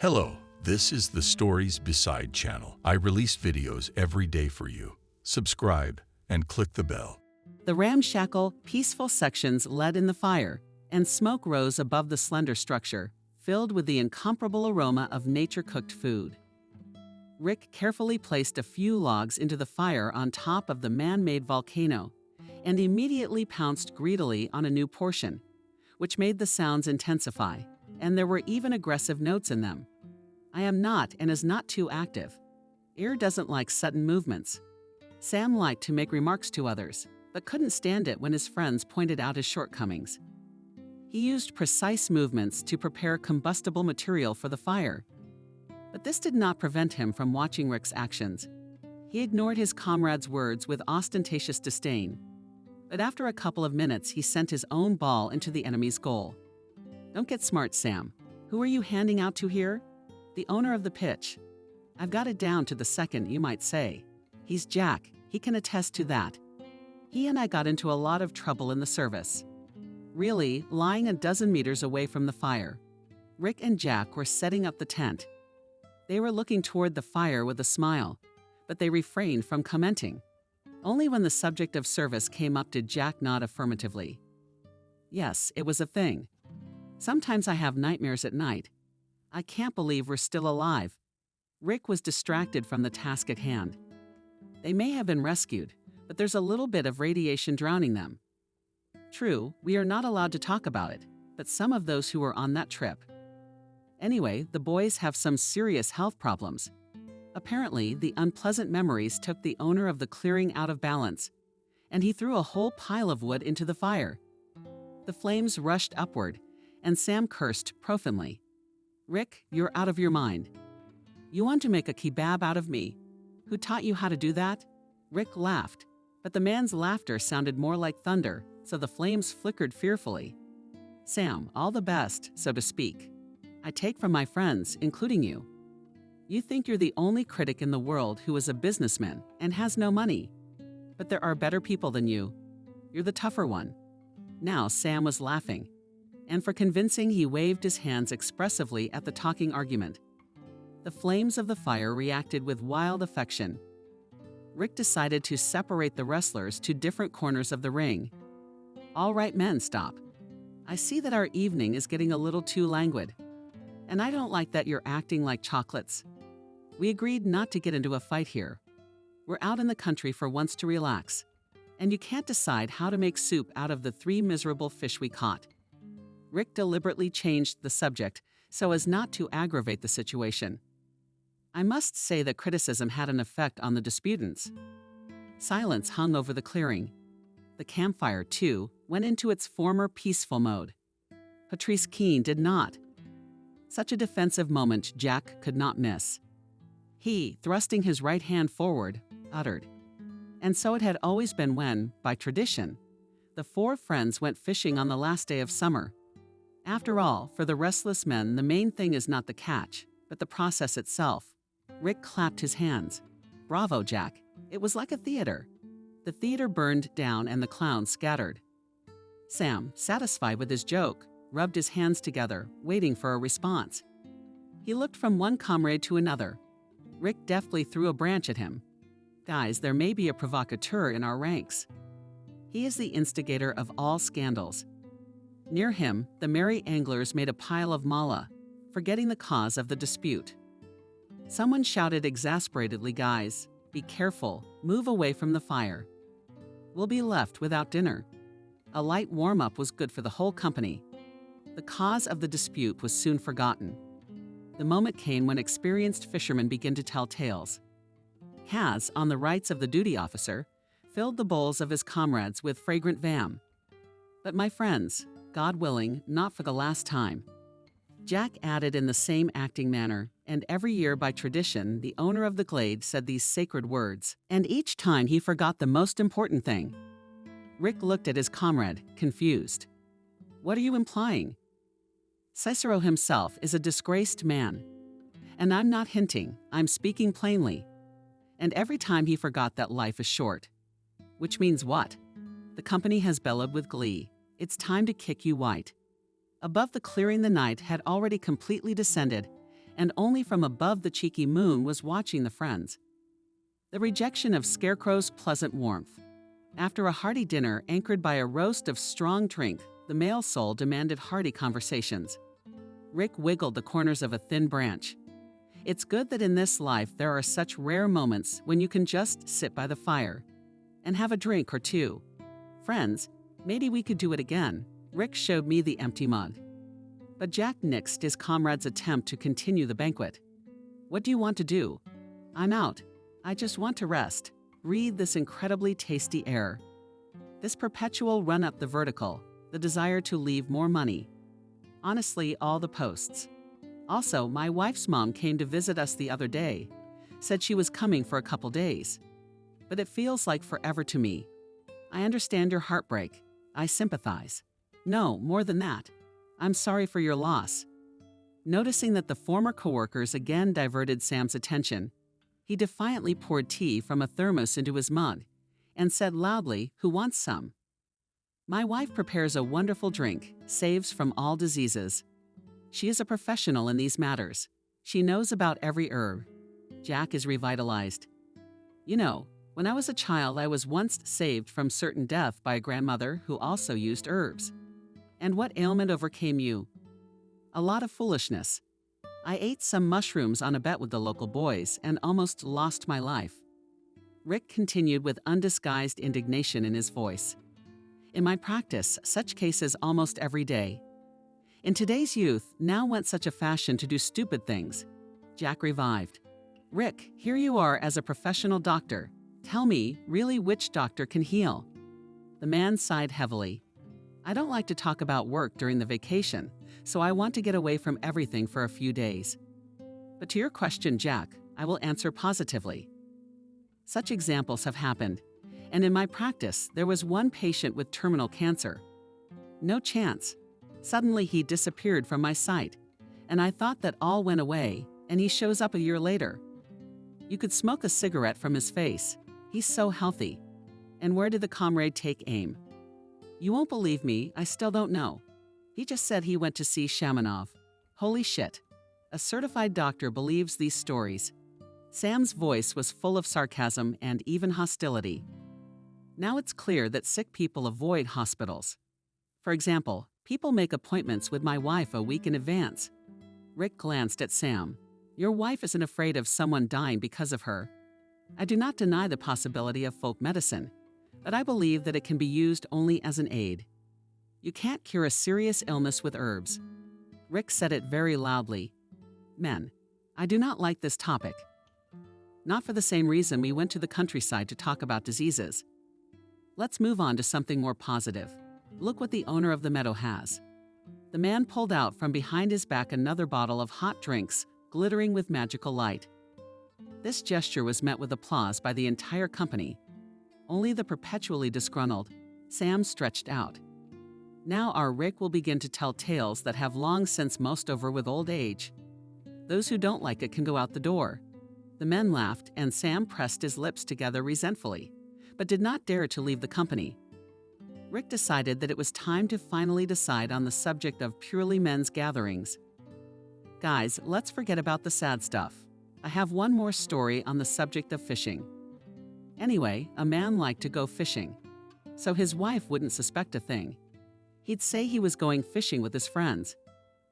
Hello, this is the Stories Beside channel. I release videos every day for you. Subscribe and click the bell. The ramshackle, peaceful sections led in the fire, and smoke rose above the slender structure, filled with the incomparable aroma of nature-cooked food. Rick carefully placed a few logs into the fire on top of the man-made volcano and immediately pounced greedily on a new portion, which made the sounds intensify, and there were even aggressive notes in them. I am not and is not too active. Ear doesn't like sudden movements. Sam liked to make remarks to others, but couldn't stand it when his friends pointed out his shortcomings. He used precise movements to prepare combustible material for the fire. But this did not prevent him from watching Rick's actions. He ignored his comrade's words with ostentatious disdain. But after a couple of minutes, he sent his own ball into the enemy's goal. Don't get smart, Sam. Who are you handing out to here? The owner of the pitch. I've got it down to the second, you might say. He's Jack. He can attest to that. He and I got into a lot of trouble in the service. Really, lying a dozen meters away from the fire, Rick and Jack were setting up the tent. They were looking toward the fire with a smile, but they refrained from commenting. Only when the subject of service came up did Jack nod affirmatively. Yes, it was a thing. Sometimes I have nightmares at night. I can't believe we're still alive. Rick was distracted from the task at hand. They may have been rescued, but there's a little bit of radiation drowning them. True, we are not allowed to talk about it, but some of those who were on that trip. Anyway, the boys have some serious health problems. Apparently, the unpleasant memories took the owner of the clearing out of balance, and he threw a whole pile of wood into the fire. The flames rushed upward, and Sam cursed profanely. Rick, you're out of your mind. You want to make a kebab out of me? Who taught you how to do that? Rick laughed, but the man's laughter sounded more like thunder, so the flames flickered fearfully. Sam, all the best, so to speak. I take from my friends, including you. You think you're the only critic in the world who is a businessman and has no money. But there are better people than you. You're the tougher one. Now Sam was laughing, and for convincing he waved his hands expressively at the talking argument. The flames of the fire reacted with wild affection. Rick decided to separate the wrestlers to different corners of the ring. All right, men, stop. I see that our evening is getting a little too languid. And I don't like that you're acting like chocolates. We agreed not to get into a fight here. We're out in the country for once to relax. And you can't decide how to make soup out of the 3 miserable fish we caught. Rick deliberately changed the subject so as not to aggravate the situation. I must say that criticism had an effect on the disputants. Silence hung over the clearing. The campfire, too, went into its former peaceful mode. Patrice Keene did not. Such a defensive moment Jack could not miss. He, thrusting his right hand forward, uttered. And so it had always been when, by tradition, the 4 friends went fishing on the last day of summer. After all, for the restless men, the main thing is not the catch, but the process itself. Rick clapped his hands. Bravo, Jack. It was like a theater. The theater burned down and the clowns scattered. Sam, satisfied with his joke, rubbed his hands together, waiting for a response. He looked from one comrade to another. Rick deftly threw a branch at him. Guys, there may be a provocateur in our ranks. He is the instigator of all scandals. Near him, the merry anglers made a pile of mala, forgetting the cause of the dispute. Someone shouted exasperatedly, guys, be careful, move away from the fire. We'll be left without dinner. A light warm-up was good for the whole company. The cause of the dispute was soon forgotten. The moment came when experienced fishermen began to tell tales. Kaz, on the rights of the duty officer, filled the bowls of his comrades with fragrant vam. But my friends, God willing, not for the last time. Jack added in the same acting manner, and every year by tradition, the owner of the glade said these sacred words, and each time he forgot the most important thing. Rick looked at his comrade, confused. What are you implying? Cicero himself is a disgraced man. And I'm not hinting, I'm speaking plainly. And every time he forgot that life is short. Which means what? The company has bellowed with glee. It's time to kick you white. Above the clearing the night had already completely descended, and only from above the cheeky moon was watching the friends. The rejection of Scarecrow's pleasant warmth. After a hearty dinner anchored by a roast of strong drink, the male soul demanded hearty conversations. Rick wiggled the corners of a thin branch. It's good that in this life there are such rare moments when you can just sit by the fire and have a drink or two. Friends, maybe we could do it again. Rick showed me the empty mug. But Jack nixed his comrade's attempt to continue the banquet. What do you want to do? I'm out. I just want to rest. Breathe this incredibly tasty air. This perpetual run up the vertical, the desire to leave more money. Honestly, all the posts. Also, my wife's mom came to visit us the other day. Said she was coming for a couple days. But it feels like forever to me. I understand your heartbreak. I sympathize. No, more than that. I'm sorry for your loss. Noticing that the former coworkers again diverted Sam's attention, he defiantly poured tea from a thermos into his mug and said loudly, "Who wants some?" My wife prepares a wonderful drink, saves from all diseases. She is a professional in these matters. She knows about every herb. Jack is revitalized. You know, when I was a child, I was once saved from certain death by a grandmother who also used herbs. And what ailment overcame you? A lot of foolishness. I ate some mushrooms on a bet with the local boys and almost lost my life. Rick continued with undisguised indignation in his voice. In my practice, such cases almost every day. In today's youth, now went such a fashion to do stupid things. Jack revived. Rick, here you are as a professional doctor. Tell me, really, which doctor can heal? The man sighed heavily. I don't like to talk about work during the vacation, so I want to get away from everything for a few days. But to your question, Jack, I will answer positively. Such examples have happened, and in my practice, there was one patient with terminal cancer. No chance. Suddenly he disappeared from my sight, and I thought that all went away, and he shows up a year later. You could smoke a cigarette from his face. He's so healthy. And where did the comrade take aim? You won't believe me, I still don't know. He just said he went to see Shamanov. Holy shit. A certified doctor believes these stories. Sam's voice was full of sarcasm and even hostility. Now it's clear that sick people avoid hospitals. For example, people make appointments with my wife a week in advance. Rick glanced at Sam. Your wife isn't afraid of someone dying because of her. I do not deny the possibility of folk medicine, but I believe that it can be used only as an aid. You can't cure a serious illness with herbs. Rick said it very loudly. Men, I do not like this topic. Not for the same reason we went to the countryside to talk about diseases. Let's move on to something more positive. Look what the owner of the meadow has. The man pulled out from behind his back another bottle of hot drinks, glittering with magical light. This gesture was met with applause by the entire company. Only the perpetually disgruntled Sam stretched out. Now our Rick will begin to tell tales that have long since mosed over with old age. Those who don't like it can go out the door. The men laughed, and Sam pressed his lips together resentfully, but did not dare to leave the company. Rick decided that it was time to finally decide on the subject of purely men's gatherings. Guys, let's forget about the sad stuff. I have one more story on the subject of fishing. Anyway, a man liked to go fishing, so his wife wouldn't suspect a thing. He'd say he was going fishing with his friends.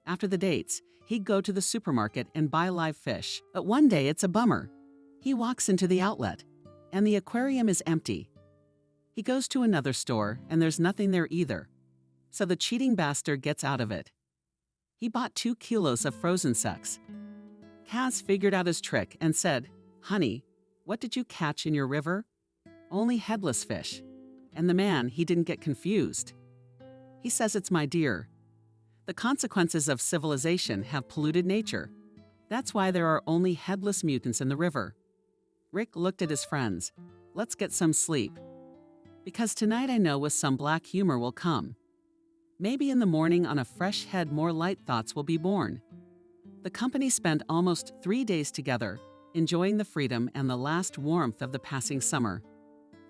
After the dates, he'd go to the supermarket and buy live fish. But one day it's a bummer. He walks into the outlet, and the aquarium is empty. He goes to another store, and there's nothing there either. So the cheating bastard gets out of it. He bought 2 kilos of frozen sex. Kaz figured out his trick and said, "Honey, what did you catch in your river?" "Only headless fish." And the man, he didn't get confused. He says it's my deer. The consequences of civilization have polluted nature. That's why there are only headless mutants in the river. Rick looked at his friends. Let's get some sleep. Because tonight I know with some black humor will come. Maybe in the morning on a fresh head more light thoughts will be born. The company spent almost 3 days together, enjoying the freedom and the last warmth of the passing summer.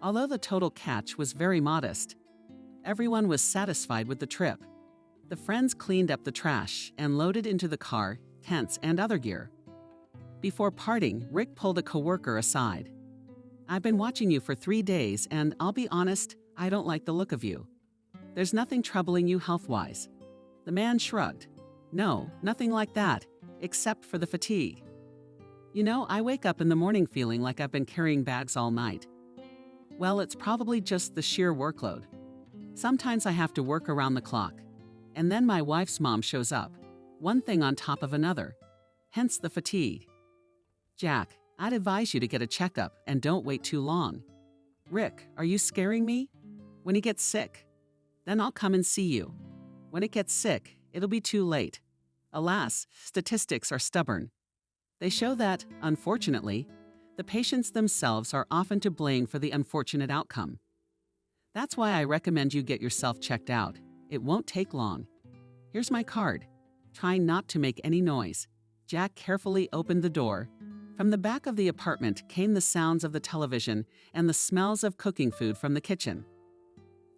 Although the total catch was very modest, everyone was satisfied with the trip. The friends cleaned up the trash and loaded into the car, tents, and other gear. Before parting, Rick pulled a coworker aside. "I've been watching you for 3 days, and I'll be honest, I don't like the look of you. There's nothing troubling you health-wise." The man shrugged. "No, nothing like that, except for the fatigue. You know, I wake up in the morning feeling like I've been carrying bags all night. Well, it's probably just the sheer workload. Sometimes I have to work around the clock. And then my wife's mom shows up, one thing on top of another. Hence the fatigue. Jack, I'd advise you to get a checkup and don't wait too long." "Rick, are you scaring me? When he gets sick, then I'll come and see you. When it gets sick, it'll be too late. Alas, statistics are stubborn. They show that, unfortunately, the patients themselves are often to blame for the unfortunate outcome. That's why I recommend you get yourself checked out. It won't take long. Here's my card. Try not to make any noise." Jack carefully opened the door. From the back of the apartment came the sounds of the television and the smells of cooking food from the kitchen.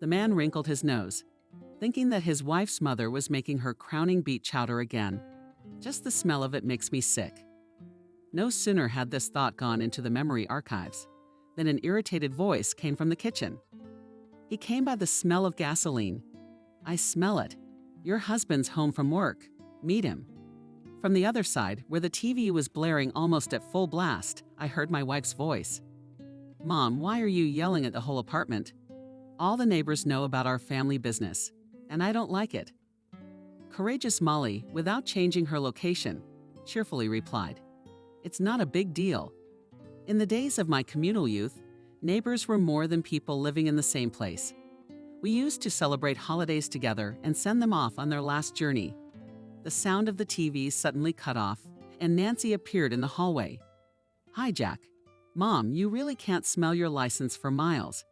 The man wrinkled his nose, thinking that his wife's mother was making her crowning beet chowder again. "Just the smell of it makes me sick." No sooner had this thought gone into the memory archives than an irritated voice came from the kitchen. He came by the smell of gasoline. "I smell it. Your husband's home from work. Meet him." From the other side, where the TV was blaring almost at full blast, I heard my wife's voice. "Mom, why are you yelling at the whole apartment? All the neighbors know about our family business, and I don't like it." Courageous Molly, without changing her location, cheerfully replied, "It's not a big deal. In the days of my communal youth, neighbors were more than people living in the same place. We used to celebrate holidays together and send them off on their last journey." The sound of the TV suddenly cut off, and Nancy appeared in the hallway. "Hi, Jack. Mom, you really can't smell your license for miles.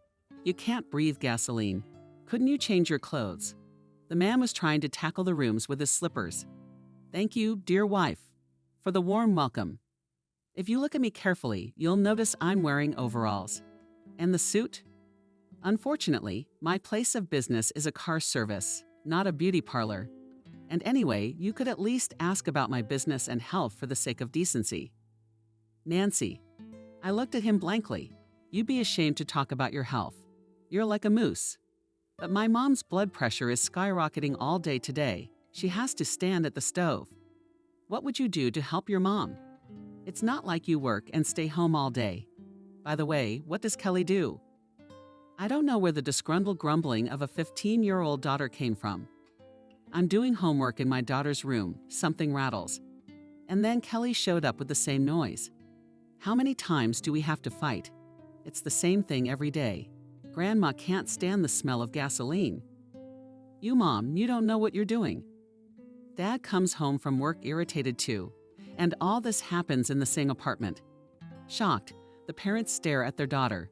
You can't breathe gasoline. Couldn't you change your clothes?" The man was trying to tackle the rooms with his slippers. "Thank you, dear wife, for the warm welcome. If you look at me carefully, you'll notice I'm wearing overalls. And the suit? Unfortunately, my place of business is a car service, not a beauty parlor. And anyway, you could at least ask about my business and health for the sake of decency." "Nancy." I looked at him blankly. "You'd be ashamed to talk about your health. You're like a moose. But my mom's blood pressure is skyrocketing all day today. She has to stand at the stove. What would you do to help your mom? It's not like you work and stay home all day. By the way, what does Kelly do?" I don't know where the disgruntled grumbling of a 15-year-old daughter came from. I'm doing homework in my daughter's room, something rattles. And then Kelly showed up with the same noise. How many times do we have to fight? It's the same thing every day. Grandma can't stand the smell of gasoline. You, Mom, you don't know what you're doing. Dad comes home from work irritated too, and all this happens in the same apartment. Shocked, the parents stare at their daughter.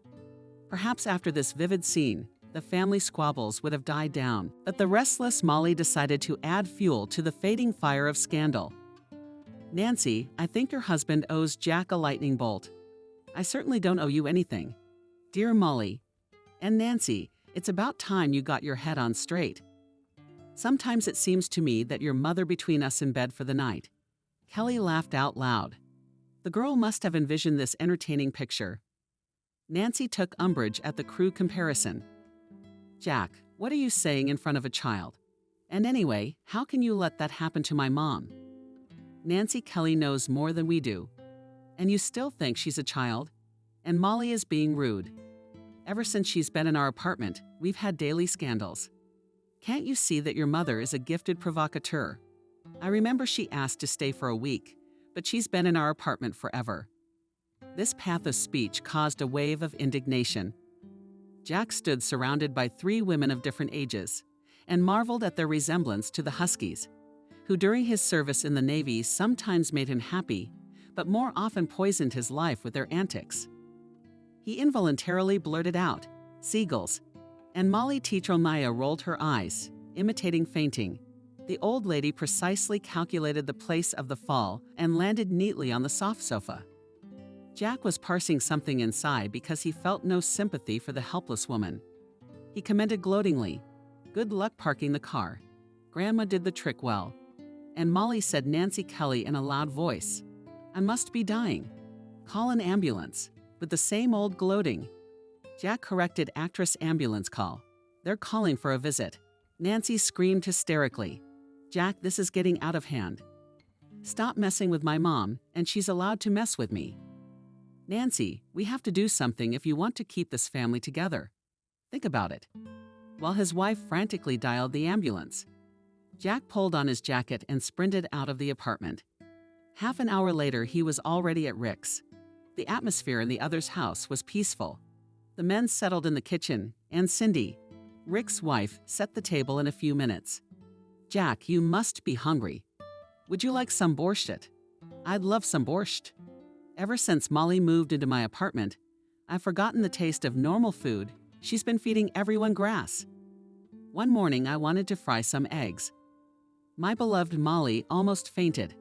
Perhaps after this vivid scene, the family squabbles would have died down, but the restless Molly decided to add fuel to the fading fire of scandal. "Nancy, I think your husband owes Jack a lightning bolt. I certainly don't owe you anything. Dear Molly, and Nancy, it's about time you got your head on straight. Sometimes it seems to me that your mother between us in bed for the night." Kelly laughed out loud. The girl must have envisioned this entertaining picture. Nancy took umbrage at the crude comparison. "Jack, what are you saying in front of a child? And anyway, how can you let that happen to my mom? Nancy Kelly knows more than we do. And you still think she's a child? And Molly is being rude. Ever since she's been in our apartment, we've had daily scandals. Can't you see that your mother is a gifted provocateur? I remember she asked to stay for a week, but she's been in our apartment forever." This path of speech caused a wave of indignation. Jack stood surrounded by 3 women of different ages and marveled at their resemblance to the Huskies, who during his service in the Navy sometimes made him happy, but more often poisoned his life with their antics. He involuntarily blurted out, "Seagulls," and Molly Teacher-Maya rolled her eyes, imitating fainting. The old lady precisely calculated the place of the fall and landed neatly on the soft sofa. Jack was parsing something inside because he felt no sympathy for the helpless woman. He commented gloatingly, "Good luck parking the car. Grandma did the trick well." and Molly said Nancy Kelly in a loud voice. I must be dying. Call an ambulance, with the same old gloating. Jack corrected actress ambulance call. They're calling for a visit. Nancy screamed hysterically. Jack, this is getting out of hand. Stop messing with my mom, and she's allowed to mess with me. Nancy, we have to do something if you want to keep this family together. Think about it. While his wife frantically dialed the ambulance, Jack pulled on his jacket and sprinted out of the apartment. Half an hour later, he was already at Rick's. The atmosphere in the other's house was peaceful. The men settled in the kitchen, and Cindy, Rick's wife, set the table in a few minutes. Jack, you must be hungry. Would you like some borscht? I'd love some borscht. Ever since Molly moved into my apartment, I've forgotten the taste of normal food. She's been feeding everyone grass. One morning, I wanted to fry some eggs. My beloved Molly almost fainted.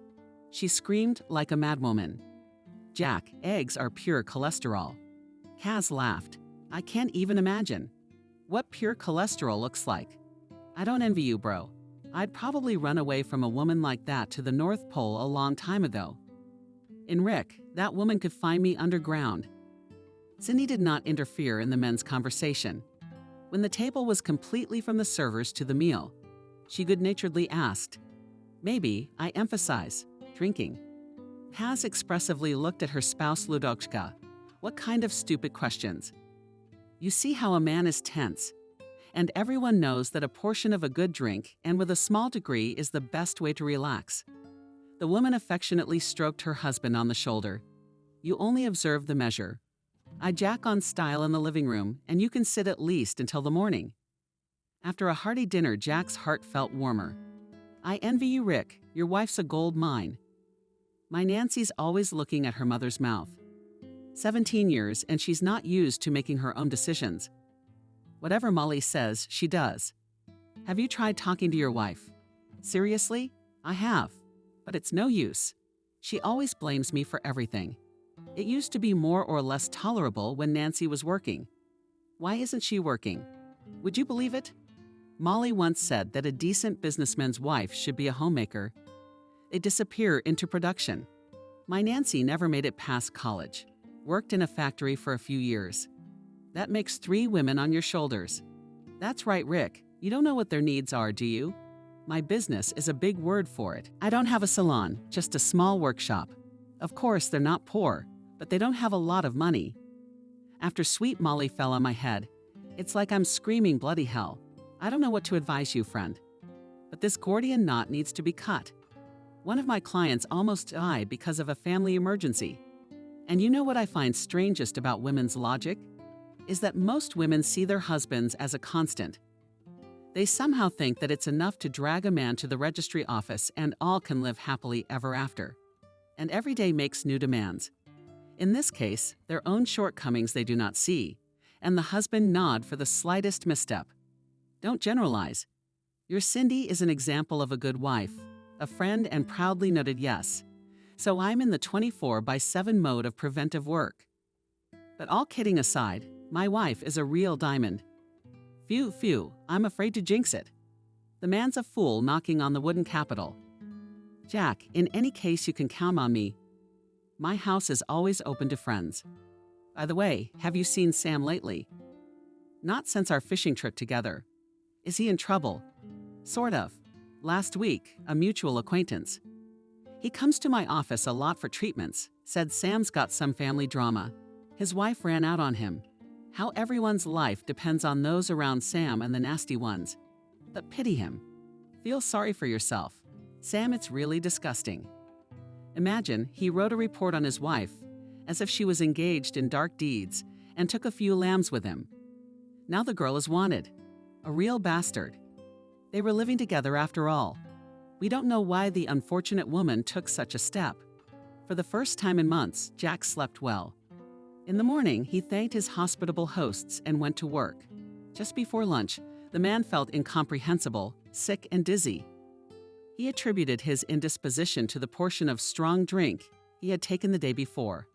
She screamed like a madwoman. Jack, eggs are pure cholesterol. Kaz laughed. I can't even imagine what pure cholesterol looks like. I don't envy you, bro. I'd probably run away from a woman like that to the North Pole a long time ago. In Rick, that woman could find me underground. Cindy did not interfere in the men's conversation. When the table was completely from the servers to the meal, she good-naturedly asked, maybe, I emphasize, drinking. Kaz expressively looked at her spouse Ludochka. What kind of stupid questions? You see how a man is tense. And everyone knows that a portion of a good drink, and with a small degree, is the best way to relax. The woman affectionately stroked her husband on the shoulder. You only observe the measure. I jack on style in the living room, and you can sit at least until the morning. After a hearty dinner, Jack's heart felt warmer. I envy you, Rick. Your wife's a gold mine. My Nancy's always looking at her mother's mouth. 17 years, and she's not used to making her own decisions. Whatever Molly says, she does. Have you tried talking to your wife? Seriously? I have. But it's no use. She always blames me for everything. It used to be more or less tolerable when Nancy was working. Why isn't she working? Would you believe it? Molly once said that a decent businessman's wife should be a homemaker. They disappear into production. My Nancy never made it past college. Worked in a factory for a few years. That makes 3 women on your shoulders. That's right, Rick. You don't know what their needs are, do you? My business is a big word for it. I don't have a salon, just a small workshop. Of course, they're not poor, but they don't have a lot of money. After sweet Molly fell on my head, it's like I'm screaming bloody hell. I don't know what to advise you, friend. But this Gordian knot needs to be cut. One of my clients almost died because of a family emergency. And you know what I find strangest about women's logic? Is that most women see their husbands as a constant. They somehow think that it's enough to drag a man to the registry office and all can live happily ever after. And every day makes new demands. In this case, their own shortcomings they do not see, and the husband nod for the slightest misstep. Don't generalize. Your Cindy is an example of a good wife, a friend, and proudly noted yes. So I'm in the 24/7 mode of preventive work. But all kidding aside, my wife is a real diamond. Phew, I'm afraid to jinx it. The man's a fool knocking on the wooden capitol. Jack, in any case, you can count on me. My house is always open to friends. By the way, have you seen Sam lately? Not since our fishing trip together. Is he in trouble? Sort of. Last week, a mutual acquaintance. He comes to my office a lot for treatments, said Sam's got some family drama. His wife ran out on him. How everyone's life depends on those around Sam and the nasty ones. But pity him. Feel sorry for yourself. Sam, it's really disgusting. Imagine he wrote a report on his wife, as if she was engaged in dark deeds, and took a few lambs with him. Now the girl is wanted. A real bastard. They were living together after all. We don't know why the unfortunate woman took such a step. For the first time in months, Jack slept well. In the morning, he thanked his hospitable hosts and went to work. Just before lunch, the man felt incomprehensible, sick, and dizzy. He attributed his indisposition to the portion of strong drink he had taken the day before.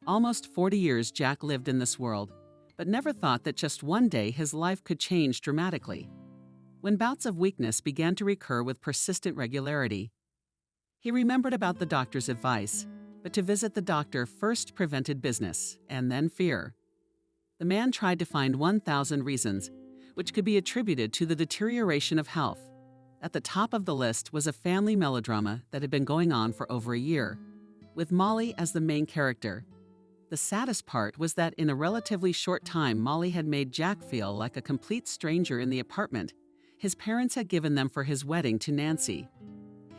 Almost 40 years Jack lived in this world, but never thought that just one day his life could change dramatically. When bouts of weakness began to recur with persistent regularity, He remembered about the doctor's advice, but to visit the doctor first prevented business, and then fear. The man tried to find 1,000 reasons, which could be attributed to the deterioration of health. At the top of the list was a family melodrama that had been going on for over a year, with Molly as the main character. The saddest part was that in a relatively short time, Molly had made Jack feel like a complete stranger in the apartment his parents had given them for his wedding to Nancy.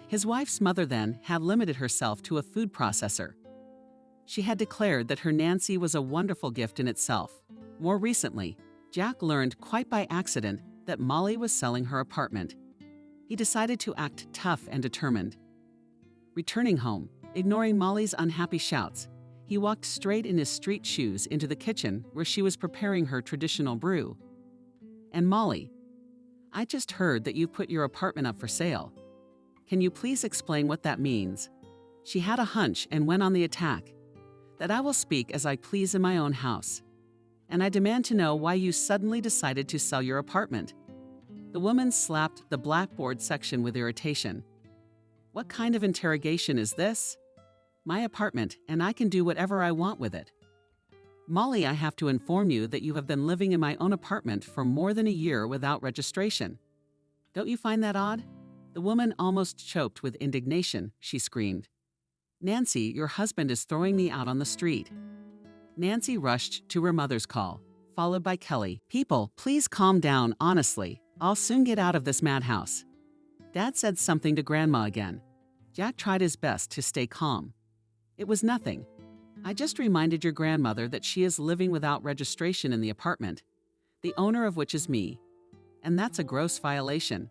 His wife's mother then had limited herself to a food processor. She had declared that her Nancy was a wonderful gift in itself. More recently, Jack learned quite by accident that Molly was selling her apartment. He decided to act tough and determined. Returning home, ignoring Molly's unhappy shouts, he walked straight in his street shoes into the kitchen where she was preparing her traditional brew. "And Molly, I just heard that you put your apartment up for sale. Can you please explain what that means?" She had a hunch and went on the attack. "That I will speak as I please in my own house. And I demand to know why you suddenly decided to sell your apartment." The woman slapped the blackboard section with irritation. "What kind of interrogation is this? My apartment, and I can do whatever I want with it. Molly, I have to inform you that you have been living in my own apartment for more than a year without registration. Don't you find that odd?" The woman almost choked with indignation. She screamed, "Nancy, your husband is throwing me out on the street." Nancy rushed to her mother's call, followed by Kelly. "People, please calm down, honestly. I'll soon get out of this madhouse." Dad said something to Grandma again. Jack tried his best to stay calm. "It was nothing. I just reminded your grandmother that she is living without registration in the apartment, the owner of which is me. And that's a gross violation."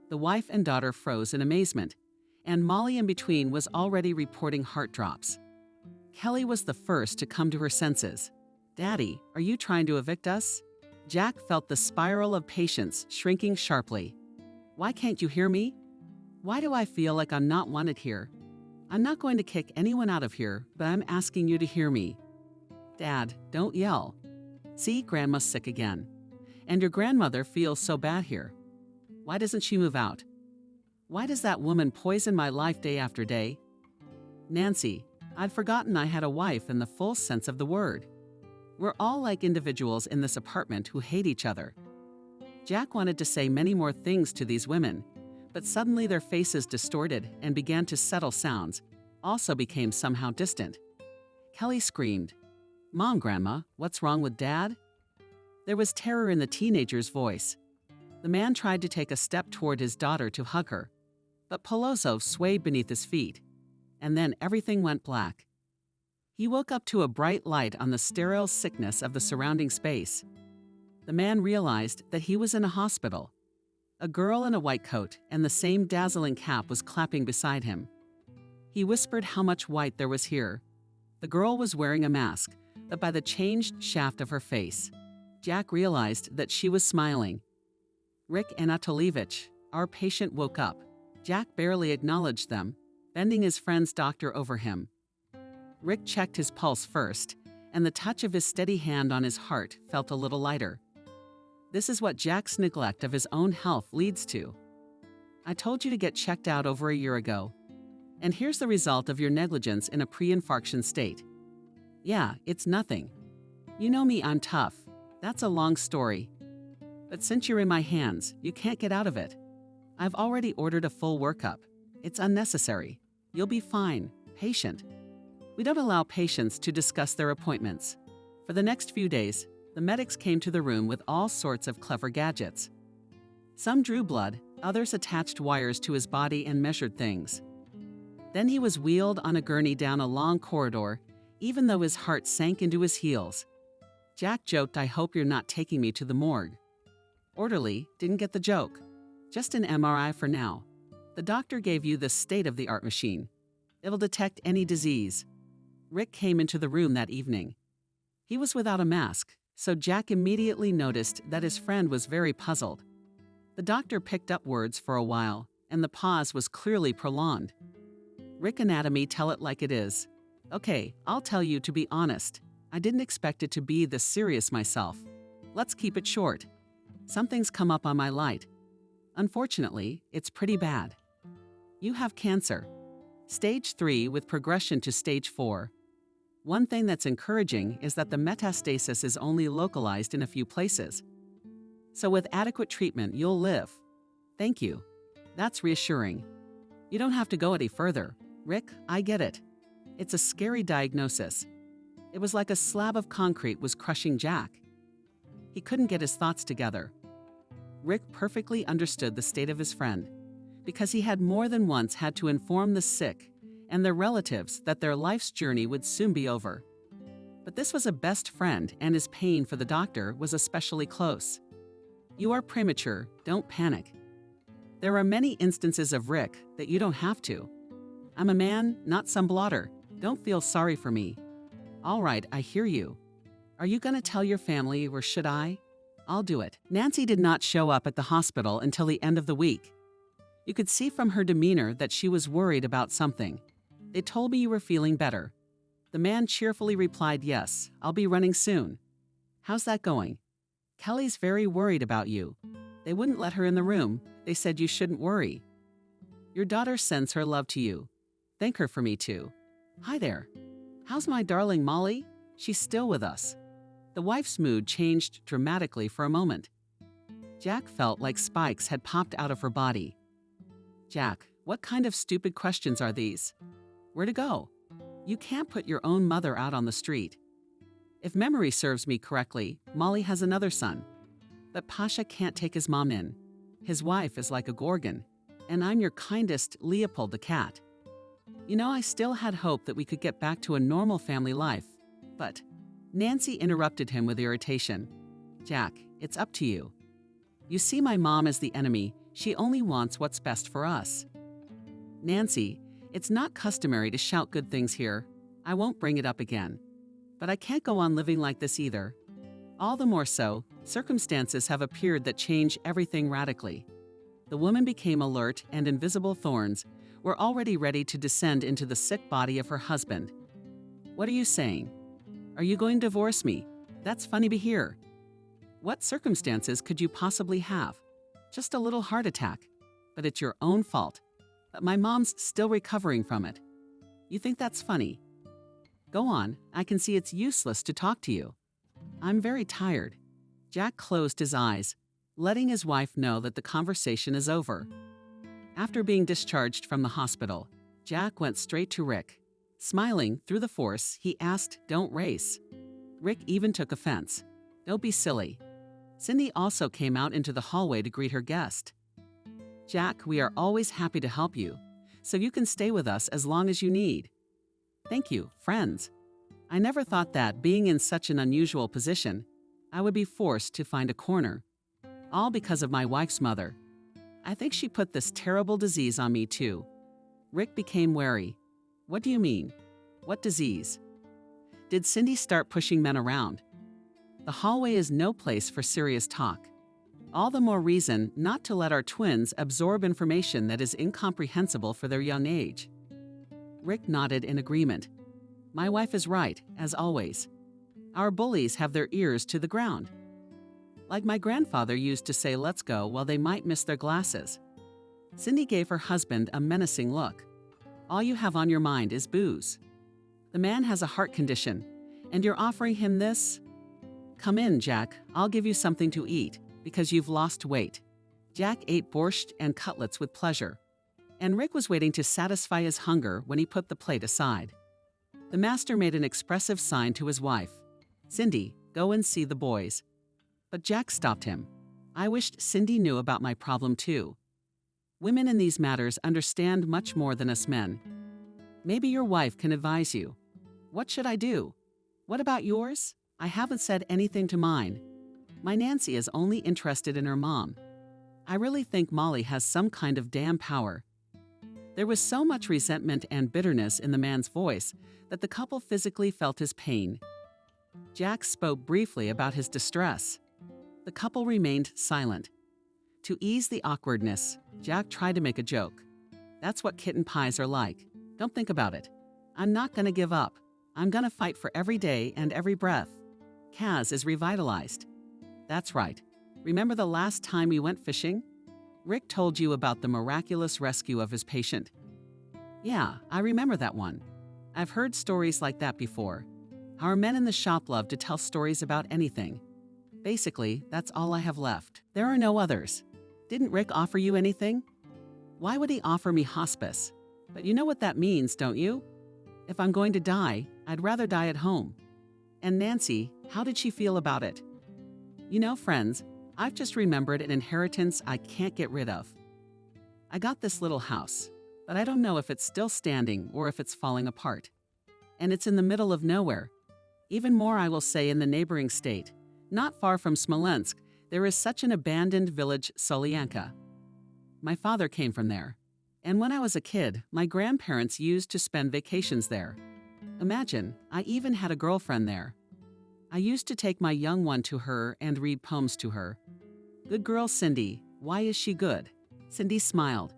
The wife and daughter froze in amazement, and Molly in between was already reporting heart drops. Kelly was the first to come to her senses. "Daddy, are you trying to evict us?" Jack felt the spiral of patience shrinking sharply. "Why can't you hear me? Why do I feel like I'm not wanted here? I'm not going to kick anyone out of here, but I'm asking you to hear me." "Dad, don't yell. See, Grandma's sick again. And your grandmother feels so bad here. Why doesn't she move out? Why does that woman poison my life day after day? Nancy, I'd forgotten I had a wife in the full sense of the word. We're all like individuals in this apartment who hate each other." Jack wanted to say many more things to these women, but suddenly their faces distorted and began to settle sounds, also became somehow distant. Kelly screamed, "Mom, Grandma, what's wrong with Dad?" There was terror in the teenager's voice. The man tried to take a step toward his daughter to hug her, but Polozov swayed beneath his feet, and then everything went black. He woke up to a bright light on the sterile sickness of the surrounding space. The man realized that he was in a hospital. A girl in a white coat and the same dazzling cap was clapping beside him. He whispered how much white there was here. The girl was wearing a mask, but by the changed shaft of her face, Jack realized that she was smiling. "Rick Anatolievich, our patient woke up." Jack barely acknowledged them, bending his friend's doctor over him. Rick checked his pulse first, and the touch of his steady hand on his heart felt a little lighter. This is what Jack's neglect of his own health leads to. "I told you to get checked out over a year ago. And here's the result of your negligence in a pre-infarction state." "Yeah, it's nothing. You know me, I'm tough. That's a long story. But since you're in my hands, you can't get out of it. I've already ordered a full workup. It's unnecessary. You'll be fine. Patient." We don't allow patients to discuss their appointments. For the next few days, the medics came to the room with all sorts of clever gadgets. Some drew blood, others attached wires to his body and measured things. Then he was wheeled on a gurney down a long corridor, even though his heart sank into his heels. Jack joked, "I hope you're not taking me to the morgue." Orderly didn't get the joke. "Just an MRI for now. The doctor gave you the state-of-the-art machine. It'll detect any disease." Rick came into the room that evening. He was without a mask, so Jack immediately noticed that his friend was very puzzled. The doctor picked up words for a while, and the pause was clearly prolonged. "Rick Anatomy, tell it like it is." "Okay, I'll tell you to be honest. I didn't expect it to be this serious myself. Let's keep it short. Something's come up on my light. Unfortunately, it's pretty bad. You have cancer. Stage 3 with progression to stage 4. One thing that's encouraging is that the metastasis is only localized in a few places. So with adequate treatment, you'll live. Thank you. That's reassuring. You don't have to go any further. Rick, I get it. It's a scary diagnosis. It was like a slab of concrete was crushing Jack. He couldn't get his thoughts together. Rick perfectly understood the state of his friend, because he had more than once had to inform the sick and their relatives that their life's journey would soon be over. But this was a best friend, and his pain for the doctor was especially close. You are premature, don't panic. There are many instances of Rick that you don't have to. I'm a man, not some blotter. Don't feel sorry for me. All right, I hear you. Are you gonna tell your family, or should I? I'll do it. Nancy did not show up at the hospital until the end of the week. You could see from her demeanor that she was worried about something. They told me you were feeling better. The man cheerfully replied, yes, I'll be running soon. How's that going? Kelly's very worried about you. They wouldn't let her in the room. They said you shouldn't worry. Your daughter sends her love to you. Thank her for me too. Hi there. How's my darling Molly? She's still with us. The wife's mood changed dramatically for a moment. Jack felt like spikes had popped out of her body. Jack, what kind of stupid questions are these? Where to go? You can't put your own mother out on the street. If memory serves me correctly, Molly has another son. But Pasha can't take his mom in. His wife is like a gorgon, and I'm your kindest Leopold the cat. You know, I still had hope that we could get back to a normal family life, but Nancy interrupted him with irritation. Jack, it's up to you. You see my mom as the enemy. She only wants what's best for us. Nancy, it's not customary to shout good things here. I won't bring it up again. But I can't go on living like this either. All the more so, circumstances have appeared that change everything radically. The woman became alert, and invisible thorns were already ready to descend into the sick body of her husband. What are you saying? Are you going to divorce me? That's funny to hear. What circumstances could you possibly have? Just a little heart attack. But it's your own fault. But my mom's still recovering from it. You think that's funny? Go on, I can see it's useless to talk to you. I'm very tired. Jack closed his eyes, letting his wife know that the conversation is over. After being discharged from the hospital, Jack went straight to Rick. Smiling through the force, he asked, "Don't race." Rick even took offense. "Don't be silly." Cindy also came out into the hallway to greet her guest. Jack, we are always happy to help you, so you can stay with us as long as you need. Thank you, friends. I never thought that, being in such an unusual position, I would be forced to find a corner. All because of my wife's mother. I think she put this terrible disease on me too. Rick became wary. What do you mean? What disease? Did Cindy start pushing men around? The hallway is no place for serious talk. All the more reason not to let our twins absorb information that is incomprehensible for their young age. Rick nodded in agreement. My wife is right, as always. Our bullies have their ears to the ground. Like my grandfather used to say, let's go, while they might miss their glasses. Cindy gave her husband a menacing look. All you have on your mind is booze. The man has a heart condition, and you're offering him this? Come in, Jack. I'll give you something to eat, because you've lost weight. Jack ate borscht and cutlets with pleasure, and Rick was waiting to satisfy his hunger when he put the plate aside. The master made an expressive sign to his wife. Cindy, go and see the boys. But Jack stopped him. I wished Cindy knew about my problem too. Women in these matters understand much more than us men. Maybe your wife can advise you. What should I do? What about yours? I haven't said anything to mine. My Nancy is only interested in her mom. I really think Molly has some kind of damn power. There was so much resentment and bitterness in the man's voice that the couple physically felt his pain. Jack spoke briefly about his distress. The couple remained silent. To ease the awkwardness, Jack tried to make a joke. That's what kitten pies are like. Don't think about it. I'm not gonna give up. I'm gonna fight for every day and every breath. Kaz is revitalized. That's right. Remember the last time we went fishing? Rick told you about the miraculous rescue of his patient. Yeah, I remember that one. I've heard stories like that before. Our men in the shop love to tell stories about anything. Basically, that's all I have left. There are no others. Didn't Rick offer you anything? Why would he offer me hospice? But you know what that means, don't you? If I'm going to die, I'd rather die at home. And Nancy, how did she feel about it? You know, friends, I've just remembered an inheritance I can't get rid of. I got this little house, but I don't know if it's still standing or if it's falling apart. And it's in the middle of nowhere. Even more, I will say, in the neighboring state. Not far from Smolensk, there is such an abandoned village, Solyanka. My father came from there. And when I was a kid, my grandparents used to spend vacations there. Imagine, I even had a girlfriend there. I used to take my young one to her and read poems to her. Good girl Cindy, why is she good? Cindy smiled.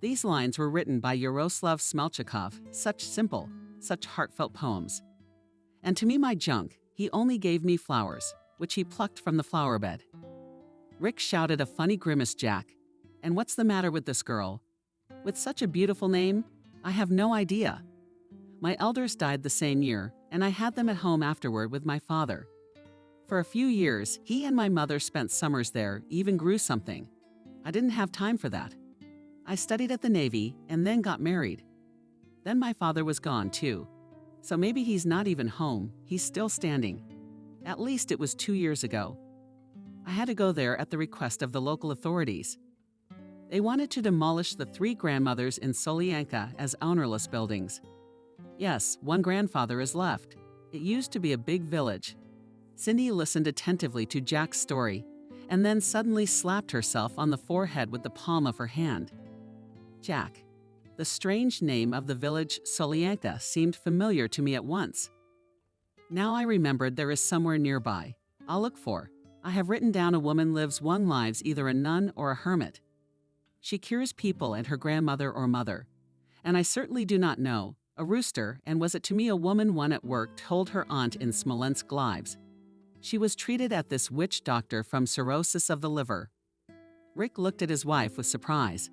These lines were written by Yaroslav Smelchikov, such simple, such heartfelt poems. And to me, my junk, he only gave me flowers, which he plucked from the flower bed. Rick shouted a funny grimace, Jack. And what's the matter with this girl? With such a beautiful name? I have no idea. My elders died the same year, and I had them at home afterward with my father. For a few years, he and my mother spent summers there, even grew something. I didn't have time for that. I studied at the Navy and then got married. Then my father was gone too. So maybe he's not even home, he's still standing. At least it was 2 years ago. I had to go there at the request of the local authorities. They wanted to demolish the 3 grandmothers in Solyanka as ownerless buildings. Yes, one grandfather is left. It used to be a big village. Cindy listened attentively to Jack's story and then suddenly slapped herself on the forehead with the palm of her hand. Jack. The strange name of the village Solyanka seemed familiar to me at once. Now I remembered there is somewhere nearby. I'll look for. I have written down a woman lives one lives either a nun or a hermit. She cures people and her grandmother or mother. And I certainly do not know. A rooster, and was it to me a woman one at work told her aunt in Smolensk lives. She was treated at this witch doctor from cirrhosis of the liver. Rick looked at his wife with surprise.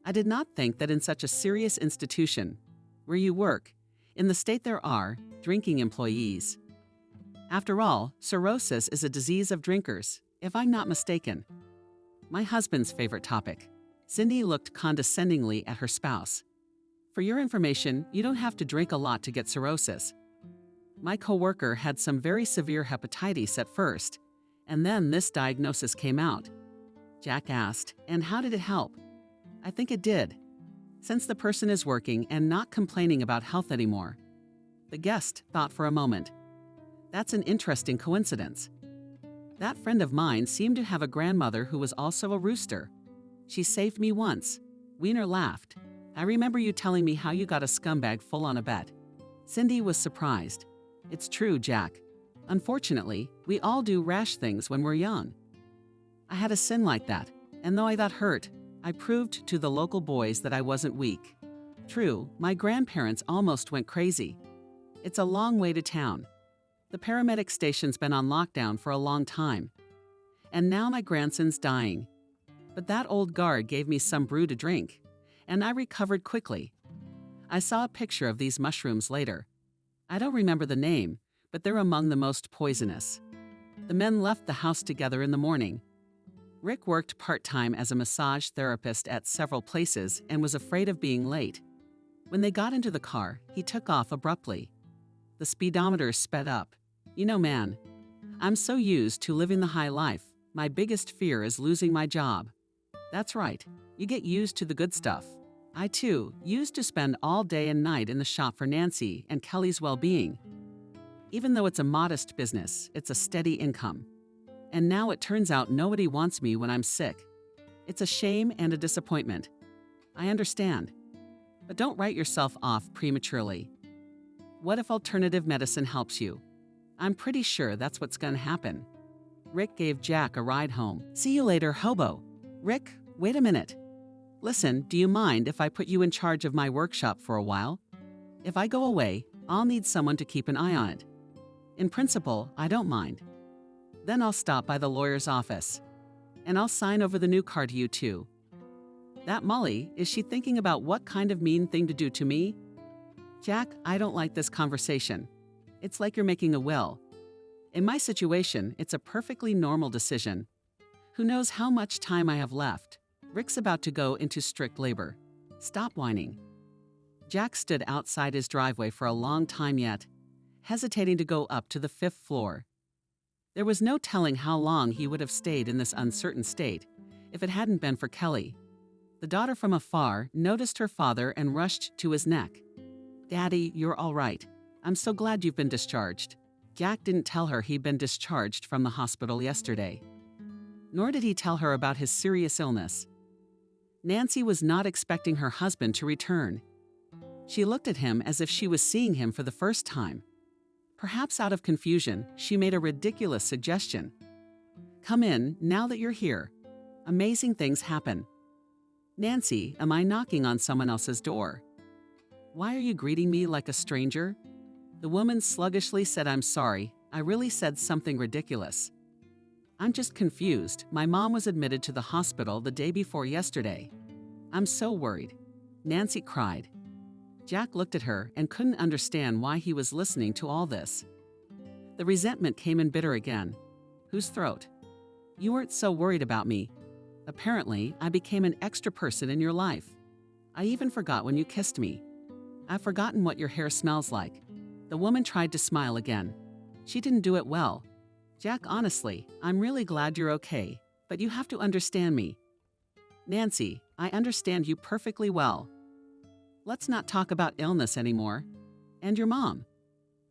I did not think that in such a serious institution, where you work, in the state there are drinking employees. After all, cirrhosis is a disease of drinkers, if I'm not mistaken. My husband's favorite topic. Cindy looked condescendingly at her spouse. For your information, you don't have to drink a lot to get cirrhosis. My coworker had some very severe hepatitis at first, and then this diagnosis came out. Jack asked, and how did it help? I think it did. Since the person is working and not complaining about health anymore. The guest thought for a moment. That's an interesting coincidence. That friend of mine seemed to have a grandmother who was also a rooster. She saved me once. Wiener laughed. I remember you telling me how you got a scumbag full on a bet. Cindy was surprised. It's true, Jack. Unfortunately, we all do rash things when we're young. I had a sin like that, and though I got hurt, I proved to the local boys that I wasn't weak. True, my grandparents almost went crazy. It's a long way to town. The paramedic station's been on lockdown for a long time. And now my grandson's dying. But that old guard gave me some brew to drink, and I recovered quickly. I saw a picture of these mushrooms later. I don't remember the name, but they're among the most poisonous. The men left the house together in the morning. Rick worked part-time as a massage therapist at several places and was afraid of being late. When they got into the car, he took off abruptly. The speedometer sped up. You know, man, I'm so used to living the high life, my biggest fear is losing my job. That's right, you get used to the good stuff. I, too, used to spend all day and night in the shop for Nancy and Kelly's well-being. Even though it's a modest business, it's a steady income. And now it turns out nobody wants me when I'm sick. It's a shame and a disappointment. I understand. But don't write yourself off prematurely. What if alternative medicine helps you? I'm pretty sure that's what's going to happen. Rick gave Jack a ride home. See you later, hobo. Rick, wait a minute. Listen, do you mind if I put you in charge of my workshop for a while? If I go away, I'll need someone to keep an eye on it. In principle, I don't mind. Then I'll stop by the lawyer's office. And I'll sign over the new car to you too. That Molly, is she thinking about what kind of mean thing to do to me? Jack, I don't like this conversation. It's like you're making a will. In my situation, it's a perfectly normal decision. Who knows how much time I have left? Rick's about to go into strict labor. Stop whining. Jack stood outside his driveway for a long time yet, hesitating to go up to the 5th floor. There was no telling how long he would have stayed in this uncertain state if it hadn't been for Kelly. The daughter from afar noticed her father and rushed to his neck. "Daddy, you're all right. I'm so glad you've been discharged." Jack didn't tell her he'd been discharged from the hospital yesterday. Nor did he tell her about his serious illness. Nancy was not expecting her husband to return. She looked at him as if she was seeing him for the first time. Perhaps out of confusion, she made a ridiculous suggestion. "Come in, now that you're here. Amazing things happen." "Nancy, am I knocking on someone else's door?" "Why are you greeting me like a stranger?" The woman sluggishly said, "I'm sorry. I really said something ridiculous." "I'm just confused. My mom was admitted to the hospital the day before yesterday. I'm so worried." Nancy cried. Jack looked at her and couldn't understand why he was listening to all this. The resentment came in bitter again. Whose throat? "You weren't so worried about me. Apparently, I became an extra person in your life. I even forgot when you kissed me. I've forgotten what your hair smells like." The woman tried to smile again. She didn't do it well. "Jack, honestly, I'm really glad you're okay, but you have to understand me." "Nancy, I understand you perfectly well. Let's not talk about illness anymore. And your mom.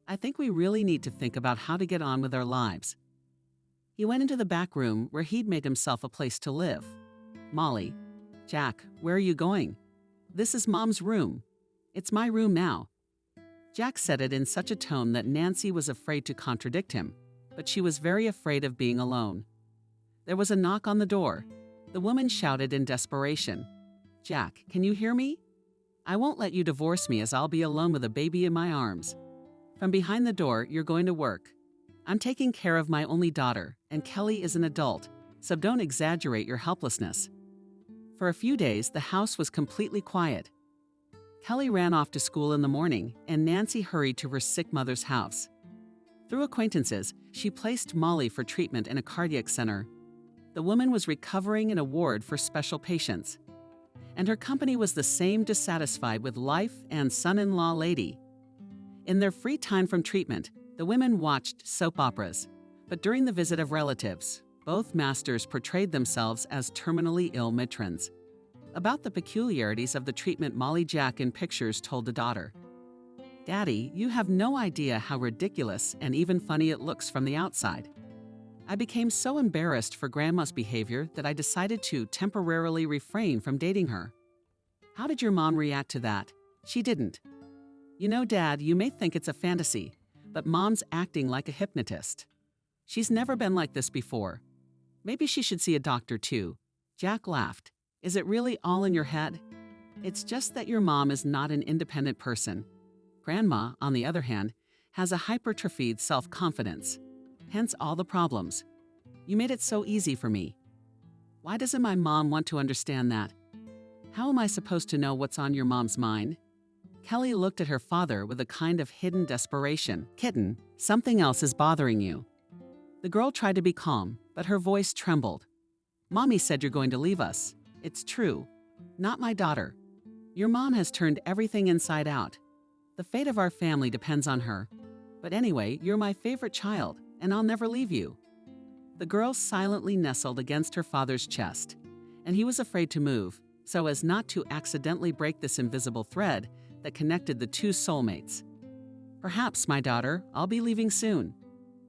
I think we really need to think about how to get on with our lives." He went into the back room where he'd made himself a place to live. "Molly." "Jack, where are you going?" "This is Mom's room. It's my room now." Jack said it in such a tone that Nancy was afraid to contradict him, but she was very afraid of being alone. There was a knock on the door. The woman shouted in desperation, "Jack, can you hear me? I won't let you divorce me as I'll be alone with a baby in my arms. From behind the door, you're going to work. I'm taking care of my only daughter, and Kelly is an adult, so don't exaggerate your helplessness." For a few days, the house was completely quiet. Kelly ran off to school in the morning, and Nancy hurried to her sick mother's house. Through acquaintances, she placed Molly for treatment in a cardiac center. The woman was recovering in a ward for special patients. And her company was the same dissatisfied with life and son-in-law lady. In their free time from treatment, the women watched soap operas. But during the visit of relatives, both masters portrayed themselves as terminally ill matrons. About the peculiarities of the treatment, Molly Jack in pictures told the daughter, "Daddy, you have no idea how ridiculous and even funny it looks from the outside." I became so embarrassed for Grandma's behavior that I decided to temporarily refrain from dating her. "How did your mom react to that?" "She didn't." "You know, Dad, you may think it's a fantasy, but Mom's acting like a hypnotist. She's never been like this before. Maybe she should see a doctor too." Jack laughed. "Is it really all in your head? It's just that your mom is not an independent person. Grandma, on the other hand, has a hypertrophied self-confidence. Hence all the problems. You made it so easy for me. Why doesn't my mom want to understand that? How am I supposed to know what's on your mom's mind?" Kelly looked at her father with a kind of hidden desperation. "Kitten, something else is bothering you." The girl tried to be calm, but her voice trembled. "Mommy said you're going to leave us. It's true. Not my daughter. Your mom has turned everything inside out. The fate of our family depends on her. But anyway, you're my favorite child, and I'll never leave you." The girl silently nestled against her father's chest, and he was afraid to move, so as not to accidentally break this invisible thread that connected the two soulmates. "Perhaps, my daughter, I'll be leaving soon.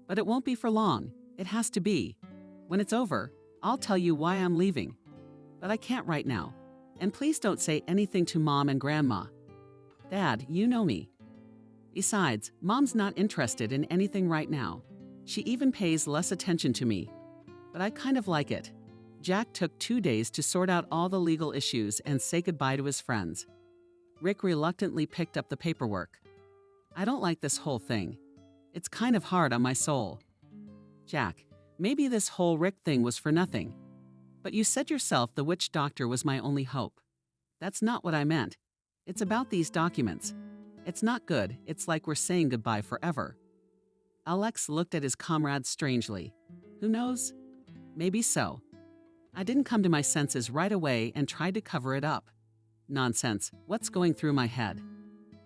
But it won't be for long. It has to be. When it's over, I'll tell you why I'm leaving. But I can't right now. And please don't say anything to Mom and Grandma. Dad, you know me. Besides, Mom's not interested in anything right now. She even pays less attention to me. But I kind of like it." Jack took 2 days to sort out all the legal issues and say goodbye to his friends. Rick reluctantly picked up the paperwork. "I don't like this whole thing. It's kind of hard on my soul." "Jack, maybe this whole Rick thing was for nothing. But you said yourself the witch doctor was my only hope. That's not what I meant. It's about these documents. It's not good. It's like we're saying goodbye forever. Alex looked at his comrade strangely. Who knows? Maybe so. I didn't come to my senses right away and tried to cover it up. Nonsense. What's going through my head?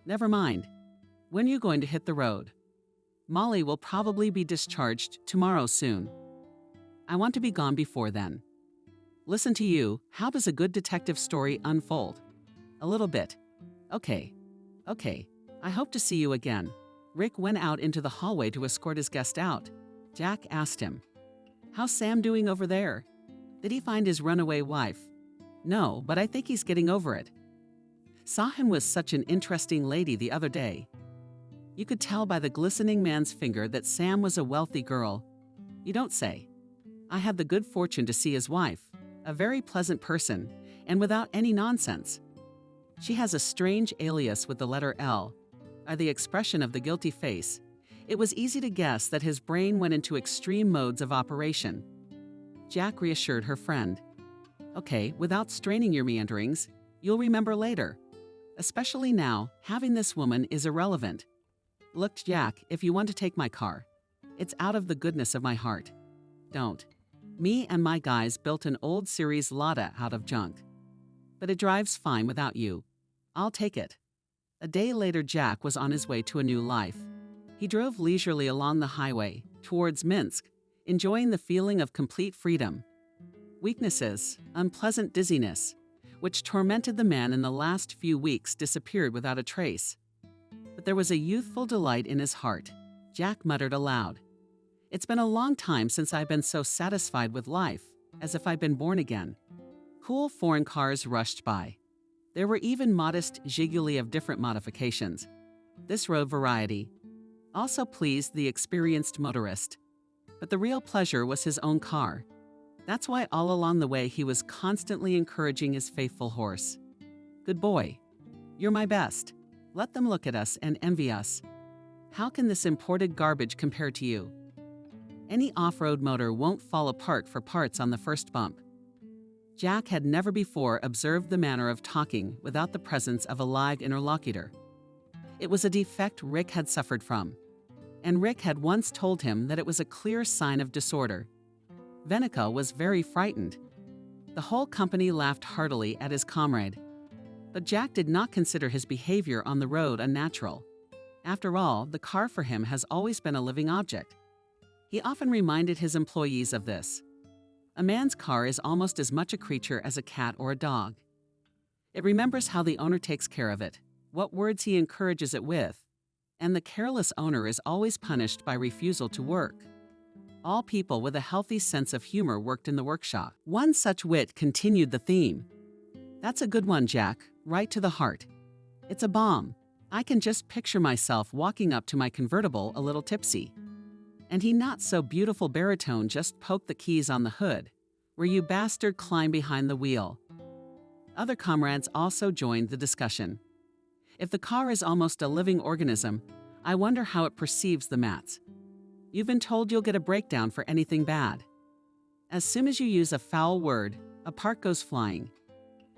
Never mind. When are you going to hit the road? Molly will probably be discharged tomorrow soon. I want to be gone before then. Listen to you. How does a good detective story unfold? A little bit. Okay. I hope to see you again. Rick went out into the hallway to escort his guest out. Jack asked him, "How's Sam doing over there? Did he find his runaway wife?" "No, but I think he's getting over it. Saw him with such an interesting lady the other day. You could tell by the glistening man's finger that Sam was a wealthy girl. You don't say. I had the good fortune to see his wife, a very pleasant person, and without any nonsense. She has a strange alias with the letter L. By the expression of the guilty face, it was easy to guess that his brain went into extreme modes of operation." Jack reassured her friend. "Okay, without straining your meanderings, you'll remember later. Especially now, having this woman is irrelevant. Look, Jack, if you want to take my car, it's out of the goodness of my heart. Don't. Me and my guys built an old series Lada out of junk. But it drives fine without you. I'll take it." A day later, Jack was on his way to a new life. He drove leisurely along the highway, towards Minsk, enjoying the feeling of complete freedom. Weaknesses, unpleasant dizziness, which tormented the man in the last few weeks, disappeared without a trace. But there was a youthful delight in his heart. Jack muttered aloud, "It's been a long time since I've been so satisfied with life, as if I'd been born again." Cool foreign cars rushed by. There were even modest Zhiguli of different modifications. This road variety also pleased the experienced motorist. But the real pleasure was his own car. That's why all along the way he was constantly encouraging his faithful horse. "Good boy. You're my best. Let them look at us and envy us. How can this imported garbage compare to you? Any off-road motor won't fall apart for parts on the first bump." Jack had never before observed the manner of talking without the presence of a live interlocutor. It was a defect Rick had suffered from, and Rick had once told him that it was a clear sign of disorder. Venica was very frightened. The whole company laughed heartily at his comrade. But Jack did not consider his behavior on the road unnatural. After all, the car for him has always been a living object. He often reminded his employees of this. A man's car is almost as much a creature as a cat or a dog. It remembers how the owner takes care of it, what words he encourages it with, and the careless owner is always punished by refusal to work. All people with a healthy sense of humor worked in the workshop. One such wit continued the theme. "That's a good one, Jack, right to the heart. It's a bomb. I can just picture myself walking up to my convertible a little tipsy. And he not so beautiful baritone just poked the keys on the hood, where you bastard climb behind the wheel." Other comrades also joined the discussion. "If the car is almost a living organism, I wonder how it perceives the mats. You've been told you'll get a breakdown for anything bad. As soon as you use a foul word, a part goes flying.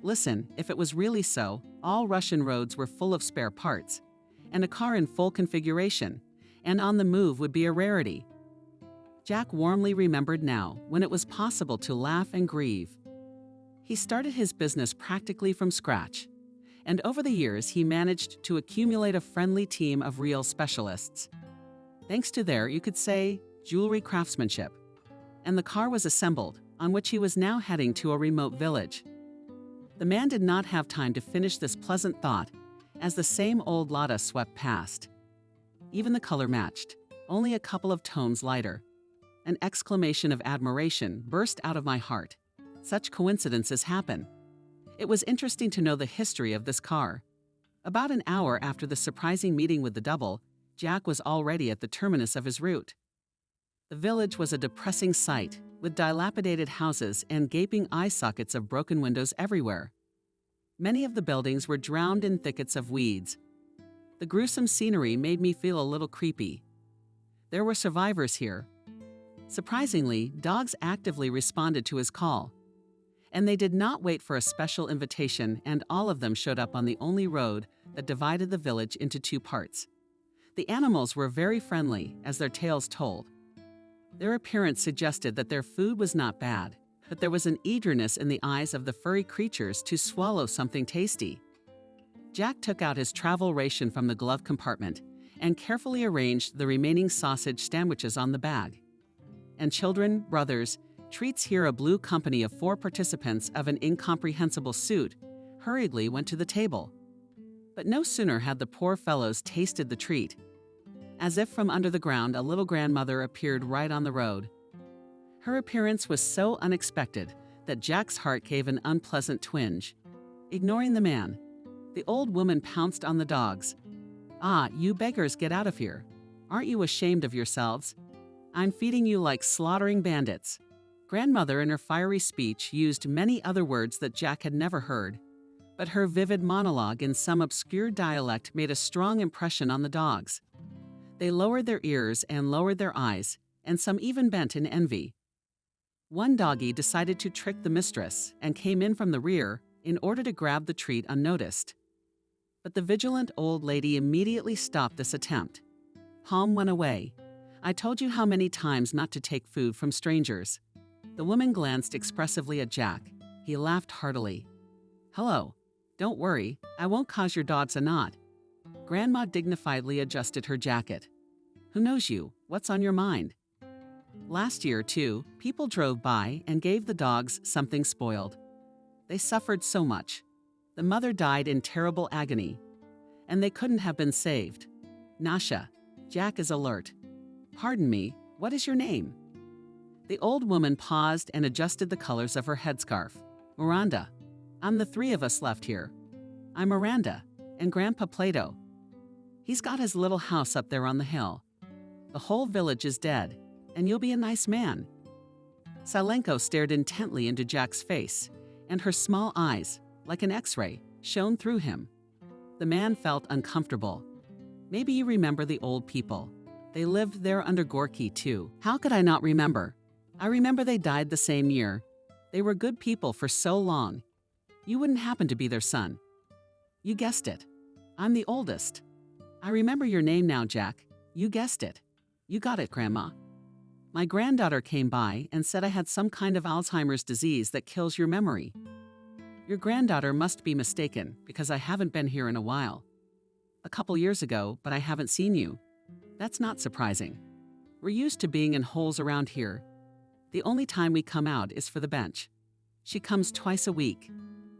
Listen, if it was really so, all Russian roads were full of spare parts, and a car in full configuration, and on the move would be a rarity." Jack warmly remembered now when it was possible to laugh and grieve. He started his business practically from scratch, and over the years he managed to accumulate a friendly team of real specialists. Thanks to their, you could say, jewelry craftsmanship. And the car was assembled, on which he was now heading to a remote village. The man did not have time to finish this pleasant thought as the same old Lada swept past. Even the color matched, only a couple of tones lighter. An exclamation of admiration burst out of my heart. Such coincidences happen. It was interesting to know the history of this car. About an hour after the surprising meeting with the double, Jack was already at the terminus of his route. The village was a depressing sight, with dilapidated houses and gaping eye sockets of broken windows everywhere. Many of the buildings were drowned in thickets of weeds. The gruesome scenery made me feel a little creepy. There were survivors here. Surprisingly, dogs actively responded to his call. And they did not wait for a special invitation, and all of them showed up on the only road that divided the village into two parts. The animals were very friendly, as their tales told. Their appearance suggested that their food was not bad, but there was an eagerness in the eyes of the furry creatures to swallow something tasty. Jack took out his travel ration from the glove compartment and carefully arranged the remaining sausage sandwiches on the bag. And children, brothers, treats here a blue company of 4 participants of an incomprehensible suit hurriedly went to the table. But no sooner had the poor fellows tasted the treat. As if from under the ground, a little grandmother appeared right on the road. Her appearance was so unexpected that Jack's heart gave an unpleasant twinge. Ignoring the man, the old woman pounced on the dogs. "Ah, you beggars, get out of here. Aren't you ashamed of yourselves? I'm feeding you like slaughtering bandits." Grandmother, in her fiery speech, used many other words that Jack had never heard, but her vivid monologue in some obscure dialect made a strong impression on the dogs. They lowered their ears and lowered their eyes, and some even bent in envy. One doggy decided to trick the mistress and came in from the rear in order to grab the treat unnoticed. But the vigilant old lady immediately stopped this attempt. Palm went away. "I told you how many times not to take food from strangers." The woman glanced expressively at Jack. He laughed heartily. "Hello. Don't worry, I won't cause your dogs a knot." Grandma dignifiedly adjusted her jacket. "Who knows you? What's on your mind?" Last year, too, people drove by and gave the dogs something spoiled. They suffered so much. The mother died in terrible agony, and they couldn't have been saved. Nasha, Jack is alert. "Pardon me, what is your name?" The old woman paused and adjusted the colors of her headscarf. "Miranda. I'm the 3 of us left here. I'm Miranda, and Grandpa Plato. He's got his little house up there on the hill. The whole village is dead, and you'll be a nice man." Salenko stared intently into Jack's face, and her small eyes, like an X-ray, shone through him. The man felt uncomfortable. "Maybe you remember the old people. They lived there under Gorky, too." "How could I not remember? I remember they died the same year. They were good people for so long. You wouldn't happen to be their son." "You guessed it. I'm the oldest. I remember your name now, Jack. You guessed it. You got it, Grandma. My granddaughter came by and said I had some kind of Alzheimer's disease that kills your memory. Your granddaughter must be mistaken, because I haven't been here in a while. A couple years ago, but I haven't seen you. That's not surprising. We're used to being in holes around here. The only time we come out is for the bench. She comes twice a week."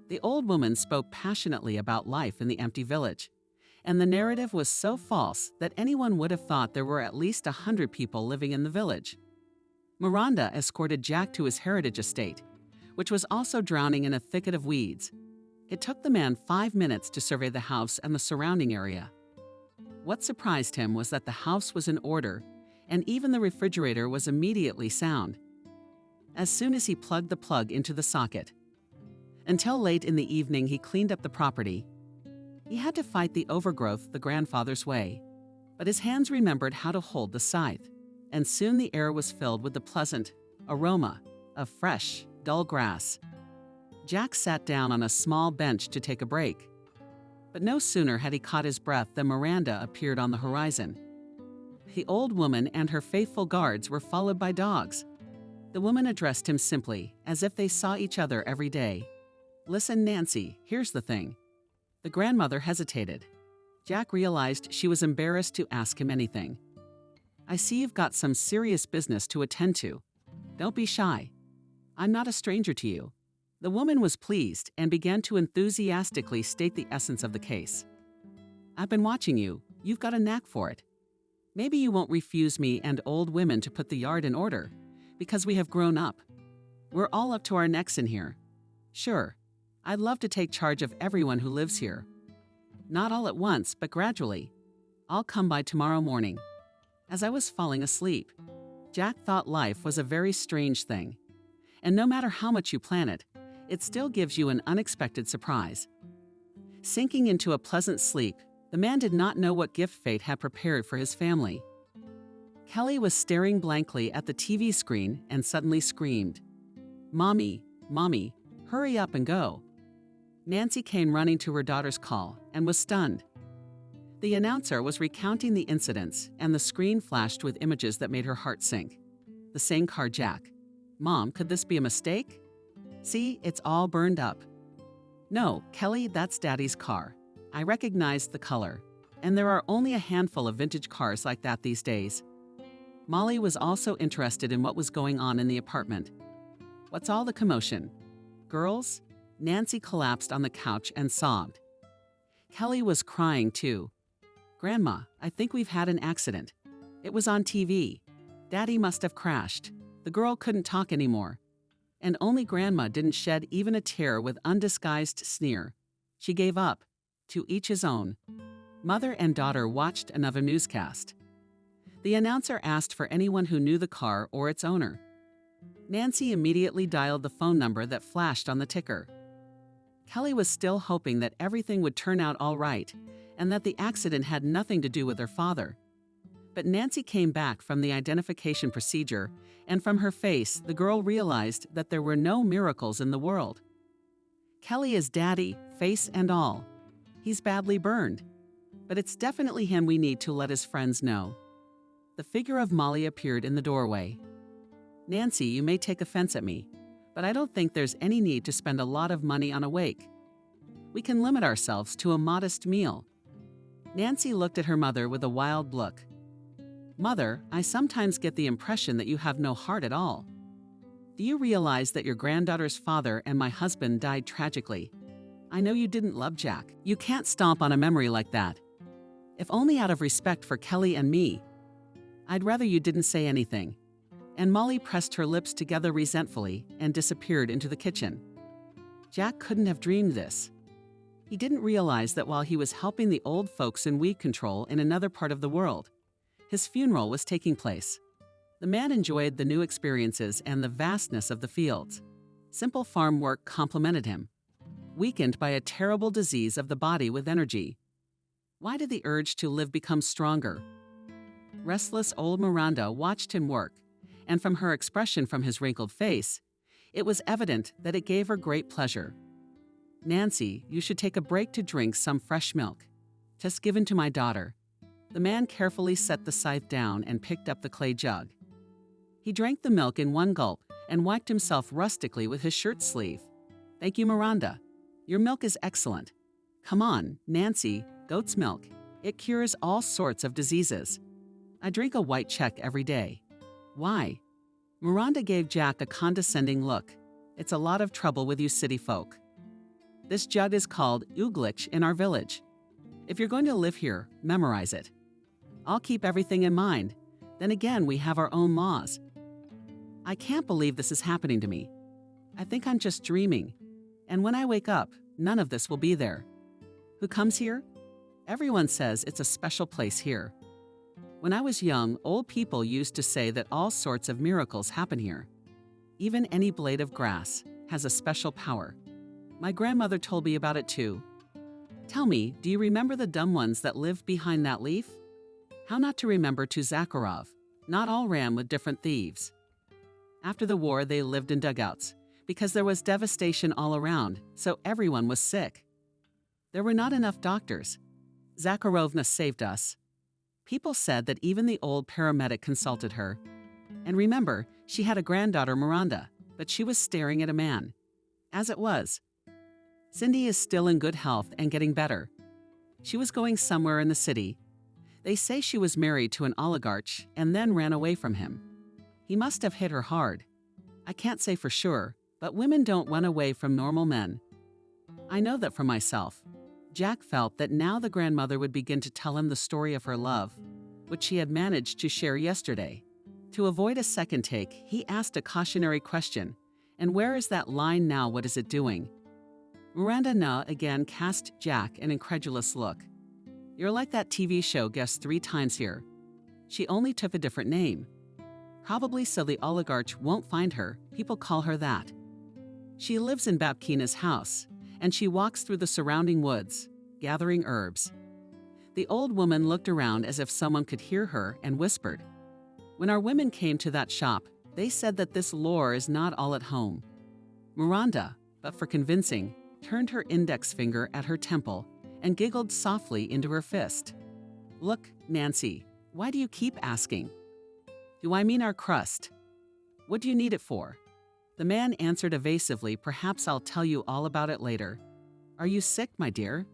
The old woman spoke passionately about life in the empty village, and the narrative was so false that anyone would have thought there were at least 100 people living in the village. Miranda escorted Jack to his heritage estate, which was also drowning in a thicket of weeds. It took the man 5 minutes to survey the house and the surrounding area. What surprised him was that the house was in order, and even the refrigerator was immediately sound. As soon as he plugged the plug into the socket. Until late in the evening, he cleaned up the property. He had to fight the overgrowth the grandfather's way, but his hands remembered how to hold the scythe, and soon the air was filled with the pleasant aroma of fresh, dull grass. Jack sat down on a small bench to take a break. But no sooner had he caught his breath than Miranda appeared on the horizon. The old woman and her faithful guards were followed by dogs. The woman addressed him simply, as if they saw each other every day. "Listen, Nancy, here's the thing." The grandmother hesitated. Jack realized she was embarrassed to ask him anything. "I see you've got some serious business to attend to. Don't be shy. I'm not a stranger to you." The woman was pleased and began to enthusiastically state the essence of the case. "I've been watching you. You've got a knack for it. Maybe you won't refuse me and old women to put the yard in order, because we have grown up. We're all up to our necks in here. Sure, I'd love to take charge of everyone who lives here. Not all at once, but gradually. I'll come by tomorrow morning." As I was falling asleep, Jack thought life was a very strange thing. And no matter how much you plan it, it still gives you an unexpected surprise. Sinking into a pleasant sleep, the man did not know what gift fate had prepared for his family. Kelly was staring blankly at the TV screen and suddenly screamed. "Mommy, Mommy." Hurry up and go." Nancy came running to her daughter's call and was stunned. The announcer was recounting the incidents, and the screen flashed with images that made her heart sink. The same car Jack. "Mom, could this be a mistake?" "See, it's all burned up." "No, Kelly, that's Daddy's car. I recognized the color. And there are only a handful of vintage cars like that these days." Molly was also interested in what was going on in the apartment. "What's all the commotion?" "Girls?" Nancy collapsed on the couch and sobbed. Kelly was crying too. "Grandma, I think we've had an accident. It was on TV. Daddy must have crashed." The girl couldn't talk anymore. And only Grandma didn't shed even a tear with undisguised sneer. She gave up. To each his own. Mother and daughter watched another newscast. The announcer asked for anyone who knew the car or its owner. Nancy immediately dialed the phone number that flashed on the ticker. Kelly was still hoping that everything would turn out all right and that the accident had nothing to do with her father. But Nancy came back from the identification procedure, and from her face, the girl realized that there were no miracles in the world. Kelly is Daddy, face and all. He's badly burned. But it's definitely him we need to let his friends know. The figure of Molly appeared in the doorway. "Nancy, you may take offense at me, but I don't think there's any need to spend a lot of money on a wake. We can limit ourselves to a modest meal." Nancy looked at her mother with a wild look. "Mother, I sometimes get the impression that you have no heart at all. Do you realize that your granddaughter's father and my husband died tragically? I know you didn't love Jack. You can't stomp on a memory like that. If only out of respect for Kelly and me. I'd rather you didn't say anything." And Molly pressed her lips together resentfully and disappeared into the kitchen. Jack couldn't have dreamed this. He didn't realize that while he was helping the old folks in weed control in another part of the world, his funeral was taking place. The man enjoyed the new experiences and the vastness of the fields. Simple farm work complemented him, weakened by a terrible disease of the body with energy. Why did the urge to live become stronger? Restless old Miranda watched him work, and from her expression from his wrinkled face, it was evident that it gave her great pleasure. "Nancy, you should take a break to drink some fresh milk. Just given to my daughter." The man carefully set the scythe down and picked up the clay jug. He drank the milk in one gulp and wiped himself rustically with his shirt sleeve. "Thank you, Miranda. Your milk is excellent. Come on, Nancy, goat's milk. It cures all sorts of diseases. I drink a white Czech every day." "Why?" Miranda gave Jack a condescending look. "It's a lot of trouble with you city folk. This jug is called Uglich in our village. If you're going to live here, memorize it. I'll keep everything in mind. Then again, we have our own laws." "I can't believe this is happening to me. I think I'm just dreaming. And when I wake up, none of this will be there. Who comes here? Everyone says it's a special place here. When I was young, old people used to say that all sorts of miracles happen here. Even any blade of grass has a special power. My grandmother told me about it too. Tell me, do you remember the dumb ones that lived behind that leaf? How not to remember to Zakharov. Not all ran with different thieves. After the war, they lived in dugouts because there was devastation all around, so everyone was sick. There were not enough doctors. Zakharovna saved us. People said that even the old paramedic consulted her. And remember, she had a granddaughter, Miranda, but she was staring at a man. As it was. Cindy is still in good health and getting better. She was going somewhere in the city. They say she was married to an oligarch and then ran away from him. He must have hit her hard. I can't say for sure, but women don't run away from normal men. I know that for myself. Jack felt that now the grandmother would begin to tell him the story of her love, which she had managed to share yesterday. To avoid a second take, he asked a cautionary question. And where is that line now? What is it doing? Miranda again cast Jack an incredulous look. You're like that TV show guest 3 times here. She only took a different name. Probably so the oligarch won't find her. People call her that. She lives in Babkina's house, and she walks through the surrounding woods, gathering herbs. The old woman looked around as if someone could hear her and whispered. When our women came to that shop, they said that this lore is not all at home. Miranda, but for convincing, turned her index finger at her temple and giggled softly into her fist. "Look, Nancy, why do you keep asking?" "Do I mean our crust?" "What do you need it for?" The man answered evasively, "Perhaps I'll tell you all about it later." "Are you sick, my dear?"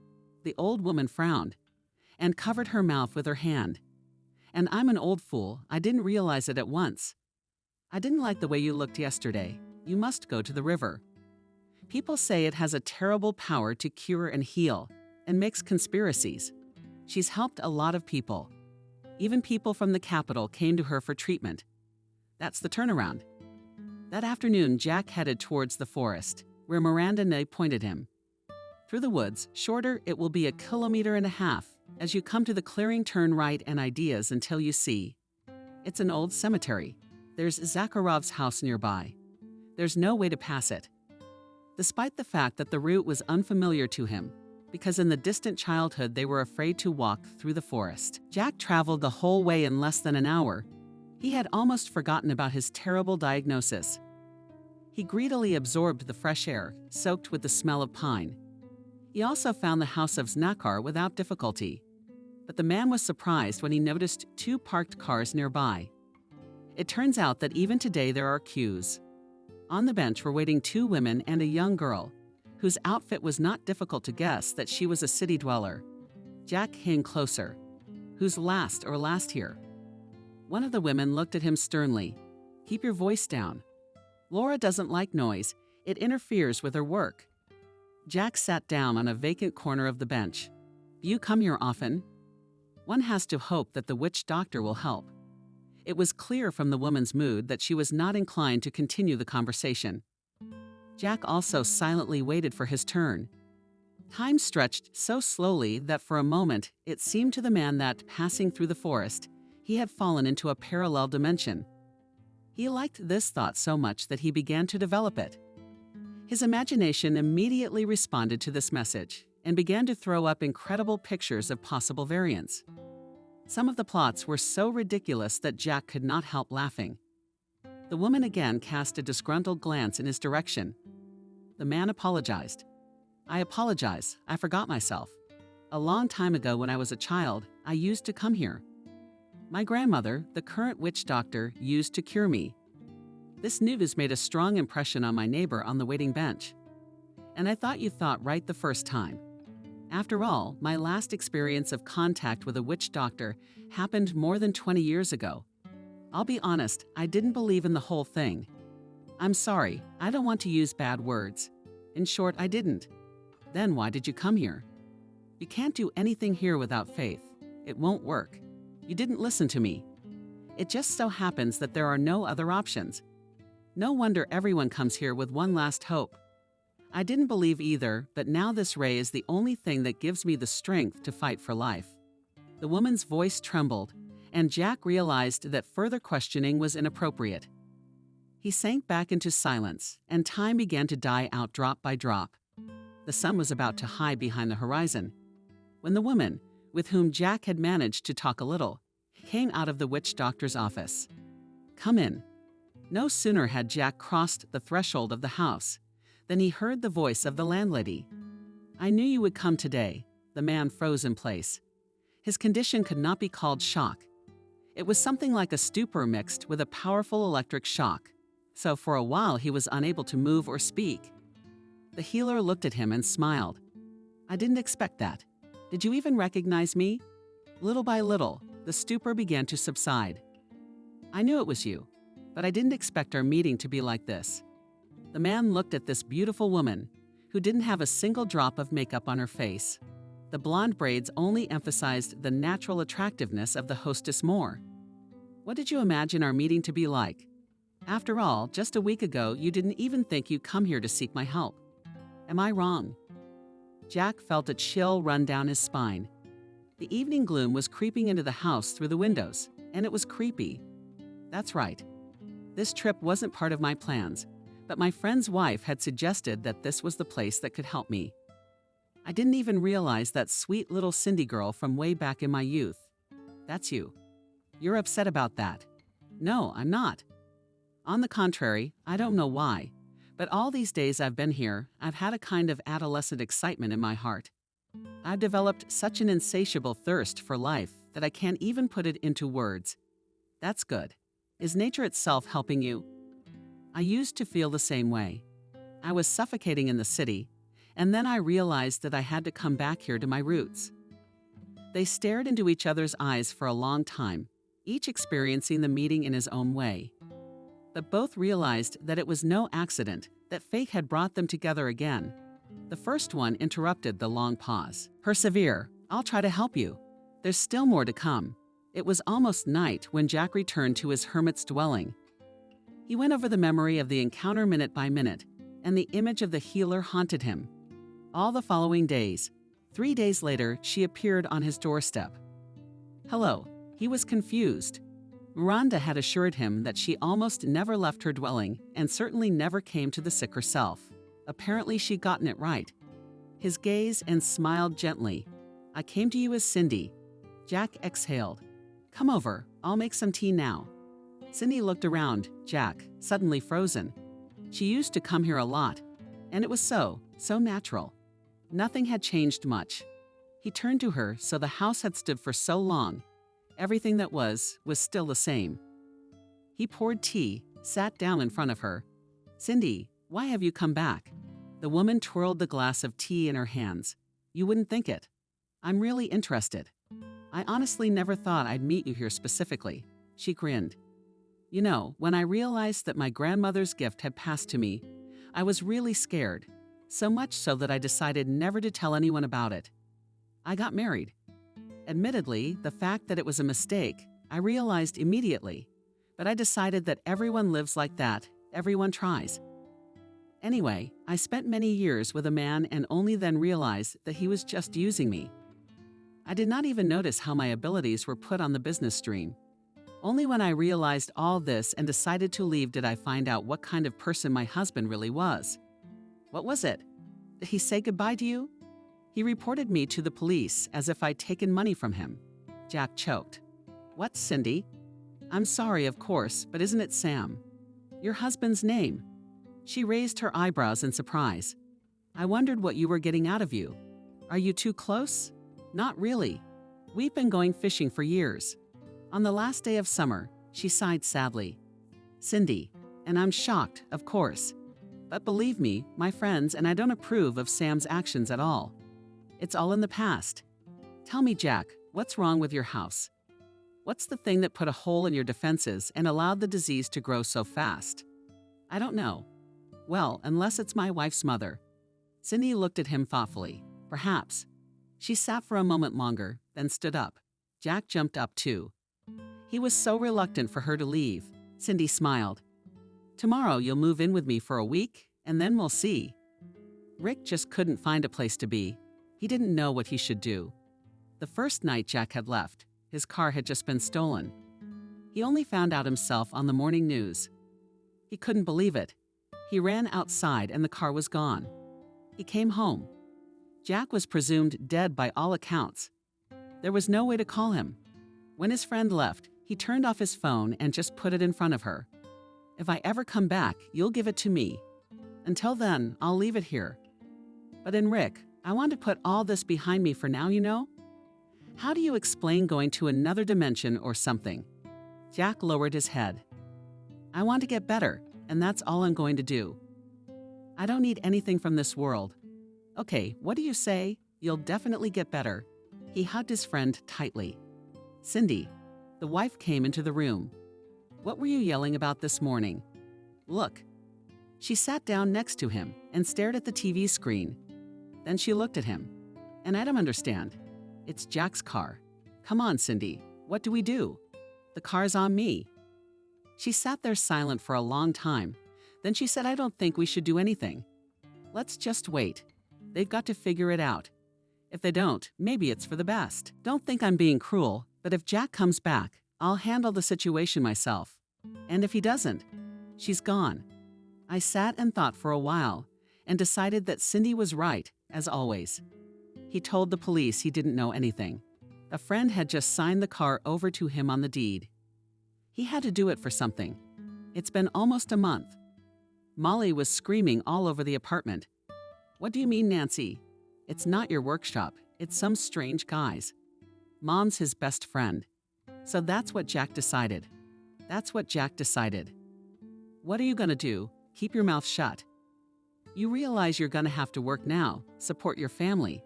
The old woman frowned and covered her mouth with her hand. "And I'm an old fool. I didn't realize it at once. I didn't like the way you looked yesterday. You must go to the river. People say it has a terrible power to cure and heal, and makes conspiracies. She's helped a lot of people. Even people from the capital came to her for treatment. That's the turnaround." That afternoon, Jack headed towards the forest, where Miranda Nay pointed him. Through the woods, shorter, it will be 1.5 kilometers. As you come to the clearing, turn right and ideas until you see. It's an old cemetery. There's Zakharov's house nearby. There's no way to pass it. Despite the fact that the route was unfamiliar to him, because in the distant childhood they were afraid to walk through the forest, Jack traveled the whole way in less than an hour. He had almost forgotten about his terrible diagnosis. He greedily absorbed the fresh air, soaked with the smell of pine. He also found the house of Znakar without difficulty. But the man was surprised when he noticed 2 parked cars nearby. It turns out that even today there are queues. On the bench were waiting 2 women and a young girl, whose outfit was not difficult to guess that she was a city dweller. Jack came closer. "Who's last here?" One of the women looked at him sternly. "Keep your voice down. Laura doesn't like noise. It interferes with her work." Jack sat down on a vacant corner of the bench. "Do you come here often?" One has to hope that the witch doctor will help. It was clear from the woman's mood that she was not inclined to continue the conversation. Jack also silently waited for his turn. Time stretched so slowly that for a moment it seemed to the man that, passing through the forest, he had fallen into a parallel dimension. He liked this thought so much that he began to develop it. His imagination immediately responded to this message and began to throw up incredible pictures of possible variants. Some of the plots were so ridiculous that Jack could not help laughing. The woman again cast a disgruntled glance in his direction. The man apologized. "I apologize. I forgot myself. A long time ago when I was a child, I used to come here. My grandmother, the current witch doctor, used to cure me. This news made a strong impression on my neighbor on the waiting bench. And I thought you thought right the first time. After all, my last experience of contact with a witch doctor happened more than 20 years ago. I'll be honest, I didn't believe in the whole thing. I'm sorry, I don't want to use bad words. In short, I didn't. Then why did you come here? You can't do anything here without faith. It won't work. You didn't listen to me. It just so happens that there are no other options. No wonder everyone comes here with one last hope. I didn't believe either, but now this ray is the only thing that gives me the strength to fight for life." The woman's voice trembled, and Jack realized that further questioning was inappropriate. He sank back into silence, and time began to die out drop by drop. The sun was about to hide behind the horizon, when the woman, with whom Jack had managed to talk a little, came out of the witch doctor's office. "Come in." No sooner had Jack crossed the threshold of the house than he heard the voice of the landlady. "I knew you would come today." The man froze in place. His condition could not be called shock. It was something like a stupor mixed with a powerful electric shock, so for a while he was unable to move or speak. The healer looked at him and smiled. "I didn't expect that. Did you even recognize me?" Little by little, the stupor began to subside. "I knew it was you, but I didn't expect our meeting to be like this." The man looked at this beautiful woman, who didn't have a single drop of makeup on her face. The blonde braids only emphasized the natural attractiveness of the hostess more. "What did you imagine our meeting to be like? After all, just a week ago, you didn't even think you'd come here to seek my help. Am I wrong?" Jack felt a chill run down his spine. The evening gloom was creeping into the house through the windows, and it was creepy. That's right. This trip wasn't part of my plans, but my friend's wife had suggested that this was the place that could help me. I didn't even realize that sweet little Cindy girl from way back in my youth. That's you. You're upset about that. No, I'm not. On the contrary, I don't know why, But all these days I've been here, I've had a kind of adolescent excitement in my heart. I've developed such an insatiable thirst for life that I can't even put it into words. That's good. Is nature itself helping you? I used to feel the same way. I was suffocating in the city, and then I realized that I had to come back here to my roots. They stared into each other's eyes for a long time, each experiencing the meeting in his own way. But both realized that it was no accident, that fate had brought them together again. The first one interrupted the long pause. Persevere. I'll try to help you. There's still more to come. It was almost night when Jack returned to his hermit's dwelling. He went over the memory of the encounter minute by minute, and the image of the healer haunted him. All the following days, 3 days later, she appeared on his doorstep. Hello. He was confused. Miranda had assured him that she almost never left her dwelling and certainly never came to the sick herself. Apparently she'd gotten it right. His gaze and smiled gently. I came to you as Cindy. Jack exhaled. Come over. I'll make some tea now. Cindy looked around. Jack, suddenly frozen. She used to come here a lot, and it was so natural. Nothing had changed much. He turned to her, so the house had stood for so long. Everything that was still the same. He poured tea, sat down in front of her. Cindy, why have you come back? The woman twirled the glass of tea in her hands. You wouldn't think it. I'm really interested. I honestly never thought I'd meet you here specifically. She grinned. You know, when I realized that my grandmother's gift had passed to me, I was really scared. So much so that I decided never to tell anyone about it. I got married. Admittedly, the fact that it was a mistake, I realized immediately. But I decided that everyone lives like that, everyone tries. Anyway, I spent many years with a man and only then realized that he was just using me. I did not even notice how my abilities were put on the business stream. Only when I realized all this and decided to leave did I find out what kind of person my husband really was. What was it? Did he say goodbye to you? He reported me to the police as if I'd taken money from him. Jack choked. What, Cindy? I'm sorry, of course, but isn't it Sam? Your husband's name. She raised her eyebrows in surprise. I wondered what you were getting out of you. Are you too close? Not really. We've been going fishing for years. On the last day of summer, she sighed sadly. Cindy, and I'm shocked, of course. But believe me, my friends and I don't approve of Sam's actions at all. It's all in the past. Tell me, Jack, what's wrong with your house? What's the thing that put a hole in your defenses and allowed the disease to grow so fast? I don't know. Well, unless it's my wife's mother. Cindy looked at him thoughtfully. Perhaps. She sat for a moment longer, then stood up. Jack jumped up too. He was so reluctant for her to leave. Cindy smiled. Tomorrow you'll move in with me for a week, and then we'll see. Rick just couldn't find a place to be. He didn't know what he should do. The first night Jack had left, his car had just been stolen. He only found out himself on the morning news. He couldn't believe it. He ran outside and the car was gone. He came home. Jack was presumed dead by all accounts. There was no way to call him. When his friend left, he turned off his phone and just put it in front of her. If I ever come back, you'll give it to me. Until then, I'll leave it here. But in Rick, I want to put all this behind me for now, you know? How do you explain going to another dimension or something? Jack lowered his head. I want to get better, and that's all I'm going to do. I don't need anything from this world. Okay, what do you say? You'll definitely get better. He hugged his friend tightly. Cindy, the wife came into the room. What were you yelling about this morning? Look. She sat down next to him and stared at the TV screen. Then she looked at him. And I don't understand. It's Jack's car. Come on, Cindy. What do we do? The car's on me. She sat there silent for a long time. Then she said, I don't think we should do anything. Let's just wait. They've got to figure it out. If they don't, maybe it's for the best. Don't think I'm being cruel, but if Jack comes back, I'll handle the situation myself. And if he doesn't, she's gone. I sat and thought for a while and decided that Cindy was right, as always. He told the police he didn't know anything. A friend had just signed the car over to him on the deed. He had to do it for something. It's been almost a month. Molly was screaming all over the apartment. "What do you mean, Nancy? It's not your workshop. It's some strange guy's. Mom's his best friend." So that's what Jack decided. That's what Jack decided. "What are you gonna do? Keep your mouth shut. You realize you're gonna have to work now, support your family."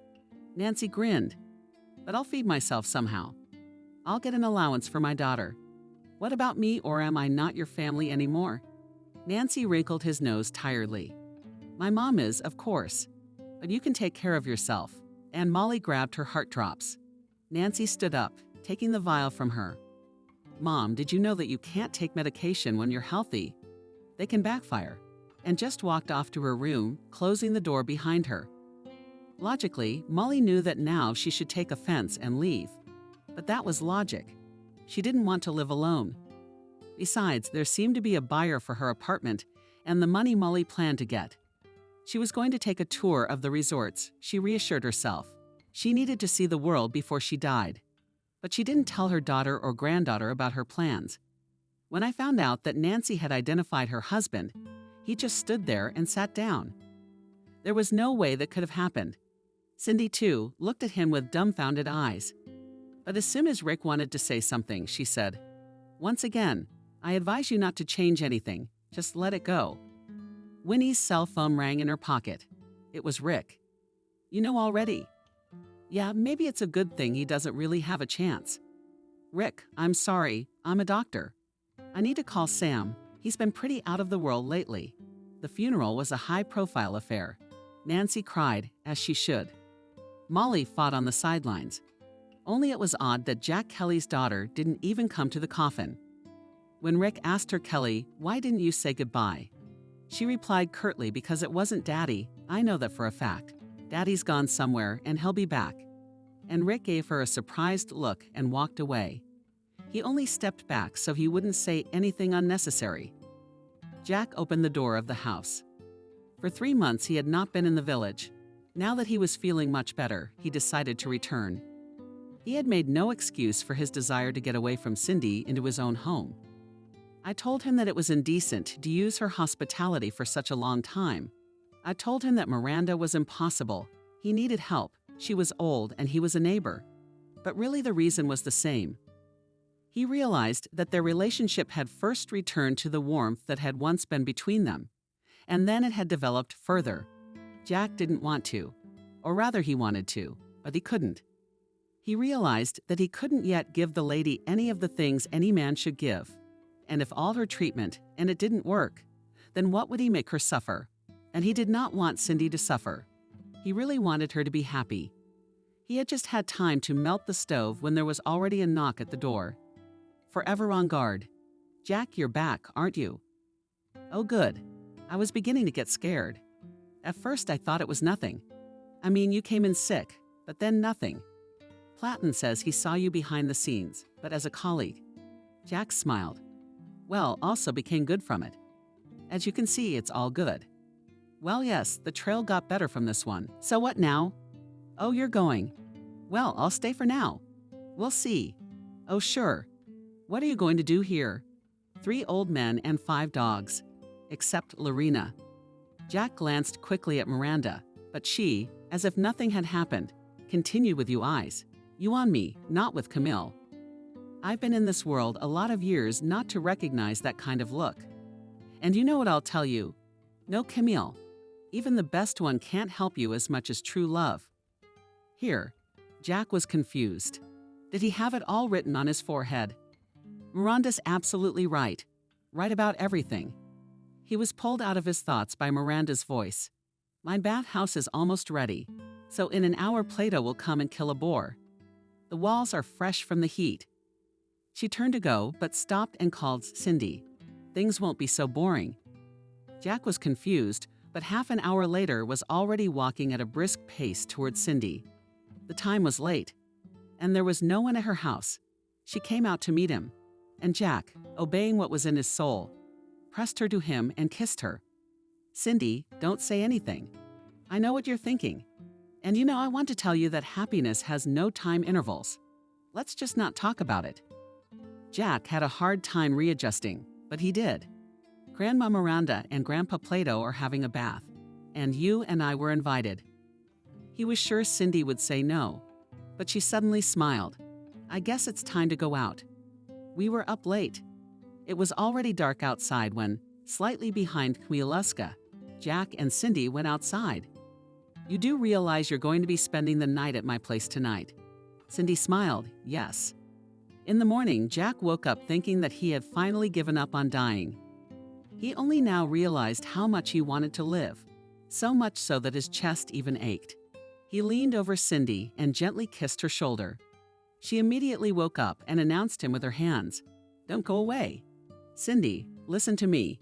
Nancy grinned. "But I'll feed myself somehow. I'll get an allowance for my daughter. What about me, or am I not your family anymore?" Nancy wrinkled his nose tiredly. "My mom is, of course. But you can take care of yourself." And Molly grabbed her heart drops. Nancy stood up, taking the vial from her. "Mom, did you know that you can't take medication when you're healthy? They can backfire," and just walked off to her room, closing the door behind her. Logically, Molly knew that now she should take offense and leave. But that was logic. She didn't want to live alone. Besides, there seemed to be a buyer for her apartment and the money Molly planned to get. She was going to take a tour of the resorts, she reassured herself. She needed to see the world before she died. But she didn't tell her daughter or granddaughter about her plans. When I found out that Nancy had identified her husband, he just stood there and sat down. There was no way that could have happened. Cindy, too, looked at him with dumbfounded eyes. But as soon as Rick wanted to say something, she said, "Once again, I advise you not to change anything. Just let it go." Winnie's cell phone rang in her pocket. It was Rick. "You know already." "Yeah, maybe it's a good thing he doesn't really have a chance." "Rick, I'm sorry. I'm a doctor. I need to call Sam. He's been pretty out of the world lately." The funeral was a high-profile affair. Nancy cried, as she should. Molly fought on the sidelines. Only it was odd that Jack Kelly's daughter didn't even come to the coffin. When Rick asked her, "Kelly, why didn't you say goodbye?" She replied curtly, "Because it wasn't Daddy. I know that for a fact. Daddy's gone somewhere and he'll be back." And Rick gave her a surprised look and walked away. He only stepped back so he wouldn't say anything unnecessary. Jack opened the door of the house. For 3 months he had not been in the village. Now that he was feeling much better, he decided to return. He had made no excuse for his desire to get away from Cindy into his own home. I told him that it was indecent to use her hospitality for such a long time. I told him that Miranda was impossible. He needed help. She was old and he was a neighbor. But really the reason was the same. He realized that their relationship had first returned to the warmth that had once been between them, and then it had developed further. Jack didn't want to, or rather he wanted to, but he couldn't. He realized that he couldn't yet give the lady any of the things any man should give. And if all her treatment, and it didn't work, then what would he make her suffer? And he did not want Cindy to suffer. He really wanted her to be happy. He had just had time to melt the stove when there was already a knock at the door. Forever on guard. "Jack, you're back, aren't you?" "Oh, good." I was beginning to get scared. At first I thought it was nothing. I mean, you came in sick, but then nothing. Platten says he saw you behind the scenes, but as a colleague. Jack smiled. "Well, also became good from it. As you can see, it's all good." "Well, yes, the trail got better from this one. So what now?" "Oh, you're going." "Well, I'll stay for now." "We'll see." "Oh, sure." "What are you going to do here?" 3 old men and 5 dogs. Except Lorena. Jack glanced quickly at Miranda, but she, as if nothing had happened, continued with you eyes. "You on me, not with Camille." I've been in this world a lot of years not to recognize that kind of look. And you know what I'll tell you? No, Camille. Even the best one can't help you as much as true love. Here, Jack was confused. Did he have it all written on his forehead? Miranda's absolutely right. Right about everything. He was pulled out of his thoughts by Miranda's voice. "My bathhouse is almost ready, so in an hour Plato will come and kill a boar. The walls are fresh from the heat." She turned to go, but stopped and called Cindy. "Things won't be so boring." Jack was confused, but half an hour later was already walking at a brisk pace towards Cindy. The time was late, and there was no one at her house. She came out to meet him, and Jack, obeying what was in his soul, pressed her to him and kissed her. "Cindy, don't say anything. I know what you're thinking. And you know, I want to tell you that happiness has no time intervals. Let's just not talk about it." Jack had a hard time readjusting, but he did. Grandma Miranda and Grandpa Plato are having a bath, and you and I were invited." He was sure Cindy would say no, but she suddenly smiled. "I guess it's time to go out." We were up late. It was already dark outside when, slightly behind Kwiatkowska, Jack and Cindy went outside. "You do realize you're going to be spending the night at my place tonight?" Cindy smiled, yes. In the morning, Jack woke up thinking that he had finally given up on dying. He only now realized how much he wanted to live, so much so that his chest even ached. He leaned over Cindy and gently kissed her shoulder. She immediately woke up and announced him with her hands. "Don't go away. Cindy, listen to me.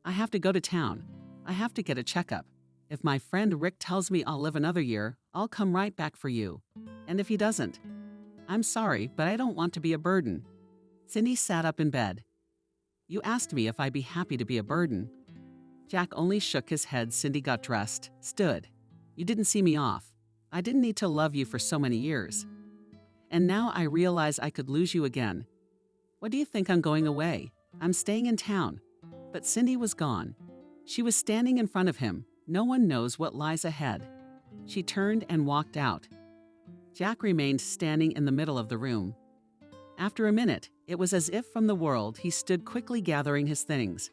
I have to go to town. I have to get a checkup. If my friend Rick tells me I'll live another year, I'll come right back for you. And if he doesn't, I'm sorry, but I don't want to be a burden." Cindy sat up in bed. "You asked me if I'd be happy to be a burden." Jack only shook his head. Cindy got dressed, stood. "You didn't see me off. I didn't need to love you for so many years. And now I realize I could lose you again. What do you think I'm going away? I'm staying in town." But Cindy was gone. She was standing in front of him. No one knows what lies ahead. She turned and walked out. Jack remained standing in the middle of the room. After a minute, it was as if from the world he stood quickly gathering his things.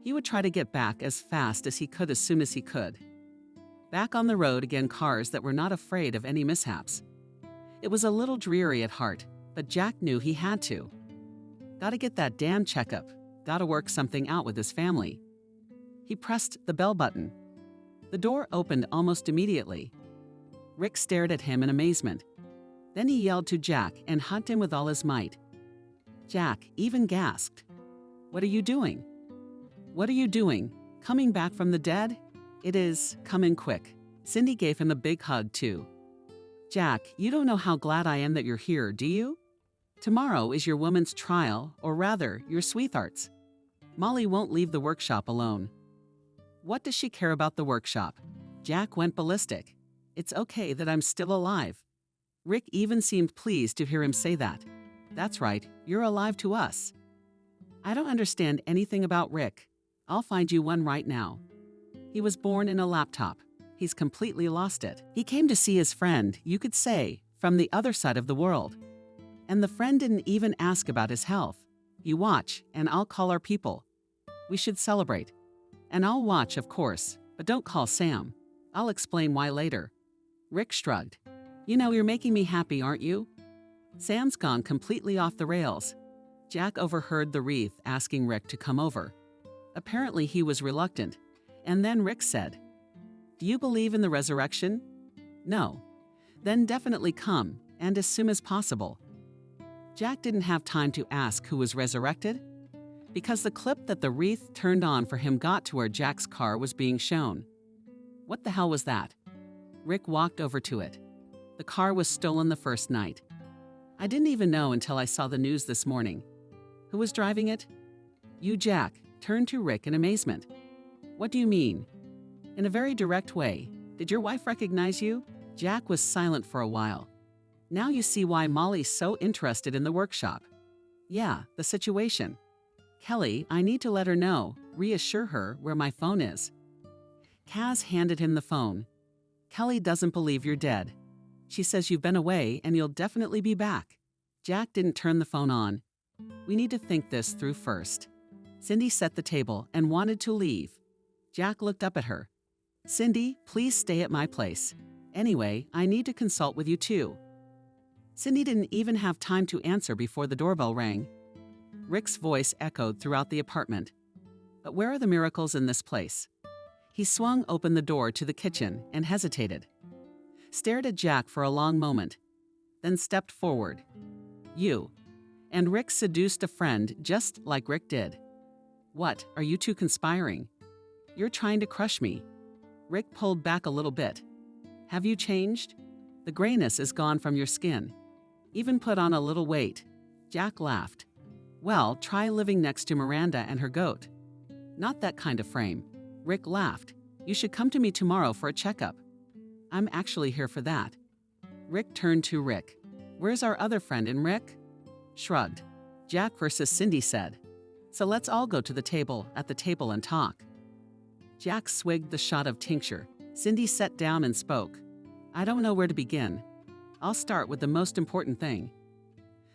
He would try to get back as fast as he could as soon as he could. Back on the road again, cars that were not afraid of any mishaps. It was a little dreary at heart, but Jack knew he had to. Gotta get that damn checkup. Gotta work something out with his family. He pressed the bell button. The door opened almost immediately. Rick stared at him in amazement. Then he yelled to Jack and hugged him with all his might. Jack even gasped. "What are you doing? What are you doing? Coming back from the dead? It is, come in quick." Cindy gave him a big hug too. "Jack, you don't know how glad I am that you're here, do you? Tomorrow is your woman's trial, or rather, your sweetheart's. Molly won't leave the workshop alone." What does she care about the workshop? Jack went ballistic. "It's okay that I'm still alive." Rick even seemed pleased to hear him say that. "That's right, you're alive to us." "I don't understand anything about Rick. I'll find you one right now. He was born in a laptop. He's completely lost it. He came to see his friend, you could say, from the other side of the world. And the friend didn't even ask about his health. You watch, and I'll call our people. We should celebrate. And I'll watch, of course, but don't call Sam. I'll explain why later." Rick shrugged. "You know, you're making me happy, aren't you?" Sam's gone completely off the rails. Jack overheard the wreath asking Rick to come over. Apparently he was reluctant, and then Rick said, "Do you believe in the resurrection?" "No." "Then definitely come, and as soon as possible." Jack didn't have time to ask who was resurrected, because the clip that the wreath turned on for him got to where Jack's car was being shown. What the hell was that? Rick walked over to it. The car was stolen the first night. "I didn't even know until I saw the news this morning." "Who was driving it?" "You, Jack," turned to Rick in amazement. "What do you mean?" In a very direct way. "Did your wife recognize you?" Jack was silent for a while. "Now you see why Molly's so interested in the workshop." "Yeah, the situation." "Kelly, I need to let her know, reassure her where my phone is." Kaz handed him the phone. "Kelly doesn't believe you're dead. She says you've been away and you'll definitely be back." Jack didn't turn the phone on. "We need to think this through first." Cindy set the table and wanted to leave. Jack looked up at her. "Cindy, please stay at my place. Anyway, I need to consult with you too." Cindy didn't even have time to answer before the doorbell rang. Rick's voice echoed throughout the apartment. "But where are the miracles in this place?" He swung open the door to the kitchen and hesitated. Stared at Jack for a long moment, then stepped forward. "You." And Rick seduced a friend just like Rick did. "What, are you two conspiring?" "You're trying to crush me." Rick pulled back a little bit. "Have you changed? The grayness is gone from your skin. Even put on a little weight." Jack laughed. "Well, try living next to Miranda and her goat." "Not that kind of frame." Rick laughed. "You should come to me tomorrow for a checkup." "I'm actually here for that." Rick turned to Rick. "Where's our other friend?" And Rick shrugged. "Jack versus Cindy said." So let's all go to the table at the table and talk. Jack swigged the shot of tincture. Cindy sat down and spoke. I don't know where to begin. I'll start with the most important thing.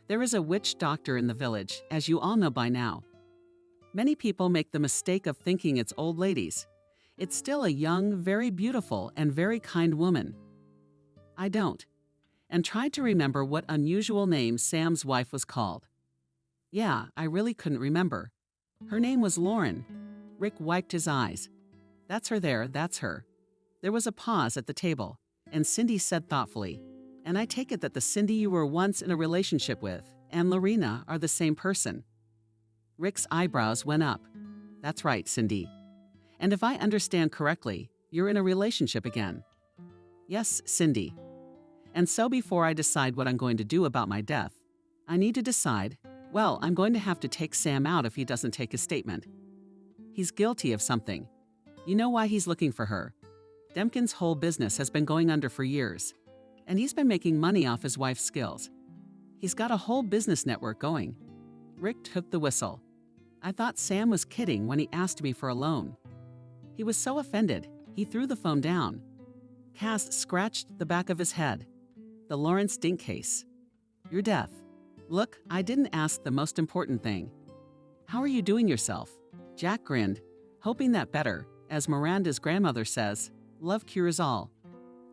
There is a witch doctor in the village, as you all know by now. Many people make the mistake of thinking it's old ladies. It's still a young, very beautiful, and very kind woman. I don't. And tried to remember what unusual name Sam's wife was called. Yeah, I really couldn't remember. Her name was Lauren. Rick wiped his eyes. That's her there, that's her. There was a pause at the table, and Cindy said thoughtfully, and I take it that the Cindy you were once in a relationship with and Lorena are the same person. Rick's eyebrows went up. That's right, Cindy. And if I understand correctly, you're in a relationship again. Yes, Cindy. And so before I decide what I'm going to do about my death, I need to decide, well, I'm going to have to take Sam out if he doesn't take his statement. He's guilty of something. You know why he's looking for her. Demkin's whole business has been going under for years, and he's been making money off his wife's skills. He's got a whole business network going. Rick took the whistle. I thought Sam was kidding when he asked me for a loan. He was so offended, he threw the phone down. Cass scratched the back of his head. The Lawrence Dink case. Your death. Look, I didn't ask the most important thing. How are you doing yourself? Jack grinned, hoping that better, as Miranda's grandmother says, love cures all.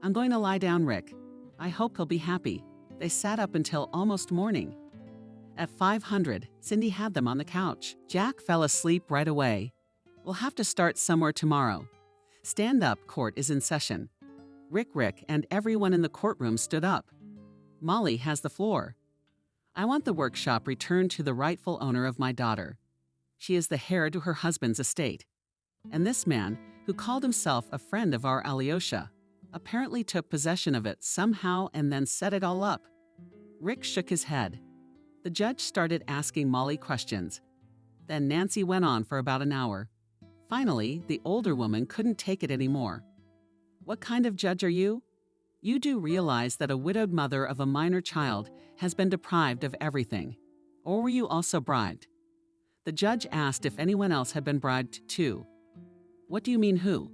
I'm going to lie down, Rick. I hope he'll be happy. They sat up until almost morning. At 500, Cindy had them on the couch. Jack fell asleep right away. We'll have to start somewhere tomorrow. Stand-up court is in session. Rick, and everyone in the courtroom stood up. Molly has the floor. I want the workshop returned to the rightful owner of my daughter. She is the heir to her husband's estate. And this man, who called himself a friend of our Alyosha, apparently took possession of it somehow and then set it all up. Rick shook his head. The judge started asking Molly questions. Then Nancy went on for about an hour. Finally, the older woman couldn't take it anymore. What kind of judge are you? You do realize that a widowed mother of a minor child has been deprived of everything. Or were you also bribed? The judge asked if anyone else had been bribed too. What do you mean who?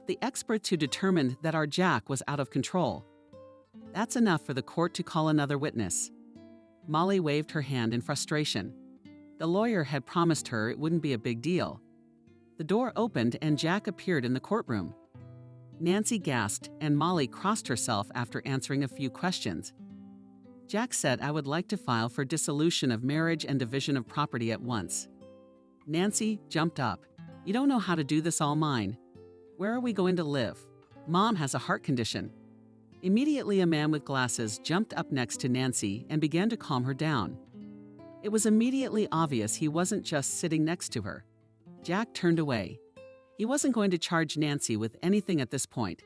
The experts who determined that our Jack was out of control. That's enough for the court to call another witness. Molly waved her hand in frustration. The lawyer had promised her it wouldn't be a big deal. The door opened and Jack appeared in the courtroom. Nancy gasped and Molly crossed herself after answering a few questions. Jack said I would like to file for dissolution of marriage and division of property at once. Nancy jumped up. You don't know how to do this all mine. Where are we going to live? Mom has a heart condition. Immediately a man with glasses jumped up next to Nancy and began to calm her down. It was immediately obvious he wasn't just sitting next to her. Jack turned away. He wasn't going to charge Nancy with anything at this point.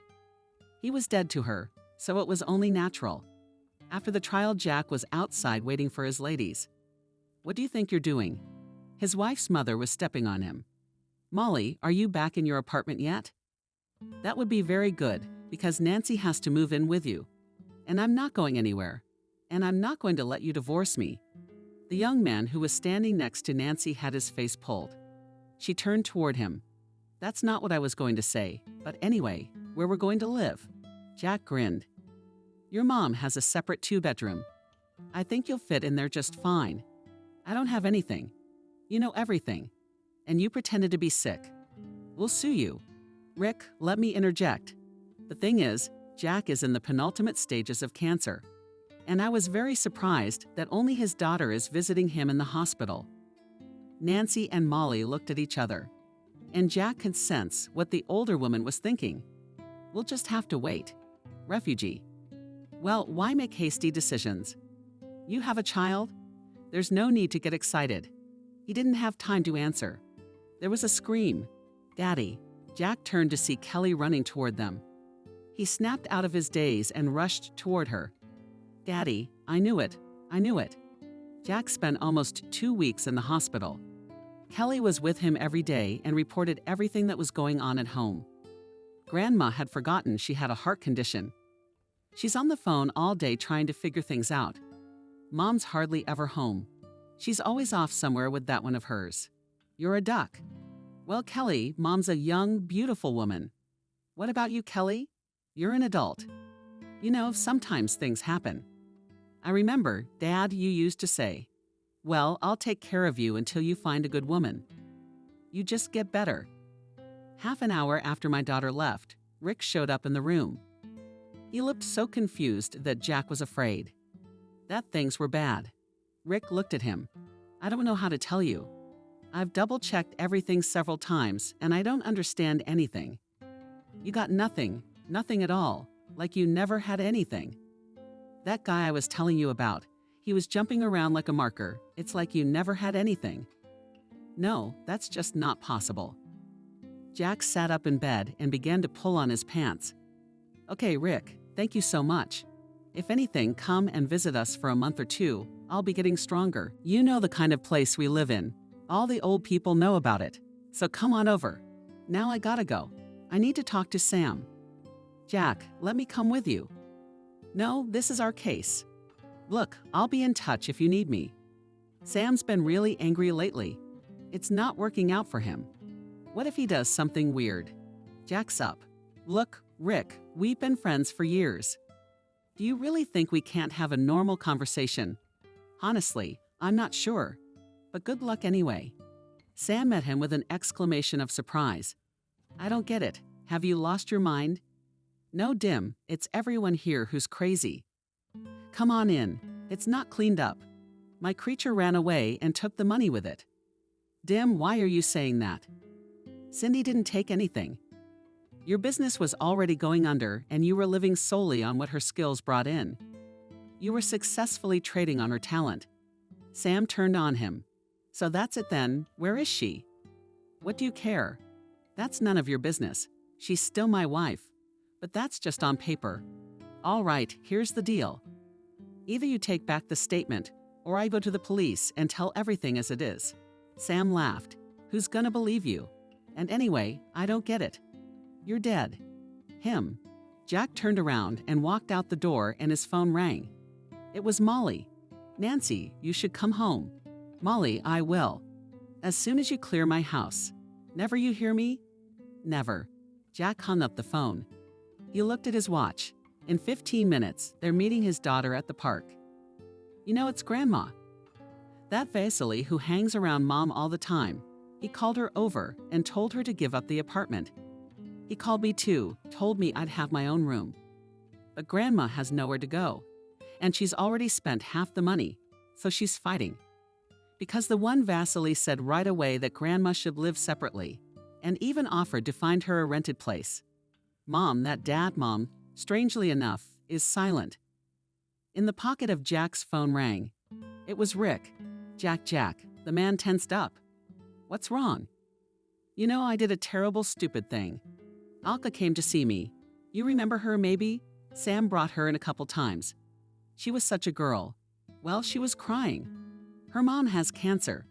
He was dead to her, so it was only natural. After the trial, Jack was outside waiting for his ladies. What do you think you're doing? His wife's mother was stepping on him. Molly, are you back in your apartment yet? That would be very good, because Nancy has to move in with you. And I'm not going anywhere. And I'm not going to let you divorce me. The young man who was standing next to Nancy had his face pulled. She turned toward him. That's not what I was going to say, but anyway, where we're going to live. Jack grinned. Your mom has a separate 2-bedroom. I think you'll fit in there just fine. I don't have anything. You know everything. And you pretended to be sick. We'll sue you. Rick, let me interject. The thing is, Jack is in the penultimate stages of cancer. And I was very surprised that only his daughter is visiting him in the hospital. Nancy and Molly looked at each other. And Jack could sense what the older woman was thinking. We'll just have to wait. Refugee. Well, why make hasty decisions? You have a child? There's no need to get excited. He didn't have time to answer. There was a scream. Daddy. Jack turned to see Kelly running toward them. He snapped out of his daze and rushed toward her. Daddy, I knew it. I knew it. Jack spent almost 2 weeks in the hospital. Kelly was with him every day and reported everything that was going on at home. Grandma had forgotten she had a heart condition. She's on the phone all day trying to figure things out. Mom's hardly ever home. She's always off somewhere with that one of hers. You're a duck. Well, Kelly, Mom's a young, beautiful woman. What about you, Kelly? You're an adult. You know, sometimes things happen. I remember, Dad, you used to say, well, I'll take care of you until you find a good woman. You just get better. Half an hour after my daughter left, Rick showed up in the room. He looked so confused that Jack was afraid. That things were bad. Rick looked at him. I don't know how to tell you. I've double-checked everything several times, and I don't understand anything. You got nothing at all, like you never had anything. That guy I was telling you about, he was jumping around like a marker. It's like you never had anything. No, that's just not possible. Jack sat up in bed and began to pull on his pants. Okay, Rick, thank you so much. If anything, come and visit us for a month or two. I'll be getting stronger. You know the kind of place we live in. All the old people know about it. So come on over. Now I gotta go. I need to talk to Sam. Jack, let me come with you. No, this is our case. Look, I'll be in touch if you need me. Sam's been really angry lately. It's not working out for him. What if he does something weird? Jack's up. Look, Rick, we've been friends for years. Do you really think we can't have a normal conversation? Honestly, I'm not sure. But good luck anyway. Sam met him with an exclamation of surprise. I don't get it. Have you lost your mind? No, Dim, it's everyone here who's crazy. Come on in. It's not cleaned up. My creature ran away and took the money with it. Dim, why are you saying that? Cindy didn't take anything. Your business was already going under and you were living solely on what her skills brought in. You were successfully trading on her talent. Sam turned on him. So that's it then. Where is she? What do you care? That's none of your business. She's still my wife. But that's just on paper. All right, here's the deal. Either you take back the statement, or I go to the police and tell everything as it is. Sam laughed. Who's gonna believe you? And anyway, I don't get it. You're dead. Him. Jack turned around and walked out the door and his phone rang. It was Molly. Nancy, you should come home. Molly, I will. As soon as you clear my house. Never you hear me? Never. Jack hung up the phone. He looked at his watch. In 15 minutes, they're meeting his daughter at the park. You know, it's Grandma. That Vasily who hangs around Mom all the time. He called her over and told her to give up the apartment. He called me too, told me I'd have my own room. But Grandma has nowhere to go, and she's already spent half the money, so she's fighting. Because the one Vasily said right away that Grandma should live separately, and even offered to find her a rented place. Mom, that dad mom, strangely enough, is silent. In the pocket of Jack's phone rang. It was Rick. Jack, the man tensed up. What's wrong? You know, I did a terrible, stupid thing. Alka came to see me. You remember her, maybe? Sam brought her in a couple times. She was such a girl. Well, she was crying. Her mom has cancer.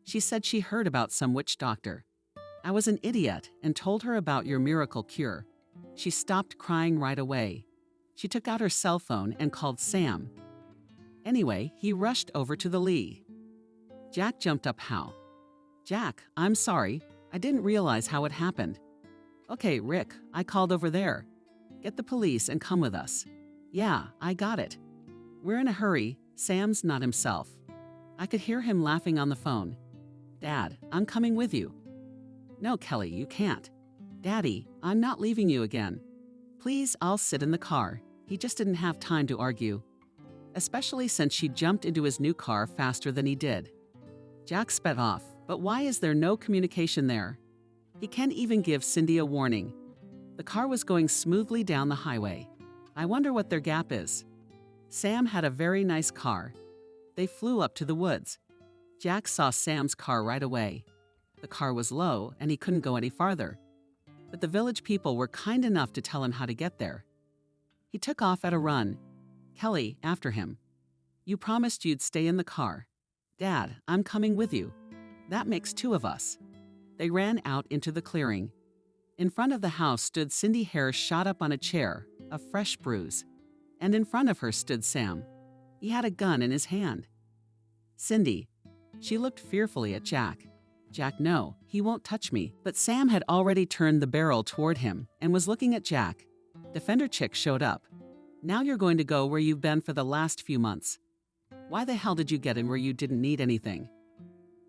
She said she heard about some witch doctor. I was an idiot and told her about your miracle cure. She stopped crying right away. She took out her cell phone and called Sam. Anyway, he rushed over to the Lee. Jack jumped up. How? Jack, I'm sorry. I didn't realize how it happened. Okay, Rick, I called over there. Get the police and come with us. Yeah, I got it. We're in a hurry. Sam's not himself. I could hear him laughing on the phone. Dad, I'm coming with you. No, Kelly, you can't. Daddy, I'm not leaving you again. Please, I'll sit in the car. He just didn't have time to argue. Especially since she jumped into his new car faster than he did. Jack sped off, but why is there no communication there? He can't even give Cindy a warning. The car was going smoothly down the highway. I wonder what their gap is. Sam had a very nice car. They flew up to the woods. Jack saw Sam's car right away. The car was low and he couldn't go any farther. But the village people were kind enough to tell him how to get there. He took off at a run. Kelly after him. You promised you'd stay in the car. Dad, I'm coming with you. That makes two of us. They ran out into the clearing. In front of the house stood Cindy Hare shot up on a chair, a fresh bruise. And in front of her stood Sam. He had a gun in his hand. Cindy, She looked fearfully at Jack. Jack, no, he won't touch me. But Sam had already turned the barrel toward him and was looking at Jack. Defender Chick showed up. Now you're going to go where you've been for the last few months. Why the hell did you get in where you didn't need anything?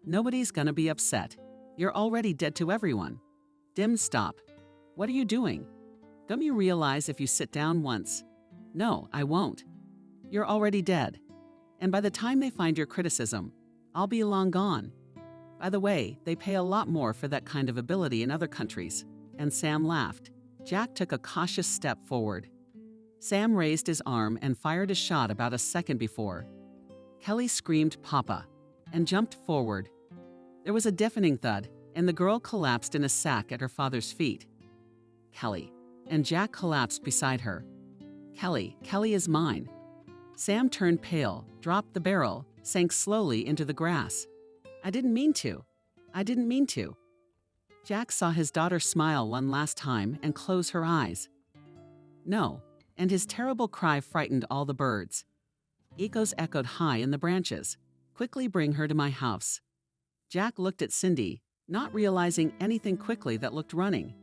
Nobody's gonna be upset. You're already dead to everyone. Dim, stop. What are you doing? Don't you realize if you sit down once? No, I won't. You're already dead. And by the time they find your criticism, I'll be long gone. By the way, they pay a lot more for that kind of ability in other countries. And Sam laughed. Jack took a cautious step forward. Sam raised his arm and fired a shot about a second before. Kelly screamed, "Papa," and jumped forward. There was a deafening thud, and the girl collapsed in a sack at her father's feet. Kelly. And Jack collapsed beside her. Kelly is mine. Sam turned pale, dropped the barrel, sank slowly into the grass. I didn't mean to. Jack saw his daughter smile one last time and close her eyes. No, and his terrible cry frightened all the birds. Echoes echoed high in the branches. Quickly bring her to my house. Jack looked at Cindy, not realizing anything quickly that looked running.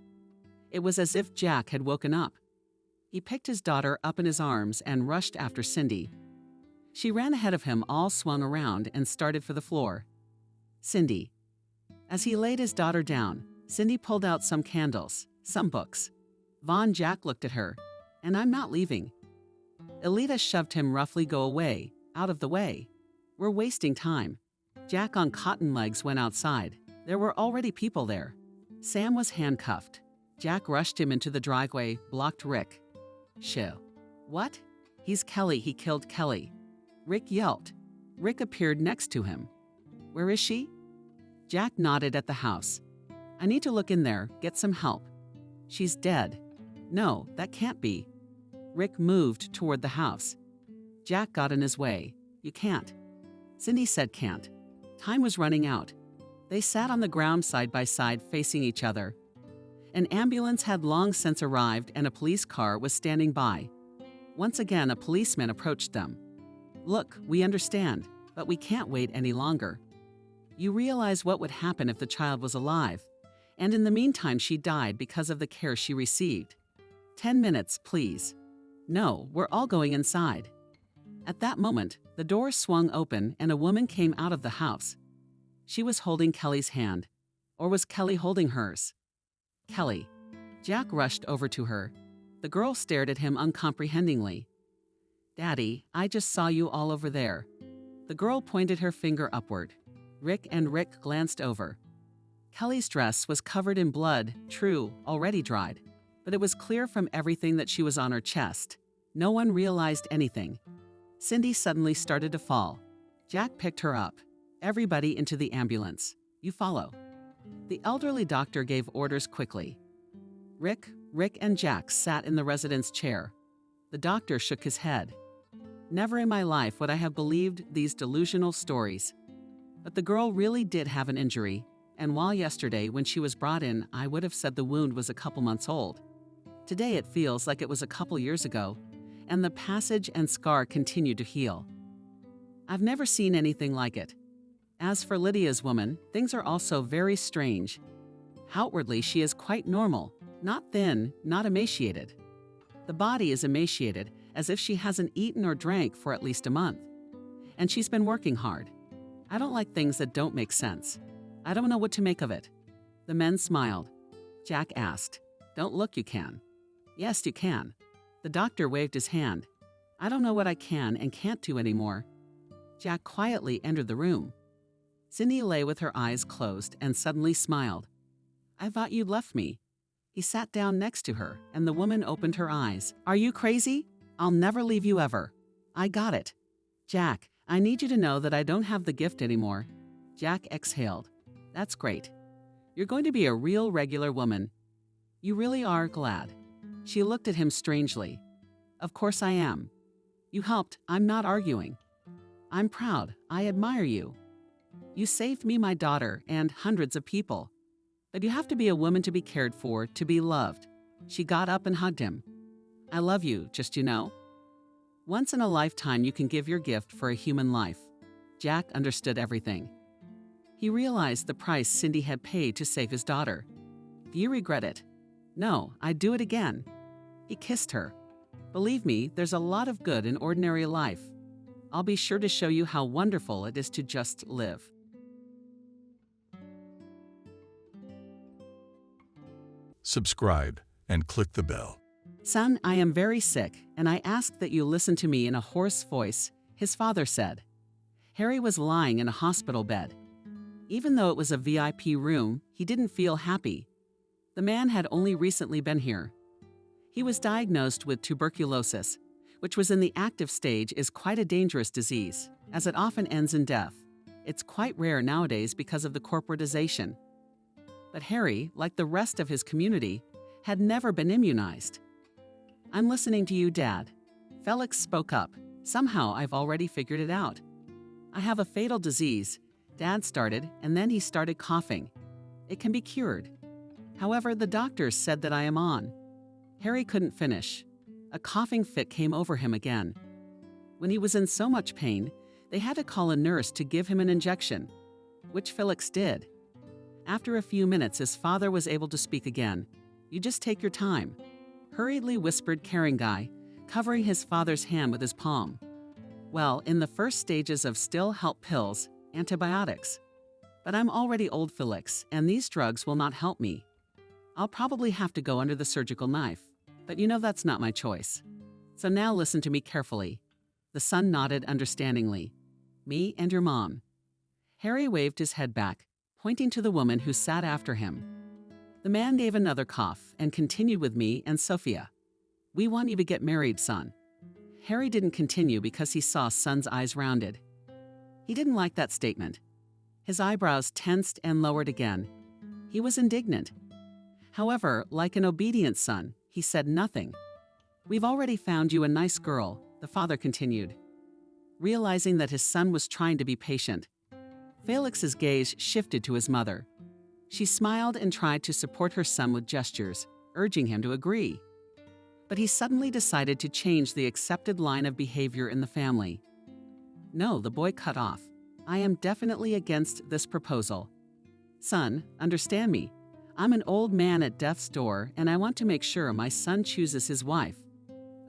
It was as if Jack had woken up. He picked his daughter up in his arms and rushed after Cindy. She ran ahead of him, all swung around, and started for the floor. Cindy. As he laid his daughter down, Cindy pulled out some candles, some books. Vaughn, Jack looked at her. And I'm not leaving. Elita shoved him roughly. Go away, out of the way. We're wasting time. Jack on cotton legs went outside. There were already people there. Sam was handcuffed. Jack rushed him into the driveway, blocked Rick. Shoo. What? He's Kelly. He killed Kelly. Rick yelped. Rick appeared next to him. Where is she? Jack nodded at the house. I need to look in there, get some help. She's dead. No, that can't be. Rick moved toward the house. Jack got in his way. You can't. Cindy said can't. Time was running out. They sat on the ground side by side facing each other. An ambulance had long since arrived and a police car was standing by. Once again, a policeman approached them. Look, we understand, but we can't wait any longer. You realize what would happen if the child was alive, and in the meantime she died because of the care she received. 10 minutes, please. No, we're all going inside. At that moment, the door swung open and a woman came out of the house. She was holding Kelly's hand. Or was Kelly holding hers? Kelly. Jack rushed over to her. The girl stared at him uncomprehendingly. Daddy, I just saw you all over there. The girl pointed her finger upward. Rick glanced over. Kelly's dress was covered in blood, true, already dried. But it was clear from everything that she was on her chest. No one realized anything. Cindy suddenly started to fall. Jack picked her up. Everybody into the ambulance. You follow. The elderly doctor gave orders quickly. Rick and Jack sat in the resident's chair. The doctor shook his head. Never in my life would I have believed these delusional stories. But the girl really did have an injury, and while yesterday when she was brought in I would have said the wound was a couple months old, today it feels like it was a couple years ago, and the passage and scar continue to heal. I've never seen anything like it. As for Lydia's woman, things are also very strange. Outwardly, she is quite normal, not thin, not emaciated. The body is emaciated, as if she hasn't eaten or drank for at least a month. And she's been working hard. I don't like things that don't make sense. I don't know what to make of it. The men smiled. Jack asked, Don't look, you can. Yes, you can. The doctor waved his hand. I don't know what I can and can't do anymore. Jack quietly entered the room. Cindy lay with her eyes closed and suddenly smiled. I thought you'd left me. He sat down next to her, and the woman opened her eyes. Are you crazy? I'll never leave you ever. I got it. Jack, I need you to know that I don't have the gift anymore. Jack exhaled. That's great. You're going to be a real regular woman. You really are glad. She looked at him strangely. Of course I am. You helped. I'm not arguing. I'm proud. I admire you. You saved me, my daughter, and hundreds of people. But you have to be a woman to be cared for, to be loved. She got up and hugged him. I love you, just you know. Once in a lifetime you can give your gift for a human life. Jack understood everything. He realized the price Cindy had paid to save his daughter. Do you regret it? No, I'd do it again. He kissed her. Believe me, there's a lot of good in ordinary life. I'll be sure to show you how wonderful it is to just live. Subscribe and click the bell. Son, I am very sick, and I ask that you listen to me in a hoarse voice, his father said. Harry was lying in a hospital bed. Even though it was a VIP room, he didn't feel happy. The man had only recently been here. He was diagnosed with tuberculosis, which was in the active stage is quite a dangerous disease, as it often ends in death. It's quite rare nowadays because of the corporatization. But Harry, like the rest of his community, had never been immunized. I'm listening to you, Dad. Felix spoke up. Somehow I've already figured it out. I have a fatal disease. Dad started, and then he started coughing. It can be cured. However, the doctors said that I am on. Harry couldn't finish. A coughing fit came over him again. When he was in so much pain, they had to call a nurse to give him an injection, which Felix did. After a few minutes, his father was able to speak again. You just take your time, hurriedly whispered caring guy, covering his father's hand with his palm. Well, in the first stages of still help pills, antibiotics. But I'm already old, Felix, and these drugs will not help me. I'll probably have to go under the surgical knife, but you know that's not my choice. So now listen to me carefully. The son nodded understandingly. Me and your mom. Harry waved his head back, pointing to the woman who sat after him. The man gave another cough and continued with me and Sophia. We want you to get married, son. Harry didn't continue because he saw son's eyes rounded. He didn't like that statement. His eyebrows tensed and lowered again. He was indignant. However, like an obedient son, he said nothing. We've already found you a nice girl, the father continued. Realizing that his son was trying to be patient, Felix's gaze shifted to his mother. She smiled and tried to support her son with gestures, urging him to agree. But he suddenly decided to change the accepted line of behavior in the family. No, the boy cut off. I am definitely against this proposal. Son, understand me. I'm an old man at death's door, and I want to make sure my son chooses his wife.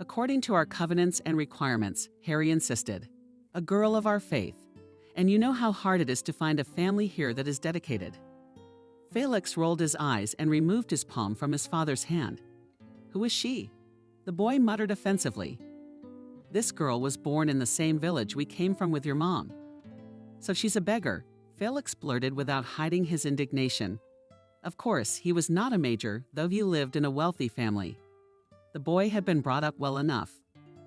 According to our covenants and requirements, Harry insisted. A girl of our faith. And you know how hard it is to find a family here that is dedicated. Felix rolled his eyes and removed his palm from his father's hand. Who is she? The boy muttered offensively. This girl was born in the same village we came from with your mom. So she's a beggar, Felix blurted without hiding his indignation. Of course, he was not a major, though he lived in a wealthy family. The boy had been brought up well enough,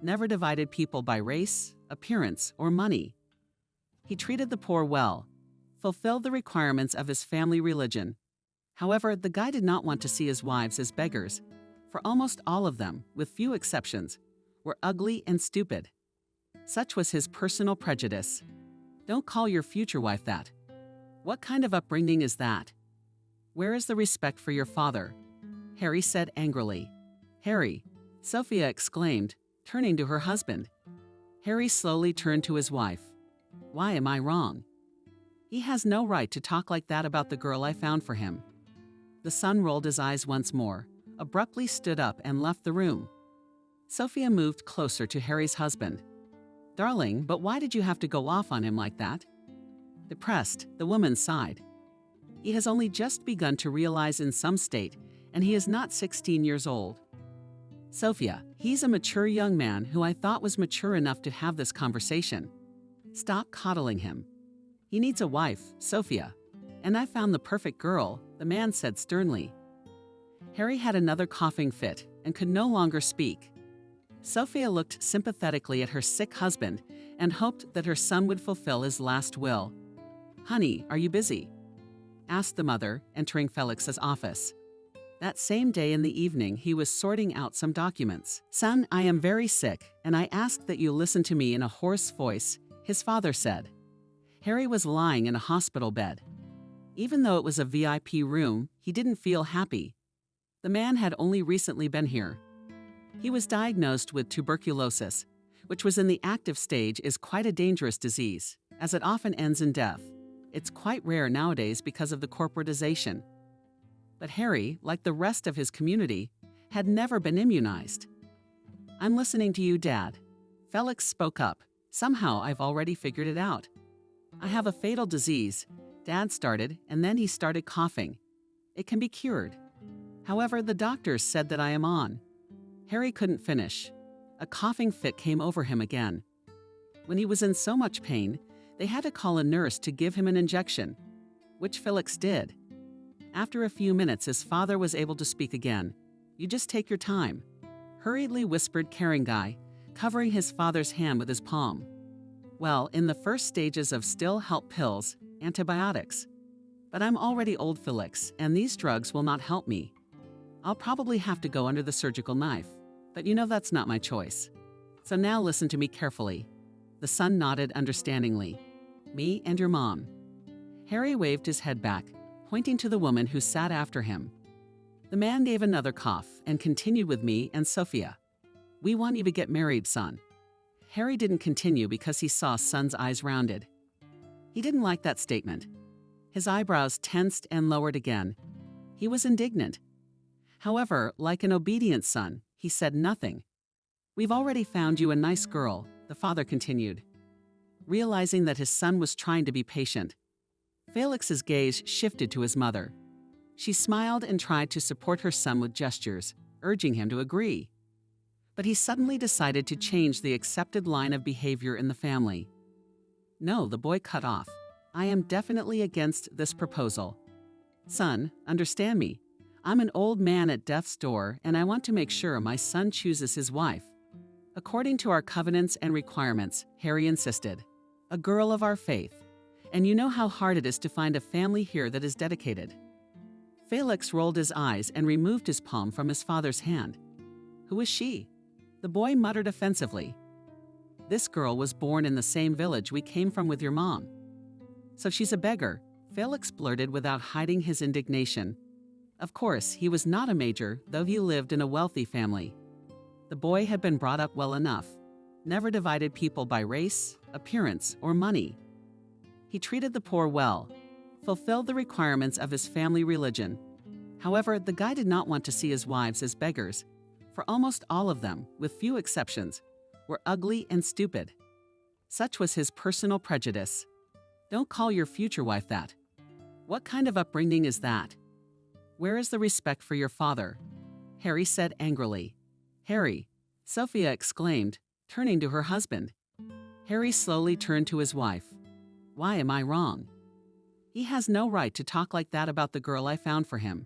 never divided people by race, appearance, or money. He treated the poor well, fulfilled the requirements of his family religion. However, the guy did not want to see his wives as beggars, for almost all of them, with few exceptions, were ugly and stupid. Such was his personal prejudice. Don't call your future wife that. What kind of upbringing is that? Where is the respect for your father? Harry said angrily. Harry, Sophia exclaimed, turning to her husband. Harry slowly turned to his wife. Why am I wrong? He has no right to talk like that about the girl I found for him. The son rolled his eyes once more, abruptly stood up and left the room. Sophia moved closer to Harry's husband. Darling, but why did you have to go off on him like that? Depressed, the woman sighed. He has only just begun to realize in some state, and he is not 16 years old. Sophia, he's a mature young man who I thought was mature enough to have this conversation. Stop coddling him. He needs a wife, Sophia. And I found the perfect girl, the man said sternly. Harry had another coughing fit and could no longer speak. Sophia looked sympathetically at her sick husband and hoped that her son would fulfill his last will. Honey, are you busy? Asked the mother, entering Felix's office. That same day in the evening, he was sorting out some documents. Son, I am very sick, and I ask that you listen to me in a hoarse voice, his father said. Harry was lying in a hospital bed. Even though it was a VIP room, he didn't feel happy. The man had only recently been here. He was diagnosed with tuberculosis, which was in the active stage is quite a dangerous disease, as it often ends in death. It's quite rare nowadays because of the corporatization. But Harry, like the rest of his community, had never been immunized. "I'm listening to you, Dad." Felix spoke up. "Somehow I've already figured it out. I have a fatal disease," Dad started, and then he started coughing. "It can be cured. However, the doctors said that I am on." Harry couldn't finish. A coughing fit came over him again. When he was in so much pain, they had to call a nurse to give him an injection, which Felix did. After a few minutes, his father was able to speak again. "You just take your time," hurriedly whispered caring guy, covering his father's hand with his palm. "Well, in the first stages of still help pills, antibiotics. But I'm already old, Felix, and these drugs will not help me. I'll probably have to go under the surgical knife, but you know that's not my choice. So now listen to me carefully." The son nodded understandingly. "Me and your mom." Harry waved his head back, pointing to the woman who sat after him. The man gave another cough and continued with me and Sophia. "We want you to get married, son." Harry didn't continue because he saw son's eyes rounded. He didn't like that statement. His eyebrows tensed and lowered again. He was indignant. However, like an obedient son, he said nothing. "We've already found you a nice girl," the father continued. Realizing that his son was trying to be patient, Felix's gaze shifted to his mother. She smiled and tried to support her son with gestures, urging him to agree. But he suddenly decided to change the accepted line of behavior in the family. "No," the boy cut off. "I am definitely against this proposal. Son, understand me. I'm an old man at death's door, and I want to make sure my son chooses his wife according to our covenants and requirements," Harry insisted. "A girl of our faith. And you know how hard it is to find a family here that is dedicated." Felix rolled his eyes and removed his palm from his father's hand. "Who is she?" The boy muttered offensively. "This girl was born in the same village we came from with your mom." "So she's a beggar," Felix blurted without hiding his indignation. Of course, he was not a major, though he lived in a wealthy family. The boy had been brought up well enough, never divided people by race, appearance, or money. He treated the poor well, fulfilled the requirements of his family religion. However, the guy did not want to see his wives as beggars, for almost all of them, with few exceptions, were ugly and stupid. Such was his personal prejudice. Don't call your future wife that. What kind of upbringing is that? Where is the respect for your father? Harry said angrily. Harry, Sophia exclaimed, turning to her husband. Harry slowly turned to his wife. Why am I wrong? He has no right to talk like that about the girl I found for him.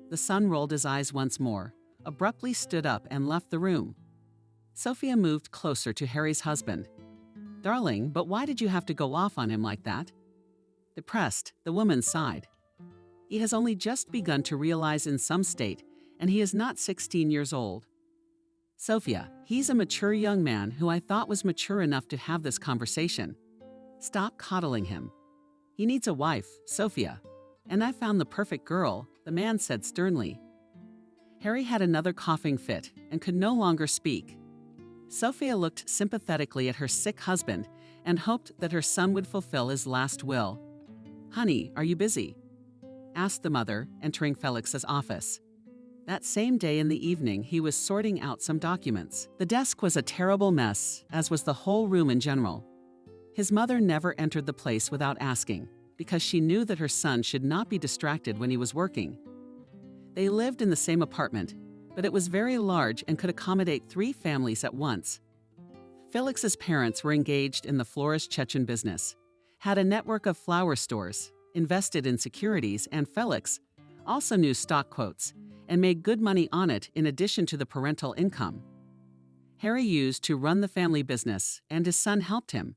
The son rolled his eyes once more, abruptly stood up and left the room. Sophia moved closer to Harry's husband. Darling, but why did you have to go off on him like that? Depressed, the woman sighed. He has only just begun to realize in some state, and he is not 16 years old. Sophia, he's a mature young man who I thought was mature enough to have this conversation. Stop coddling him. He needs a wife, Sophia. And I found the perfect girl, the man said sternly. Harry had another coughing fit and could no longer speak. Sophia looked sympathetically at her sick husband and hoped that her son would fulfill his last will. Honey, are you busy? Asked the mother, entering Felix's office. That same day in the evening, he was sorting out some documents. The desk was a terrible mess, as was the whole room in general. His mother never entered the place without asking, because she knew that her son should not be distracted when he was working. They lived in the same apartment, but it was very large and could accommodate 3 families at once. Felix's parents were engaged in the florist Chechen business, had a network of flower stores, invested in securities, and Felix also knew stock quotes and made good money on it in addition to the parental income. Harry used to run the family business, and his son helped him.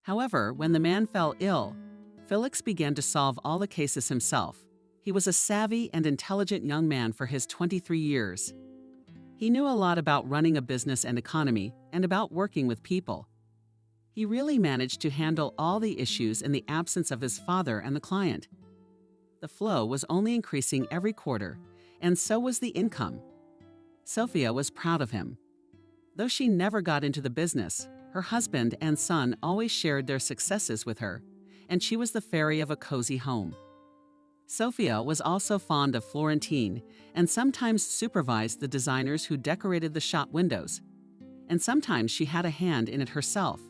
However, when the man fell ill, Felix began to solve all the cases himself. He was a savvy and intelligent young man for his 23 years. He knew a lot about running a business and economy, and about working with people. He really managed to handle all the issues in the absence of his father and the client. The flow was only increasing every quarter, and so was the income. Sophia was proud of him. Though she never got into the business, her husband and son always shared their successes with her, and she was the fairy of a cozy home. Sophia was also fond of Florentine and sometimes supervised the designers who decorated the shop windows. And sometimes she had a hand in it herself,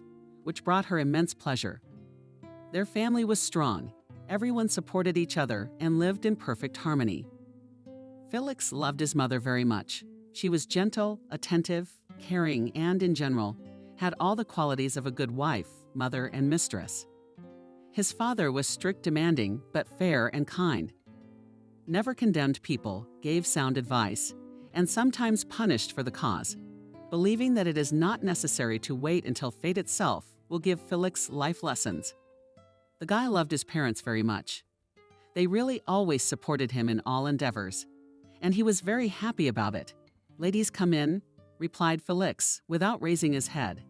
which brought her immense pleasure. Their family was strong, everyone supported each other and lived in perfect harmony. Felix loved his mother very much. She was gentle, attentive, caring, and, in general, had all the qualities of a good wife, mother, and mistress. His father was strict, demanding, but fair and kind. Never condemned people, gave sound advice, and sometimes punished for the cause, believing that it is not necessary to wait until fate itself will give Felix life lessons. The guy loved his parents very much. They really always supported him in all endeavors, and he was very happy about it. "Ladies, come in," replied Felix, without raising his head.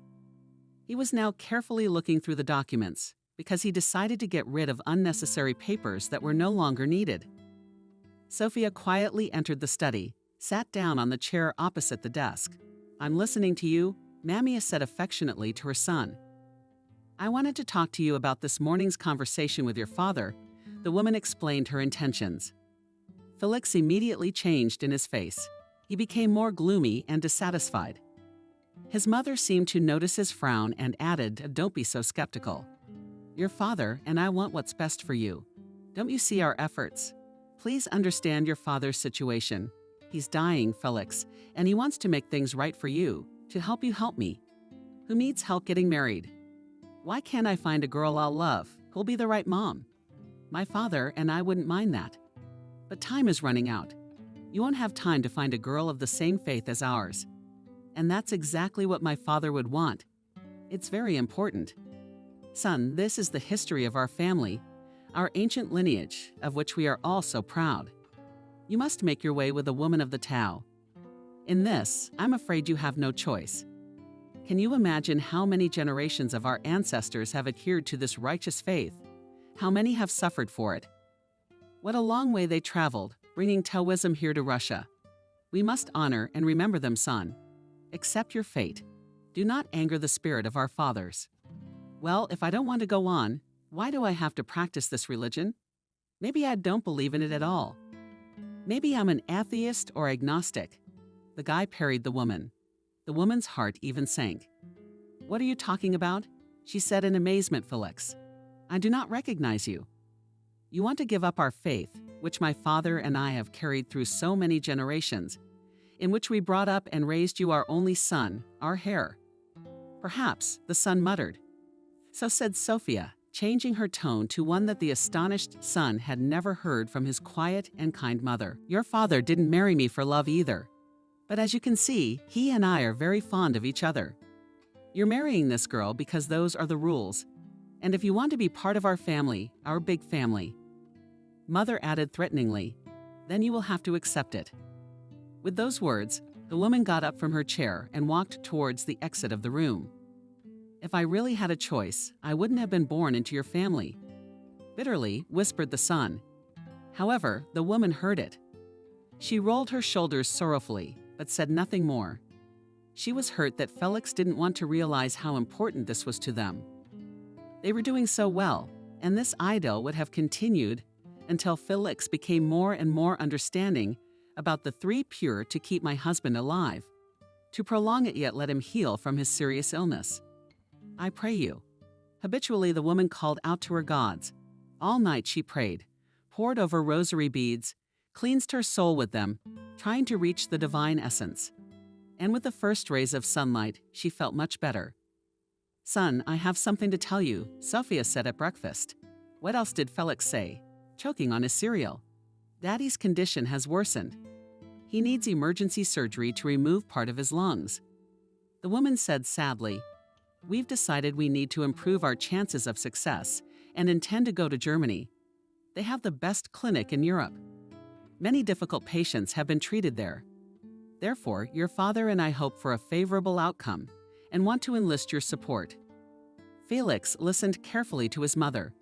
He was now carefully looking through the documents, because he decided to get rid of unnecessary papers that were no longer needed. Sophia quietly entered the study, sat down on the chair opposite the desk. "I'm listening to you," Mamia said affectionately to her son. "I wanted to talk to you about this morning's conversation with your father," the woman explained her intentions. Felix immediately changed in his face. He became more gloomy and dissatisfied. His mother seemed to notice his frown and added, "Don't be so skeptical. Your father and I want what's best for you. Don't you see our efforts? Please understand your father's situation. He's dying, Felix, and he wants to make things right for you, to help you help me. Who needs help getting married? Why can't I find a girl I'll love, who'll be the right mom? My father and I wouldn't mind that. But time is running out. You won't have time to find a girl of the same faith as ours. And that's exactly what my father would want. It's very important. Son, this is the history of our family, our ancient lineage, of which we are all so proud. You must make your way with a woman of the Tao. In this, I'm afraid you have no choice. Can you imagine how many generations of our ancestors have adhered to this righteous faith? How many have suffered for it? What a long way they traveled, bringing Taoism here to Russia. We must honor and remember them, son. Accept your fate. Do not anger the spirit of our fathers. Well, if I don't want to go on, why do I have to practice this religion? Maybe I don't believe in it at all. Maybe I'm an atheist or agnostic." The guy parried the woman. The woman's heart even sank. "What are you talking about?" she said in amazement, "Felix. I do not recognize you. You want to give up our faith, which my father and I have carried through so many generations, in which we brought up and raised you our only son, our heir." "Perhaps," the son muttered. So said Sophia, changing her tone to one that the astonished son had never heard from his quiet and kind mother. "Your father didn't marry me for love either. But as you can see, he and I are very fond of each other. You're marrying this girl because those are the rules. And if you want to be part of our family, our big family," Mother added threateningly, "then you will have to accept it." With those words, the woman got up from her chair and walked towards the exit of the room. "If I really had a choice, I wouldn't have been born into your family," bitterly whispered the son. However, the woman heard it. She rolled her shoulders sorrowfully, but said nothing more. She was hurt that Felix didn't want to realize how important this was to them. They were doing so well, and this idyll would have continued until Felix became more and more understanding about the three pure to keep my husband alive, to prolong it yet let him heal from his serious illness. "I pray you." Habitually, the woman called out to her gods. All night she prayed, pored over rosary beads, cleansed her soul with them, trying to reach the divine essence. And with the first rays of sunlight, she felt much better. "Son, I have something to tell you," Sophia said at breakfast. What else did Felix say? Choking on his cereal. "Daddy's condition has worsened. He needs emergency surgery to remove part of his lungs." The woman said sadly, "We've decided we need to improve our chances of success and intend to go to Germany. They have the best clinic in Europe. Many difficult patients have been treated there. Therefore, your father and I hope for a favorable outcome and want to enlist your support." Felix listened carefully to his mother.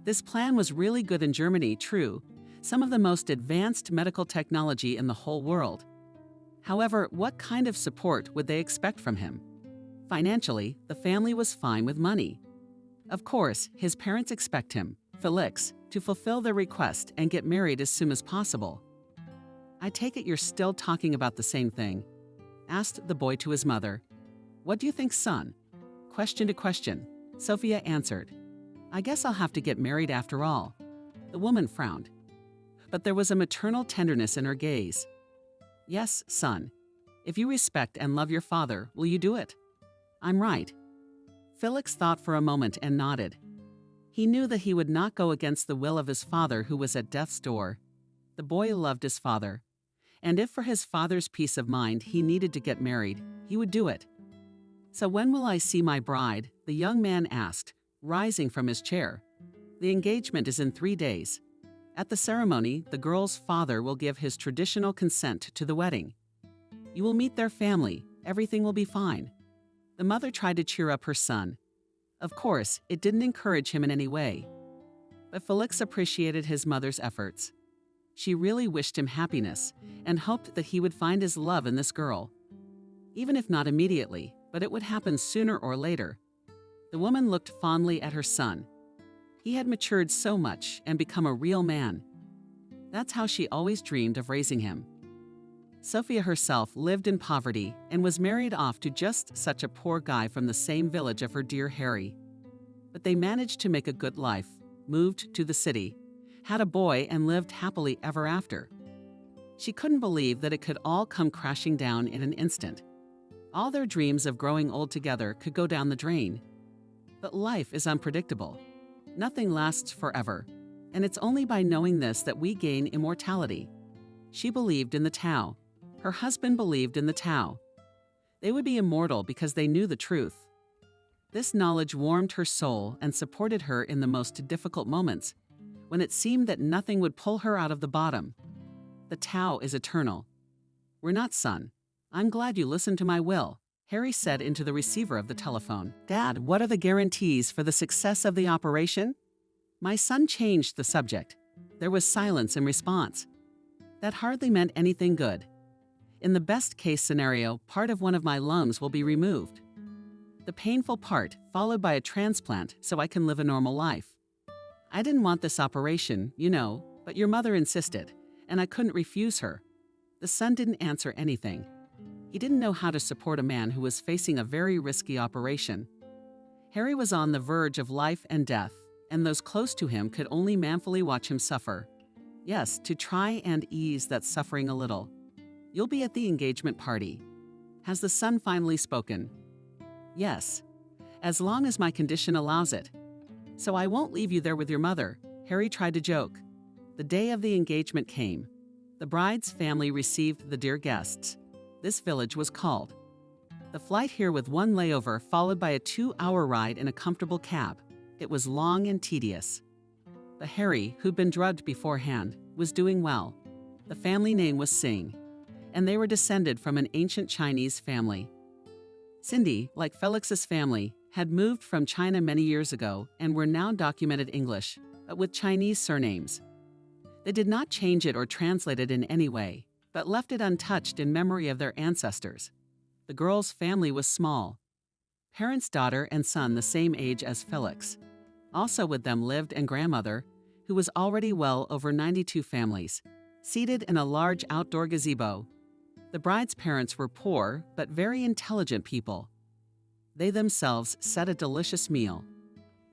This plan was really good in Germany, true, some of the most advanced medical technology in the whole world. However, what kind of support would they expect from him? Financially, the family was fine with money. Of course, his parents expect him, Felix, to fulfill their request and get married as soon as possible. I take it you're still talking about the same thing, asked the boy to his mother. What do you think, son? Question to question, Sophia answered. I guess I'll have to get married after all. The woman frowned, but there was a maternal tenderness in her gaze. Yes, son. If you respect and love your father, will you do it? I'm right. Felix thought for a moment and nodded. He knew that he would not go against the will of his father, who was at death's door. The boy loved his father, and if for his father's peace of mind he needed to get married, he would do it. So when will I see my bride? The young man asked, rising from his chair. The engagement is in 3 days. At the ceremony, the girl's father will give his traditional consent to the wedding. You will meet their family. Everything will be fine. The mother tried to cheer up her son. Of course, it didn't encourage him in any way. But Felix appreciated his mother's efforts. She really wished him happiness and hoped that he would find his love in this girl. Even if not immediately, but it would happen sooner or later. The woman looked fondly at her son. He had matured so much and become a real man. That's how she always dreamed of raising him. Sophia herself lived in poverty and was married off to just such a poor guy from the same village of her dear Harry. But they managed to make a good life, moved to the city, had a boy, and lived happily ever after. She couldn't believe that it could all come crashing down in an instant. All their dreams of growing old together could go down the drain. But life is unpredictable. Nothing lasts forever, and it's only by knowing this that we gain immortality. She believed in the Tao. Her husband believed in the Tao. They would be immortal because they knew the truth. This knowledge warmed her soul and supported her in the most difficult moments, when it seemed that nothing would pull her out of the bottom. The Tao is eternal. We're not, son. I'm glad you listened to my will, Harry said into the receiver of the telephone. Dad, what are the guarantees for the success of the operation? My son changed the subject. There was silence in response. That hardly meant anything good. In the best-case scenario, part of one of my lungs will be removed. The painful part, followed by a transplant so I can live a normal life. I didn't want this operation, you know, but your mother insisted, and I couldn't refuse her. The son didn't answer anything. He didn't know how to support a man who was facing a very risky operation. Harry was on the verge of life and death, and those close to him could only manfully watch him suffer. Yes, to try and ease that suffering a little. You'll be at the engagement party. Has the son finally spoken? Yes, as long as my condition allows it. So I won't leave you there with your mother, Harry tried to joke. The day of the engagement came. The bride's family received the dear guests. This village was called. The flight here with one layover followed by a 2-hour ride in a comfortable cab. It was long and tedious. But Harry, who'd been drugged beforehand, was doing well. The family name was Singh, and they were descended from an ancient Chinese family. Cindy, like Felix's family, had moved from China many years ago and were now documented English, but with Chinese surnames. They did not change it or translate it in any way, but left it untouched in memory of their ancestors. The girl's family was small. Parents, daughter, and son the same age as Felix. Also with them lived a grandmother, who was already well over 92 families, seated in a large outdoor gazebo. The bride's parents were poor, but very intelligent people. They themselves set a delicious meal.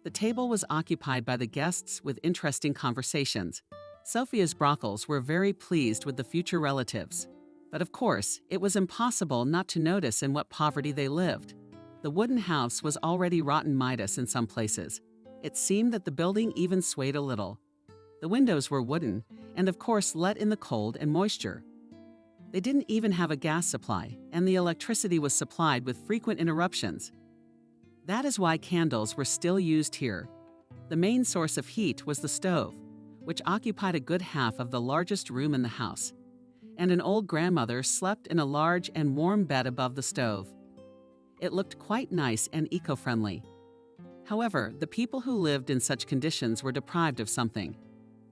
The table was occupied by the guests with interesting conversations. Sophia's brothels were very pleased with the future relatives. But of course, it was impossible not to notice in what poverty they lived. The wooden house was already rotten Midas in some places. It seemed that the building even swayed a little. The windows were wooden, and of course let in the cold and moisture. They didn't even have a gas supply, and the electricity was supplied with frequent interruptions. That is why candles were still used here. The main source of heat was the stove, which occupied a good half of the largest room in the house, and an old grandmother slept in a large and warm bed above the stove. It looked quite nice and eco-friendly. However, the people who lived in such conditions were deprived of something.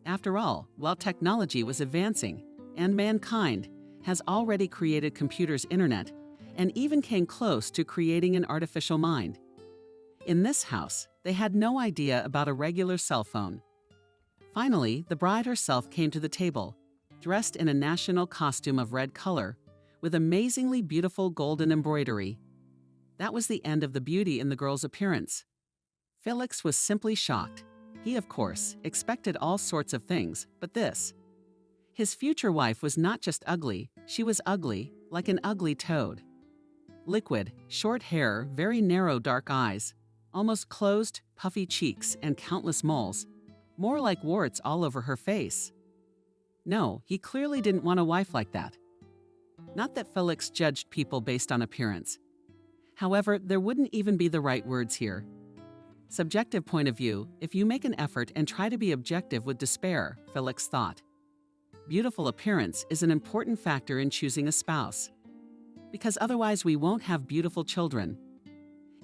After all, while technology was advancing, and mankind has already created computers' internet, and even came close to creating an artificial mind. In this house, They had no idea about a regular cell phone. Finally, the bride herself came to the table, dressed in a national costume of red color, with amazingly beautiful golden embroidery. That was the end of the beauty in the girl's appearance. Felix was simply shocked. He, of course, expected all sorts of things, but this. His future wife was not just ugly, she was ugly, like an ugly toad. Liquid, short hair, very narrow dark eyes, almost closed, puffy cheeks, and countless moles, more like warts all over her face. No, he clearly didn't want a wife like that. Not that Felix judged people based on appearance. However, there wouldn't even be the right words here. Subjective point of view, if you make an effort and try to be objective with despair, Felix thought. Beautiful appearance is an important factor in choosing a spouse, because otherwise we won't have beautiful children.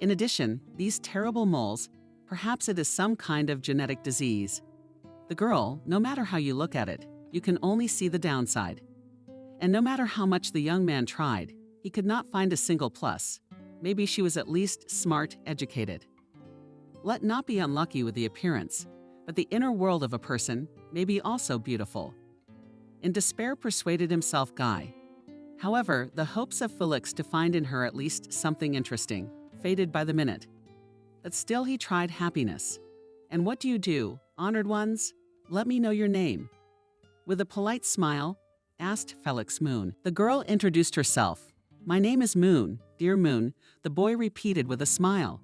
In addition, these terrible moles, perhaps it is some kind of genetic disease. The girl, no matter how you look at it, you can only see the downside. And no matter how much the young man tried, he could not find a single plus. Maybe she was at least smart, educated. Let not be unlucky with the appearance, but the inner world of a person may be also beautiful. In despair persuaded himself Guy. However, the hopes of Felix to find in her at least something interesting faded by the minute. But still he tried happiness. And what do, honored ones? Let me know your name. With a polite smile, asked Felix Moon. The girl introduced herself. My name is Moon, dear Moon, the boy repeated with a smile.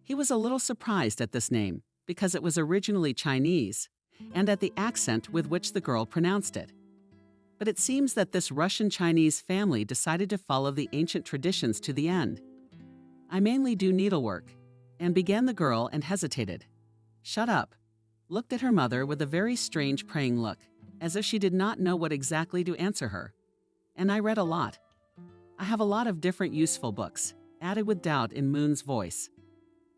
He was a little surprised at this name, because it was originally Chinese, and at the accent with which the girl pronounced it. But it seems that this Russian-Chinese family decided to follow the ancient traditions to the end. I mainly do needlework, and began the girl and hesitated. Shut up. Looked at her mother with a very strange praying look, as if she did not know what exactly to answer her. And I read a lot. I have a lot of different useful books, added with doubt in Moon's voice.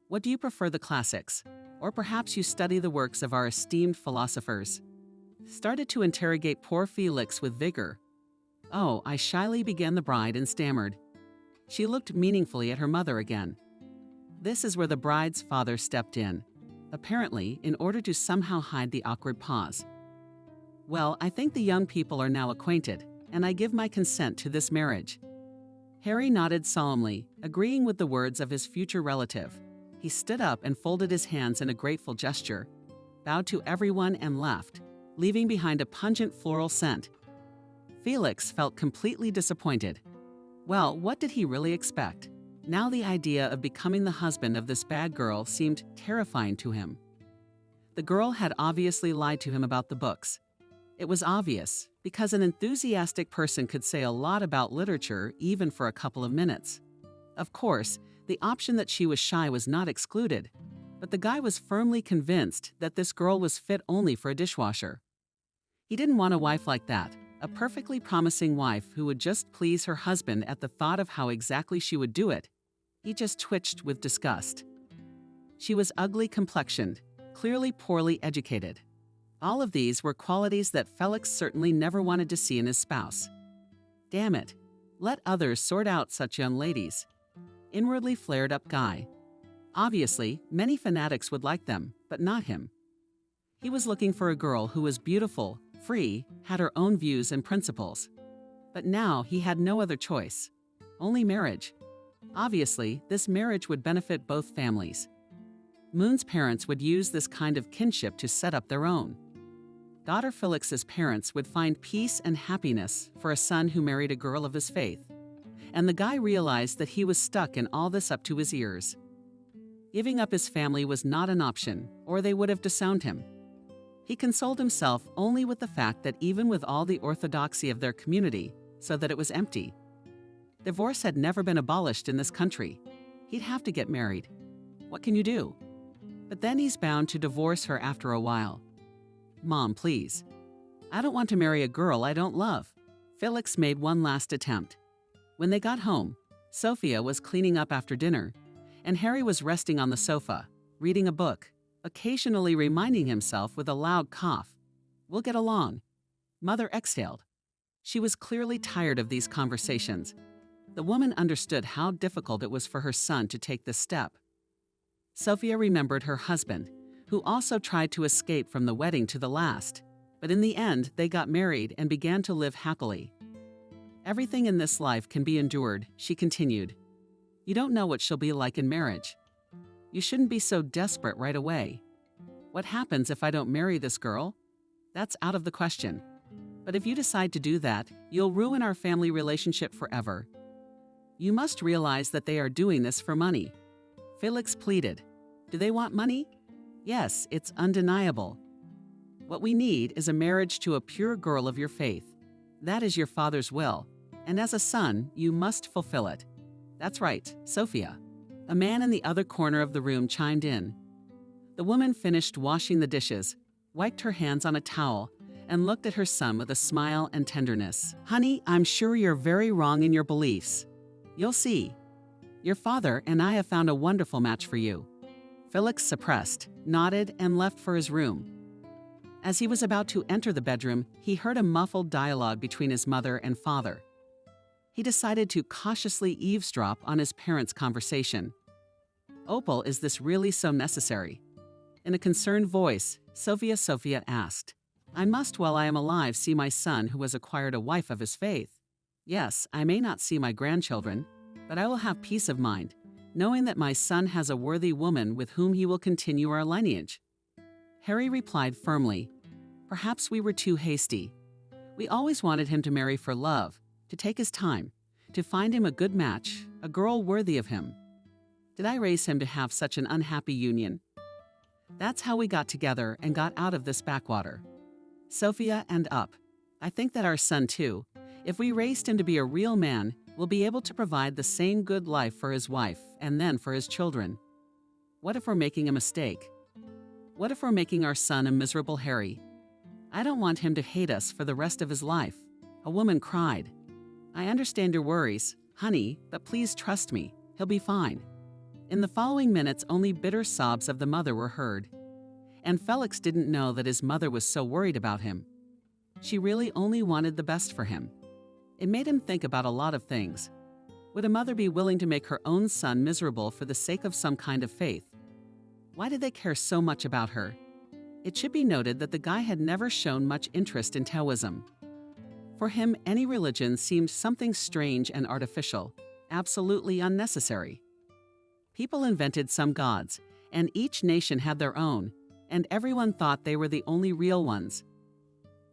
What do you prefer, the classics? Or perhaps you study the works of our esteemed philosophers? Started to interrogate poor Felix with vigor. Oh, I shyly began the bride and stammered. She looked meaningfully at her mother again. This is where the bride's father stepped in, apparently in order to somehow hide the awkward pause. Well, I think the young people are now acquainted, and I give my consent to this marriage. Harry nodded solemnly, agreeing with the words of his future relative. He stood up and folded his hands in a grateful gesture, bowed to everyone and left, leaving behind a pungent floral scent. Felix felt completely disappointed. Well, what did he really expect? Now the idea of becoming the husband of this bad girl seemed terrifying to him. The girl had obviously lied to him about the books. It was obvious, because an enthusiastic person could say a lot about literature even for a couple of minutes. Of course, the option that she was shy was not excluded, but the guy was firmly convinced that this girl was fit only for a dishwasher. He didn't want a wife like that, a perfectly promising wife who would just please her husband at the thought of how exactly she would do it. He just twitched with disgust. She was ugly complexioned, clearly poorly educated. All of these were qualities that Felix certainly never wanted to see in his spouse. Damn it, let others sort out such young ladies. Inwardly flared up Guy. Obviously, many fanatics would like them, but not him. He was looking for a girl who was beautiful, free, had her own views and principles. But now he had no other choice. Only marriage. Obviously, this marriage would benefit both families. Moon's parents would use this kind of kinship to set up their own. Daughter Felix's parents would find peace and happiness for a son who married a girl of his faith. And the guy realized that he was stuck in all this up to his ears. Giving up his family was not an option, or they would have disowned him. He consoled himself only with the fact that even with all the orthodoxy of their community, so that it was empty. Divorce had never been abolished in this country. He'd have to get married. What can you do? But then he's bound to divorce her after a while. Mom, please. I don't want to marry a girl I don't love. Felix made one last attempt. When they got home, Sophia was cleaning up after dinner, and Harry was resting on the sofa, reading a book, occasionally reminding himself with a loud cough, "We'll get along." Mother exhaled. She was clearly tired of these conversations. The woman understood how difficult it was for her son to take this step. Sophia remembered her husband, who also tried to escape from the wedding to the last, but in the end they got married and began to live happily. Everything in this life can be endured, she continued. You don't know what she'll be like in marriage. You shouldn't be so desperate right away. What happens if I don't marry this girl? That's out of the question. But if you decide to do that, you'll ruin our family relationship forever. You must realize that they are doing this for money. Felix pleaded. Do they want money? Yes, it's undeniable. What we need is a marriage to a pure girl of your faith. That is your father's will, and as a son, you must fulfill it. That's right, Sophia. A man in the other corner of the room chimed in. The woman finished washing the dishes, wiped her hands on a towel, and looked at her son with a smile and tenderness. Honey, I'm sure you're very wrong in your beliefs. You'll see. Your father and I have found a wonderful match for you. Felix suppressed, nodded, and left for his room. As he was about to enter the bedroom, he heard a muffled dialogue between his mother and father. He decided to cautiously eavesdrop on his parents' conversation. Opal, is this really so necessary? In a concerned voice, Sophia asked, I must, while I am alive, see my son who has acquired a wife of his faith. Yes, I may not see my grandchildren, but I will have peace of mind, knowing that my son has a worthy woman with whom he will continue our lineage. Harry replied firmly, Perhaps we were too hasty. We always wanted him to marry for love, to take his time, to find him a good match, a girl worthy of him. Did I raise him to have such an unhappy union? That's how we got together and got out of this backwater. Sophia and up. I think that our son too, if we raised him to be a real man, will be able to provide the same good life for his wife and then for his children. What if we're making a mistake? What if we're making our son a miserable Harry? I don't want him to hate us for the rest of his life. A woman cried. I understand your worries, honey, but please trust me, he'll be fine. In the following minutes, only bitter sobs of the mother were heard. And Felix didn't know that his mother was so worried about him. She really only wanted the best for him. It made him think about a lot of things. Would a mother be willing to make her own son miserable for the sake of some kind of faith? Why did they care so much about her? It should be noted that the guy had never shown much interest in Taoism. For him, any religion seemed something strange and artificial, absolutely unnecessary. People invented some gods, and each nation had their own, and everyone thought they were the only real ones.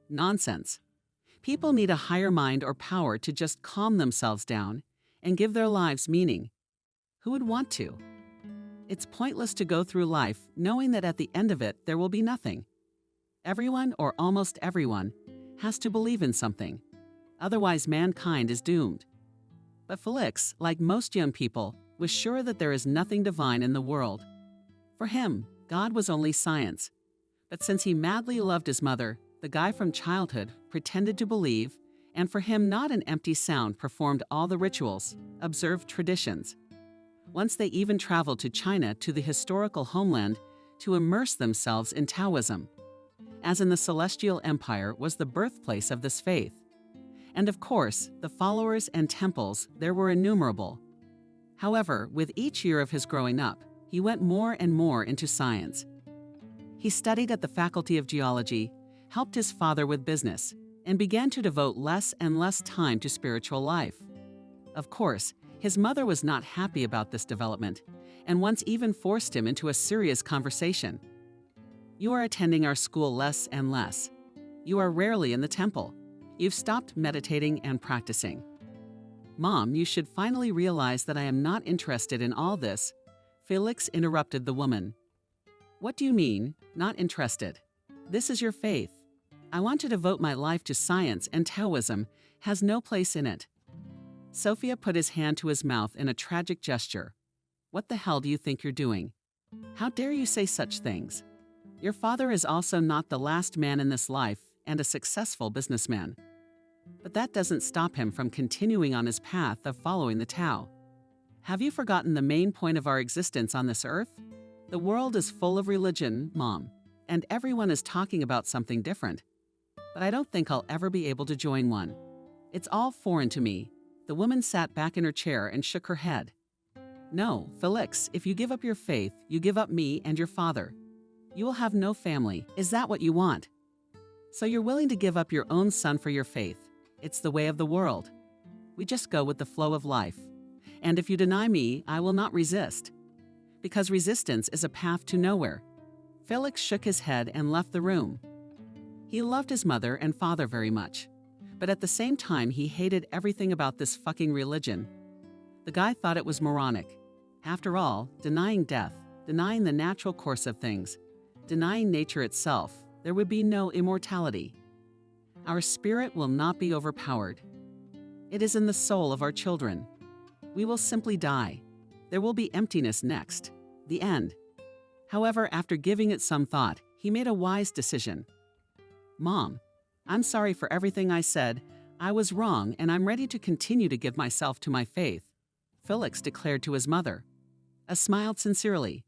Nonsense. People need a higher mind or power to just calm themselves down and give their lives meaning. Who would want to? It's pointless to go through life knowing that at the end of it there will be nothing. Everyone, or almost everyone, has to believe in something. Otherwise, mankind is doomed. But Felix, like most young people, was sure that there is nothing divine in the world. For him, God was only science. But since he madly loved his mother, the guy from childhood pretended to believe, and for him not an empty sound performed all the rituals, observed traditions. Once they even traveled to China, to the historical homeland, to immerse themselves in Taoism, as in the Celestial Empire was the birthplace of this faith. And of course, the followers and temples there were innumerable. However, with each year of his growing up, he went more and more into science. He studied at the Faculty of Geology, helped his father with business, and began to devote less and less time to spiritual life. Of course, his mother was not happy about this development, and once even forced him into a serious conversation. You are attending our school less and less. You are rarely in the temple. You've stopped meditating and practicing. Mom, you should finally realize that I am not interested in all this. Felix interrupted the woman. What do you mean, not interested? This is your faith. I want to devote my life to science, and Taoism has no place in it. Sophia put his hand to his mouth in a tragic gesture. What the hell do you think you're doing? How dare you say such things? Your father is also not the last man in this life and a successful businessman. But that doesn't stop him from continuing on his path of following the Tao. Have you forgotten the main point of our existence on this earth? The world is full of religion, Mom, and everyone is talking about something different. But I don't think I'll ever be able to join one. It's all foreign to me. The woman sat back in her chair and shook her head. No, Felix, if you give up your faith, you give up me and your father. You will have no family. Is that what you want? So you're willing to give up your own son for your faith. It's the way of the world. We just go with the flow of life. And if you deny me, I will not resist. Because resistance is a path to nowhere. Felix shook his head and left the room. He loved his mother and father very much, but at the same time he hated everything about this fucking religion. The guy thought it was moronic. After all, denying death, denying the natural course of things, denying nature itself, there would be no immortality. Our spirit will not be overpowered. It is in the soul of our children. We will simply die. There will be emptiness next. The end. However, after giving it some thought, he made a wise decision. Mom, I'm sorry for everything I said. I was wrong and I'm ready to continue to give myself to my faith, Felix declared to his mother. Smiled sincerely.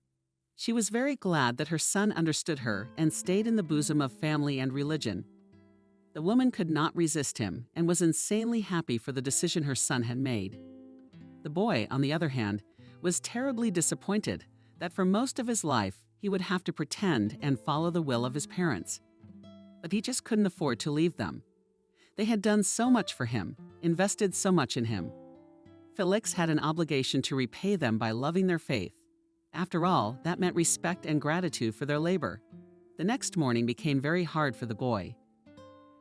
She was very glad that her son understood her and stayed in the bosom of family and religion. The woman could not resist him and was insanely happy for the decision her son had made. The boy, on the other hand, was terribly disappointed that for most of his life he would have to pretend and follow the will of his parents. But he just couldn't afford to leave them. They had done so much for him, invested so much in him. Felix had an obligation to repay them by loving their faith. After all, that meant respect and gratitude for their labor. The next morning became very hard for the boy.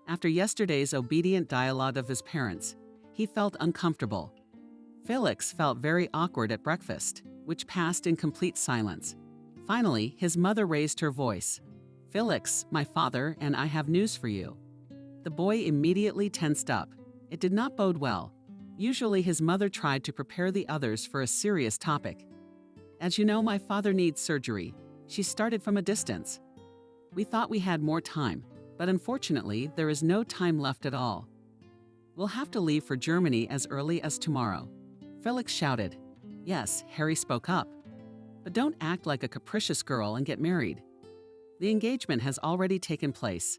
After yesterday's obedient dialogue of his parents, he felt uncomfortable. Felix felt very awkward at breakfast, which passed in complete silence. Finally, his mother raised her voice. Felix, my father, and I have news for you. The boy immediately tensed up. It did not bode well. Usually his mother tried to prepare the others for a serious topic. As you know, my father needs surgery. She started from a distance. We thought we had more time, but unfortunately, there is no time left at all. We'll have to leave for Germany as early as tomorrow. Felix shouted. Yes, Harry spoke up. But don't act like a capricious girl and get married. The engagement has already taken place.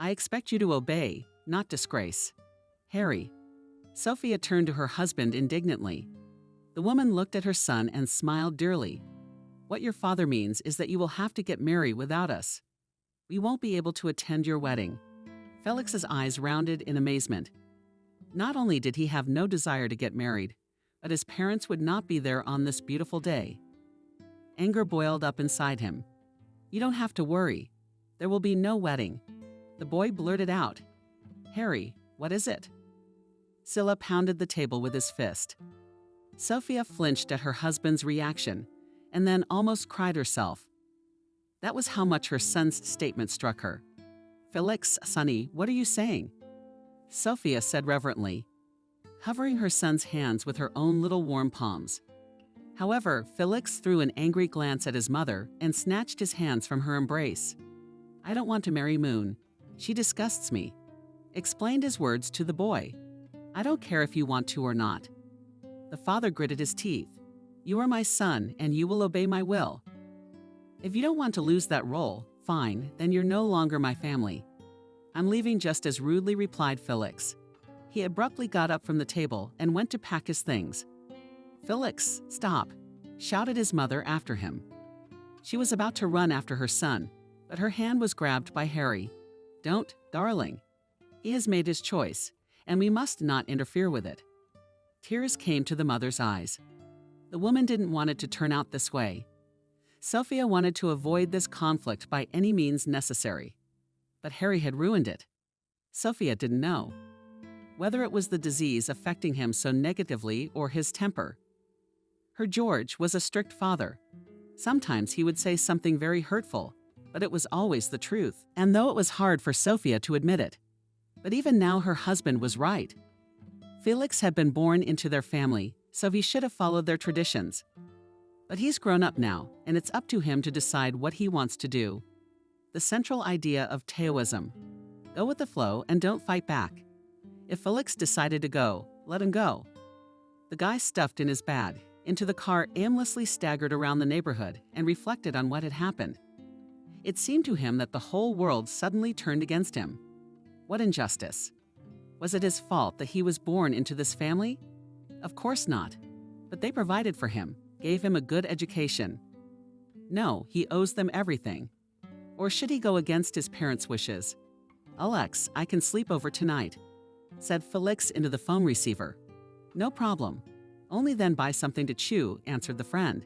I expect you to obey, not disgrace. Harry. Sophia turned to her husband indignantly. The woman looked at her son and smiled dearly. What your father means is that you will have to get married without us. We won't be able to attend your wedding. Felix's eyes rounded in amazement. Not only did he have no desire to get married, but his parents would not be there on this beautiful day. Anger boiled up inside him. You don't have to worry. There will be no wedding. The boy blurted out. Harry, what is it? Scylla pounded the table with his fist. Sophia flinched at her husband's reaction and then almost cried herself. That was how much her son's statement struck her. Felix, sonny, what are you saying? Sophia said reverently, hovering her son's hands with her own little warm palms. However, Felix threw an angry glance at his mother and snatched his hands from her embrace. I don't want to marry Moon. She disgusts me. Explained his words to the boy. I don't care if you want to or not. The father gritted his teeth. You are my son, and you will obey my will. If you don't want to lose that role, fine, then you're no longer my family. I'm leaving just as rudely replied Felix. He abruptly got up from the table and went to pack his things. Felix, stop, shouted his mother after him. She was about to run after her son, but her hand was grabbed by Harry. Don't, darling. He has made his choice, and we must not interfere with it. Tears came to the mother's eyes. The woman didn't want it to turn out this way. Sophia wanted to avoid this conflict by any means necessary. But Harry had ruined it. Sophia didn't know. Whether it was the disease affecting him so negatively or his temper. Her George was a strict father. Sometimes he would say something very hurtful, but it was always the truth, and though it was hard for Sophia to admit it. But even now her husband was right. Felix had been born into their family, so he should have followed their traditions. But he's grown up now, and it's up to him to decide what he wants to do. The central idea of Taoism. Go with the flow and don't fight back. If Felix decided to go, let him go. The guy stuffed in his bag, into the car, aimlessly staggered around the neighborhood and reflected on what had happened. It seemed to him that the whole world suddenly turned against him. What injustice! Was it his fault that he was born into this family? Of course not. But they provided for him. gave him a good education? No, he owes them everything. Or should he go against his parents' wishes? Alex, I can sleep over tonight, said Felix into the phone receiver. No problem. Only then buy something to chew, answered the friend.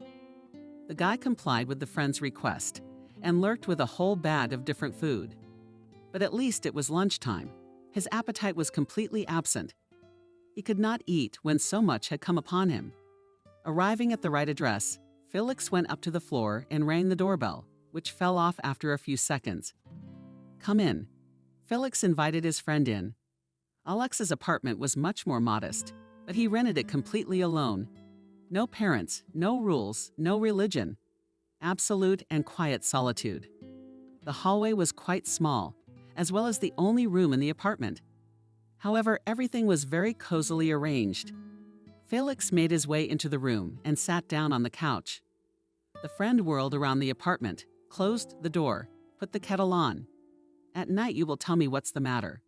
The guy complied with the friend's request and lurked with a whole bag of different food. But at least it was lunchtime. His appetite was completely absent. He could not eat when so much had come upon him. Arriving at the right address, Felix went up to the floor and rang the doorbell, which fell off after a few seconds. Come in. Felix invited his friend in. Alex's apartment was much more modest, but he rented it completely alone. No parents, no rules, no religion. Absolute and quiet solitude. The hallway was quite small, as well as the only room in the apartment. However, everything was very cozily arranged. Felix made his way into the room and sat down on the couch. The friend whirled around the apartment, closed the door, put the kettle on. At night you will tell me what's the matter,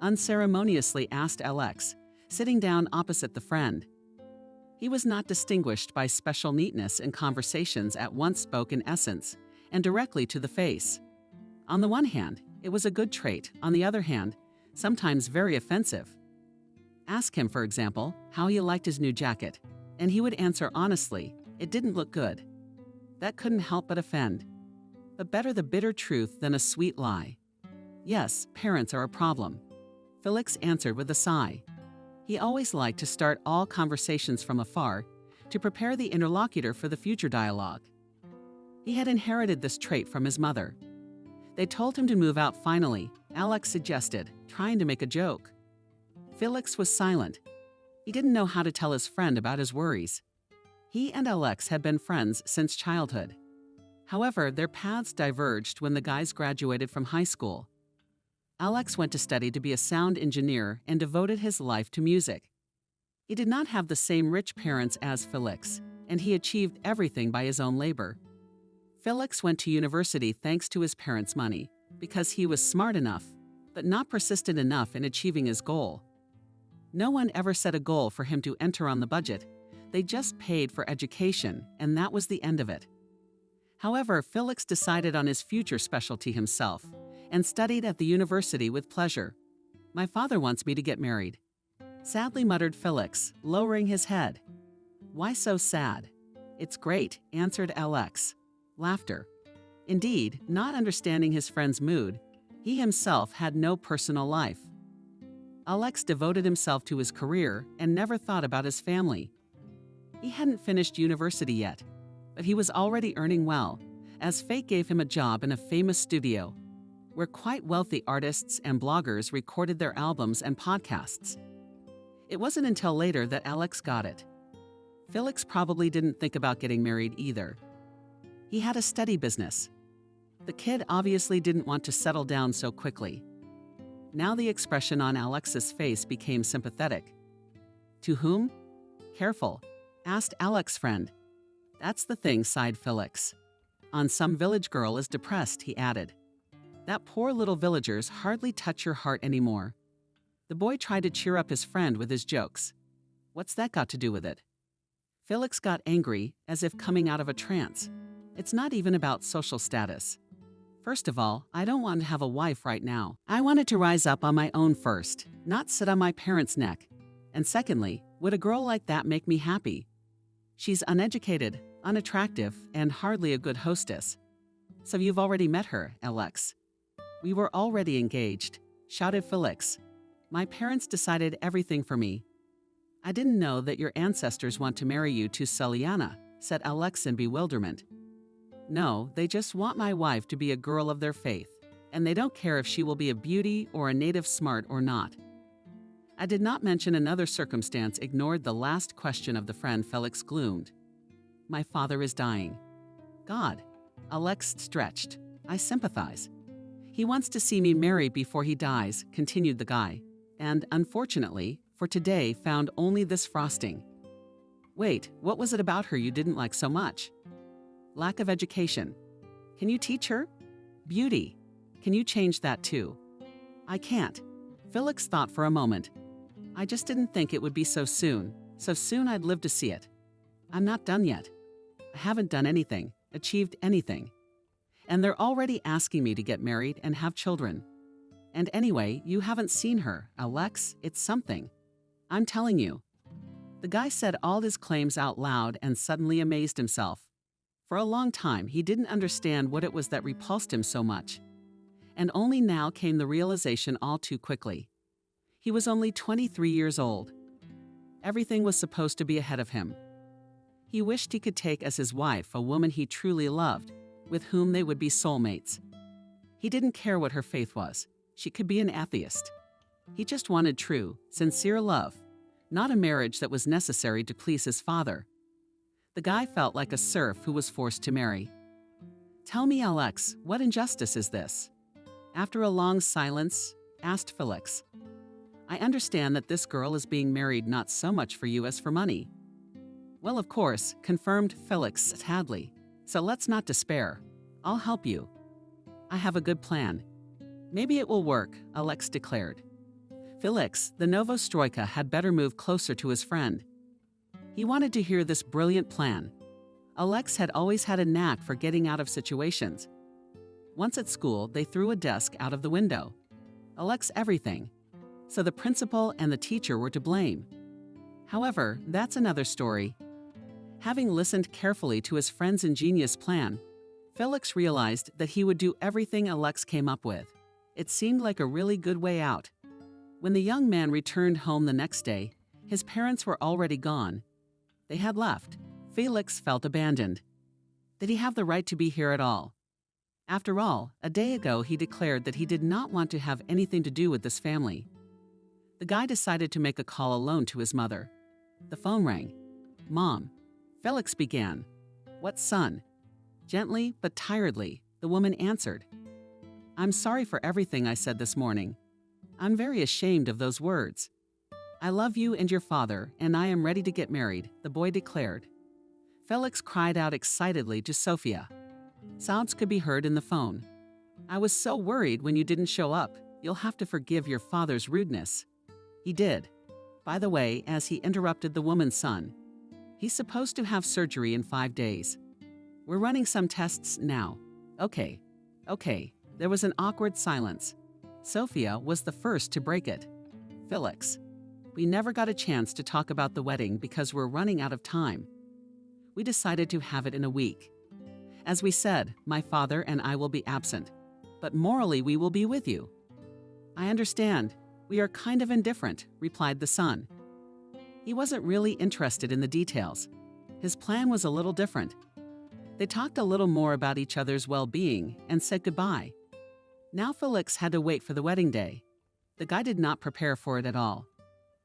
unceremoniously asked Alex, sitting down opposite the friend. He was not distinguished by special neatness in conversations at once spoke in essence and directly to the face. On the one hand, it was a good trait. On the other hand, sometimes very offensive. Ask him, for example, how he liked his new jacket, and he would answer honestly, it didn't look good. That couldn't help but offend. But better the bitter truth than a sweet lie. Yes, parents are a problem. Felix answered with a sigh. He always liked to start all conversations from afar to prepare the interlocutor for the future dialogue. He had inherited this trait from his mother. They told him to move out finally, Alex suggested, trying to make a joke. Felix was silent. He didn't know how to tell his friend about his worries. He and Alex had been friends since childhood. However, their paths diverged when the guys graduated from high school. Alex went to study to be a sound engineer and devoted his life to music. He did not have the same rich parents as Felix, and he achieved everything by his own labor. Felix went to university thanks to his parents' money, because he was smart enough, but not persistent enough in achieving his goal. No one ever set a goal for him to enter on the budget. They just paid for education, and that was the end of it. However, Felix decided on his future specialty himself and studied at the university with pleasure. My father wants me to get married, sadly muttered Felix, lowering his head. Why so sad? It's great, answered Alex. Laughter. Indeed, not understanding his friend's mood, he himself had no personal life. Alex devoted himself to his career and never thought about his family. He hadn't finished university yet, but he was already earning well, as fate gave him a job in a famous studio, where quite wealthy artists and bloggers recorded their albums and podcasts. It wasn't until later that Alex got it. Felix probably didn't think about getting married either. He had a steady business. The kid obviously didn't want to settle down so quickly. Now the expression on Alex's face became sympathetic. To whom? Careful, asked Alex's friend. That's the thing, sighed Felix. On some village girl is depressed, he added. That poor little villagers hardly touch your heart anymore. The boy tried to cheer up his friend with his jokes. What's that got to do with it? Felix got angry, as if coming out of a trance. It's not even about social status. First of all, I don't want to have a wife right now. I wanted to rise up on my own first, not sit on my parents' neck. And secondly, would a girl like that make me happy? She's uneducated, unattractive, and hardly a good hostess. So you've already met her, Alex. We were already engaged, shouted Felix. My parents decided everything for me. I didn't know that your ancestors want to marry you to Celiana, said Alex in bewilderment. No, they just want my wife to be a girl of their faith, and they don't care if she will be a beauty or a native smart or not. I did not mention another circumstance ignored the last question of the friend. Felix gloomed. My father is dying. God. Alex stretched. I sympathize. He wants to see me married before he dies, continued the guy, and unfortunately, for today found only this frosting. Wait, what was it about her you didn't like so much? Lack of education. Can you teach her? Beauty. Can you change that too? I can't. Felix thought for a moment. I just didn't think it would be so soon. So soon I'd live to see it. I'm not done yet. I haven't done anything, achieved anything. And they're already asking me to get married and have children. And anyway, you haven't seen her, Alex, it's something. I'm telling you." The guy said all his claims out loud and suddenly amazed himself. For a long time, he didn't understand what it was that repulsed him so much. And only now came the realization all too quickly. He was only 23 years old. Everything was supposed to be ahead of him. He wished he could take as his wife a woman he truly loved, with whom they would be soulmates. He didn't care what her faith was. She could be an atheist. He just wanted true, sincere love, not a marriage that was necessary to please his father. The guy felt like a serf who was forced to marry. "Tell me, Alex, what injustice is this?" After a long silence, asked Felix. "I understand that this girl is being married not so much for you as for money." "Well, of course," confirmed Felix sadly. "So let's not despair. I'll help you. I have a good plan." "Maybe it will work," Alex declared. Felix, the Novostroika, had better move closer to his friend. He wanted to hear this brilliant plan. Alex had always had a knack for getting out of situations. Once at school, they threw a desk out of the window. Alex everything. So the principal and the teacher were to blame. However, that's another story. Having listened carefully to his friend's ingenious plan, Felix realized that he would do everything Alex came up with. It seemed like a really good way out. When the young man returned home the next day, his parents were already gone. They had left. Felix felt abandoned. Did he have the right to be here at all? After all, a day ago he declared that he did not want to have anything to do with this family. The guy decided to make a call alone to his mother. The phone rang. "Mom." Felix began. "What, son?" Gently but tiredly, the woman answered. "I'm sorry for everything I said this morning. I'm very ashamed of those words. I love you and your father, and I am ready to get married," the boy declared. Felix cried out excitedly to Sophia. Sounds could be heard in the phone. "I was so worried when you didn't show up. You'll have to forgive your father's rudeness." He did. By the way, as he interrupted the woman's son, "He's supposed to have surgery in 5 days. We're running some tests now." Okay. There was an awkward silence. Sophia was the first to break it. "Felix, we never got a chance to talk about the wedding because we're running out of time. We decided to have it in a week. As we said, my father and I will be absent, but morally we will be with you." "I understand. We are kind of indifferent," replied the son. He wasn't really interested in the details. His plan was a little different. They talked a little more about each other's well-being and said goodbye. Now Felix had to wait for the wedding day. The guy did not prepare for it at all.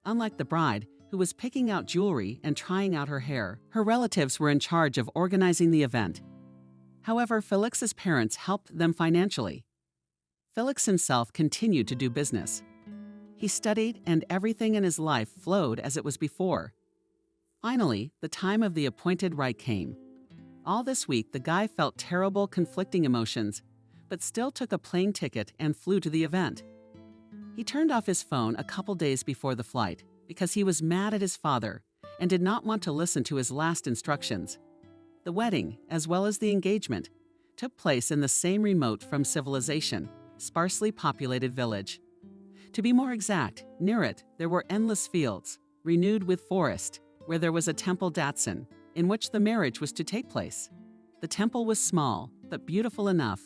Unlike the bride, who was picking out jewelry and trying out her hair, her relatives were in charge of organizing the event. However, Felix's parents helped them financially. Felix himself continued to do business. He studied, and everything in his life flowed as it was before. Finally, the time of the appointed rite came. All this week, the guy felt terrible, conflicting emotions, but still took a plane ticket and flew to the event. He turned off his phone a couple days before the flight because he was mad at his father and did not want to listen to his last instructions. The wedding, as well as the engagement, took place in the same remote from civilization, sparsely populated village. To be more exact, near it there were endless fields, renewed with forest, where there was a temple Datsun, in which the marriage was to take place. The temple was small, but beautiful enough.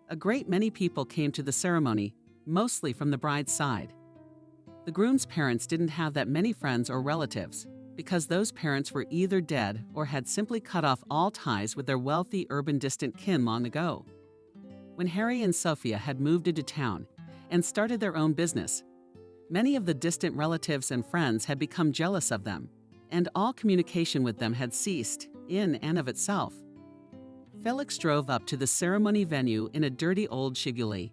A great many people came to the ceremony, mostly from the bride's side. The groom's parents didn't have that many friends or relatives, because those parents were either dead or had simply cut off all ties with their wealthy urban distant kin long ago. When Harry and Sophia had moved into town and started their own business, many of the distant relatives and friends had become jealous of them, and all communication with them had ceased, in and of itself. Felix drove up to the ceremony venue in a dirty old Chevrolet.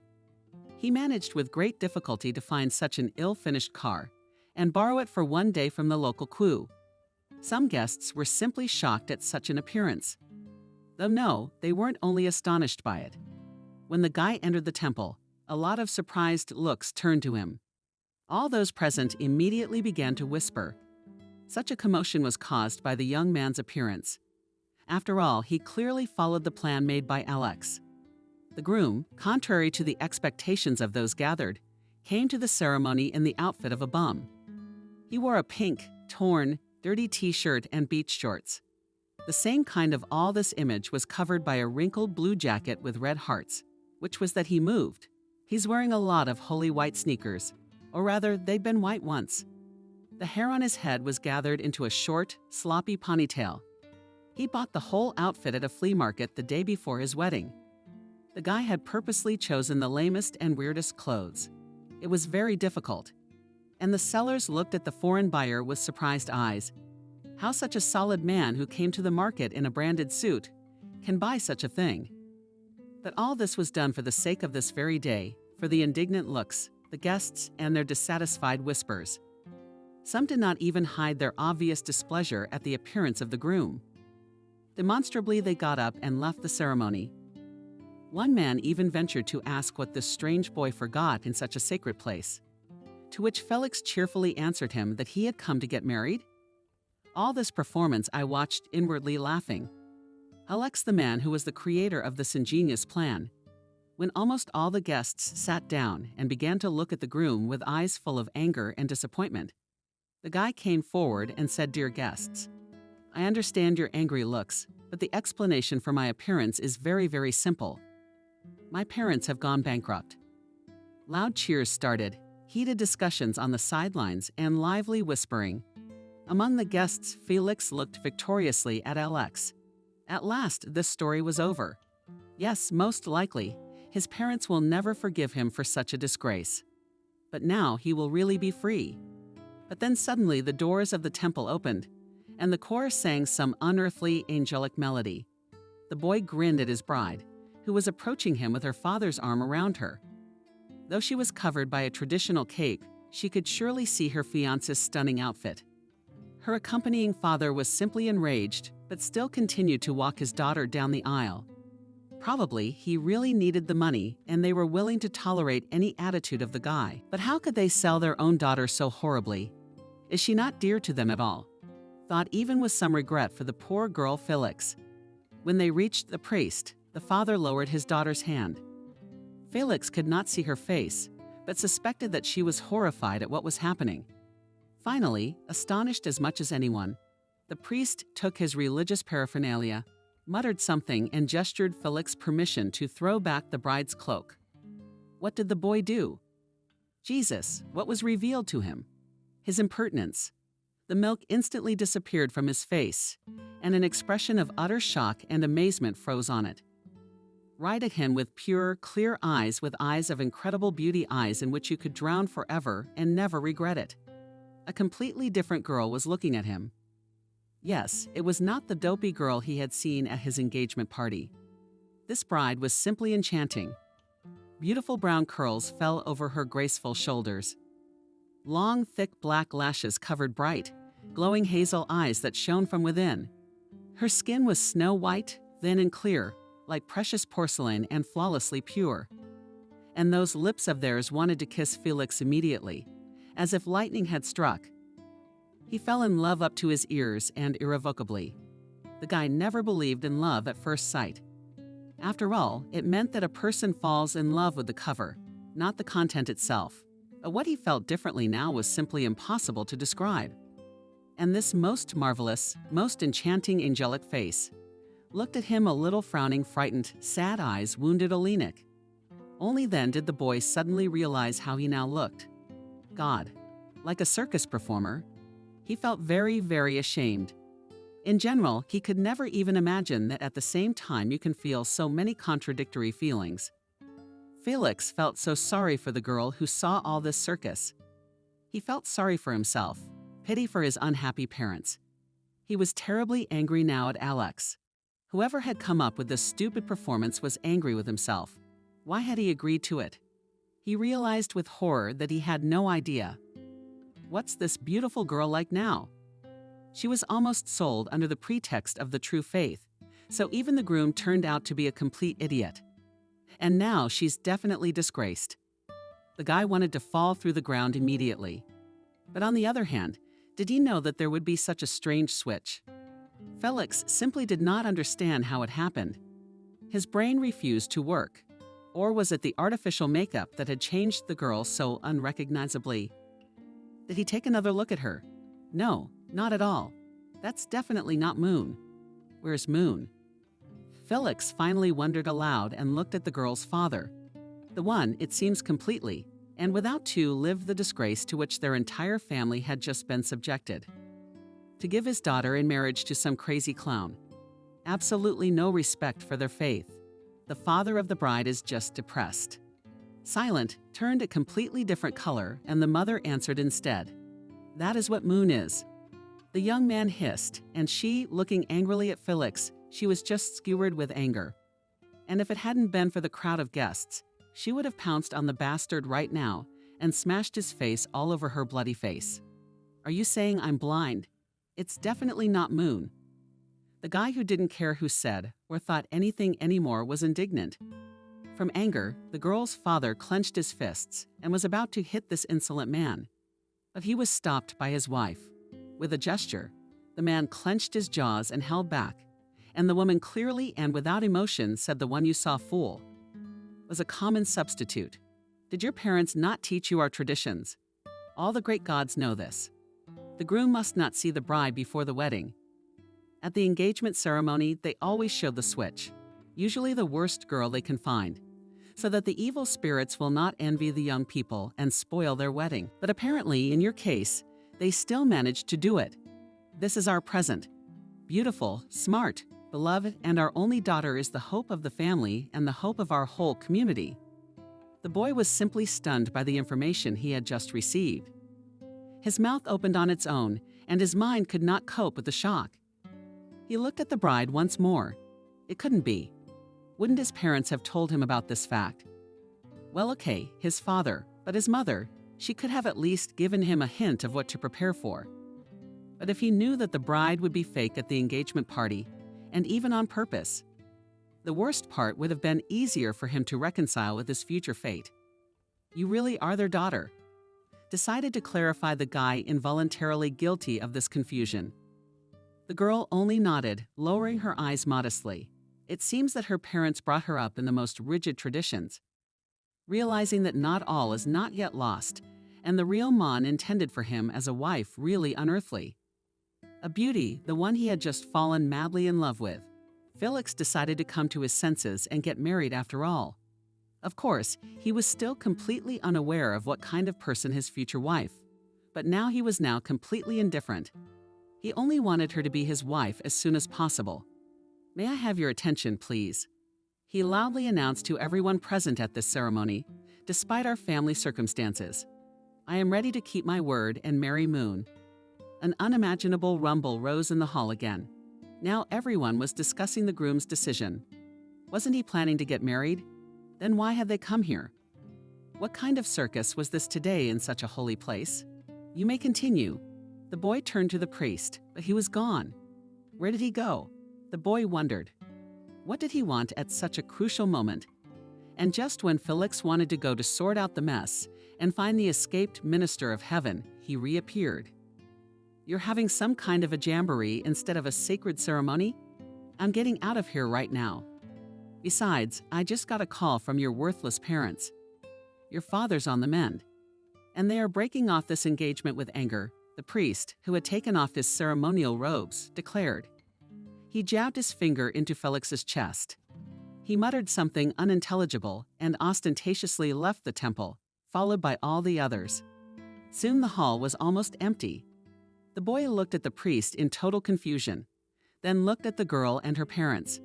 He managed with great difficulty to find such an ill-finished car and borrow it for one day from the local crew. Some guests were simply shocked at such an appearance. Though no, they weren't only astonished by it. When the guy entered the temple, a lot of surprised looks turned to him. All those present immediately began to whisper, Such a commotion was caused by the young man's appearance. After all, he clearly followed the plan made by Alex. The groom, contrary to the expectations of those gathered, came to the ceremony in the outfit of a bum. He wore a pink, torn, dirty t-shirt and beach shorts. The same kind of all this image was covered by a wrinkled blue jacket with red hearts, which was that he moved. He's wearing a lot of holy white sneakers, or rather, they'd been white once. The hair on his head was gathered into a short, sloppy ponytail. He bought the whole outfit at a flea market the day before his wedding. The guy had purposely chosen the lamest and weirdest clothes. It was very difficult. And the sellers looked at the foreign buyer with surprised eyes. How such a solid man who came to the market in a branded suit can buy such a thing? But all this was done for the sake of this very day, for the indignant looks, the guests, and their dissatisfied whispers. Some did not even hide their obvious displeasure at the appearance of the groom. Demonstrably, they got up and left the ceremony. One man even ventured to ask what this strange boy forgot in such a sacred place, to which Felix cheerfully answered him that he had come to get married. All this performance I watched inwardly laughing. Alex, the man who was the creator of this ingenious plan. When almost all the guests sat down and began to look at the groom with eyes full of anger and disappointment, the guy came forward and said, "Dear guests, I understand your angry looks, but the explanation for my appearance is very, very simple. My parents have gone bankrupt." Loud cheers started, heated discussions on the sidelines, and lively whispering. Among the guests, Felix looked victoriously at Alex. At last, this story was over. Yes, most likely, his parents will never forgive him for such a disgrace. But now he will really be free. But then suddenly the doors of the temple opened, and the chorus sang some unearthly angelic melody. The boy grinned at his bride, who was approaching him with her father's arm around her. Though she was covered by a traditional cape, she could surely see her fiancé's stunning outfit. Her accompanying father was simply enraged, but still continued to walk his daughter down the aisle. Probably he really needed the money, and they were willing to tolerate any attitude of the guy. But how could they sell their own daughter so horribly? Is she not dear to them at all? Thought even with some regret for the poor girl Felix. When they reached the priest, the father lowered his daughter's hand. Felix could not see her face, but suspected that she was horrified at what was happening. Finally, astonished as much as anyone, the priest took his religious paraphernalia, muttered something, and gestured Felix permission to throw back the bride's cloak. What did the boy do? Jesus, what was revealed to him? His impertinence. The milk instantly disappeared from his face, and an expression of utter shock and amazement froze on it. Right at him with pure, clear eyes, with eyes of incredible beauty, eyes in which you could drown forever and never regret it. A completely different girl was looking at him. Yes, it was not the dopey girl he had seen at his engagement party. This bride was simply enchanting. Beautiful brown curls fell over her graceful shoulders. Long, thick black lashes covered bright, glowing hazel eyes that shone from within. Her skin was snow white, thin and clear, like precious porcelain, and flawlessly pure. And those lips of theirs wanted to kiss Felix immediately, as if lightning had struck. He fell in love up to his ears and irrevocably. The guy never believed in love at first sight. After all, it meant that a person falls in love with the cover, not the content itself. But what he felt differently now was simply impossible to describe. And this most marvelous, most enchanting angelic face looked at him, a little frowning, frightened, sad eyes wounded Olenek. Only then did the boy suddenly realize how he now looked. God, like a circus performer. He felt very, very ashamed. In general, he could never even imagine that at the same time you can feel so many contradictory feelings. Felix felt so sorry for the girl who saw all this circus. He felt sorry for himself, pity for his unhappy parents. He was terribly angry now at Alex. Whoever had come up with this stupid performance was angry with himself. Why had he agreed to it? He realized with horror that he had no idea. What's this beautiful girl like now? She was almost sold under the pretext of the true faith, so even the groom turned out to be a complete idiot. And now she's definitely disgraced. The guy wanted to fall through the ground immediately. But on the other hand, Did he know that there would be such a strange switch? Felix simply did not understand how it happened. His brain refused to work. Or was it the artificial makeup that had changed the girl so unrecognizably? Did he take another look at her? No, not at all. That's definitely not Moon. Where's Moon? Felix finally wondered aloud and looked at the girl's father. The one, it seems completely, and without two, lived the disgrace to which their entire family had just been subjected. To give his daughter in marriage to some crazy clown. Absolutely no respect for their faith. The father of the bride is just depressed. Silent turned a completely different color, and the mother answered instead. That is what Moon is. The young man hissed, and she, looking angrily at Felix, she was just skewered with anger. And if it hadn't been for the crowd of guests, she would have pounced on the bastard right now and smashed his face all over her bloody face. Are you saying I'm blind? It's definitely not Moon. The guy who didn't care who said or thought anything anymore was indignant. From anger, the girl's father clenched his fists and was about to hit this insolent man. But he was stopped by his wife. With a gesture, the man clenched his jaws and held back, and the woman clearly and without emotion said, "The one you saw, fool," was a common substitute. Did your parents not teach you our traditions? All the great gods know this. The groom must not see the bride before the wedding. At the engagement ceremony, they always show the switch, usually the worst girl they can find, so that the evil spirits will not envy the young people and spoil their wedding. But apparently, in your case, they still managed to do it. This is our present. Beautiful, smart, beloved, and our only daughter is the hope of the family and the hope of our whole community. The boy was simply stunned by the information he had just received. His mouth opened on its own, and his mind could not cope with the shock. He looked at the bride once more. It couldn't be. Wouldn't his parents have told him about this fact? Well, okay, his father, but his mother, she could have at least given him a hint of what to prepare for. But if he knew that the bride would be fake at the engagement party, and even on purpose, the worst part would have been easier for him to reconcile with his future fate. You really are their daughter. Decided to clarify the guy involuntarily guilty of this confusion. The girl only nodded, lowering her eyes modestly. It seems that her parents brought her up in the most rigid traditions. Realizing that not all is not yet lost, and the real Mon intended for him as a wife really unearthly. A beauty, the one he had just fallen madly in love with. Felix decided to come to his senses and get married after all. Of course, he was still completely unaware of what kind of person his future wife, but now he was completely indifferent. He only wanted her to be his wife as soon as possible. May I have your attention, please? He loudly announced to everyone present at this ceremony, despite our family circumstances. I am ready to keep my word and marry Moon. An unimaginable rumble rose in the hall again. Now everyone was discussing the groom's decision. Wasn't he planning to get married? Then why had they come here? What kind of circus was this today in such a holy place? You may continue. The boy turned to the priest, but he was gone. Where did he go? The boy wondered. What did he want at such a crucial moment? And just when Felix wanted to go to sort out the mess and find the escaped minister of heaven, he reappeared. You're having some kind of a jamboree instead of a sacred ceremony? I'm getting out of here right now. Besides, I just got a call from your worthless parents. Your father's on the mend. And they are breaking off this engagement with anger, the priest, who had taken off his ceremonial robes, declared. He jabbed his finger into Felix's chest. He muttered something unintelligible and ostentatiously left the temple, followed by all the others. Soon the hall was almost empty. The boy looked at the priest in total confusion, then looked at the girl and her parents.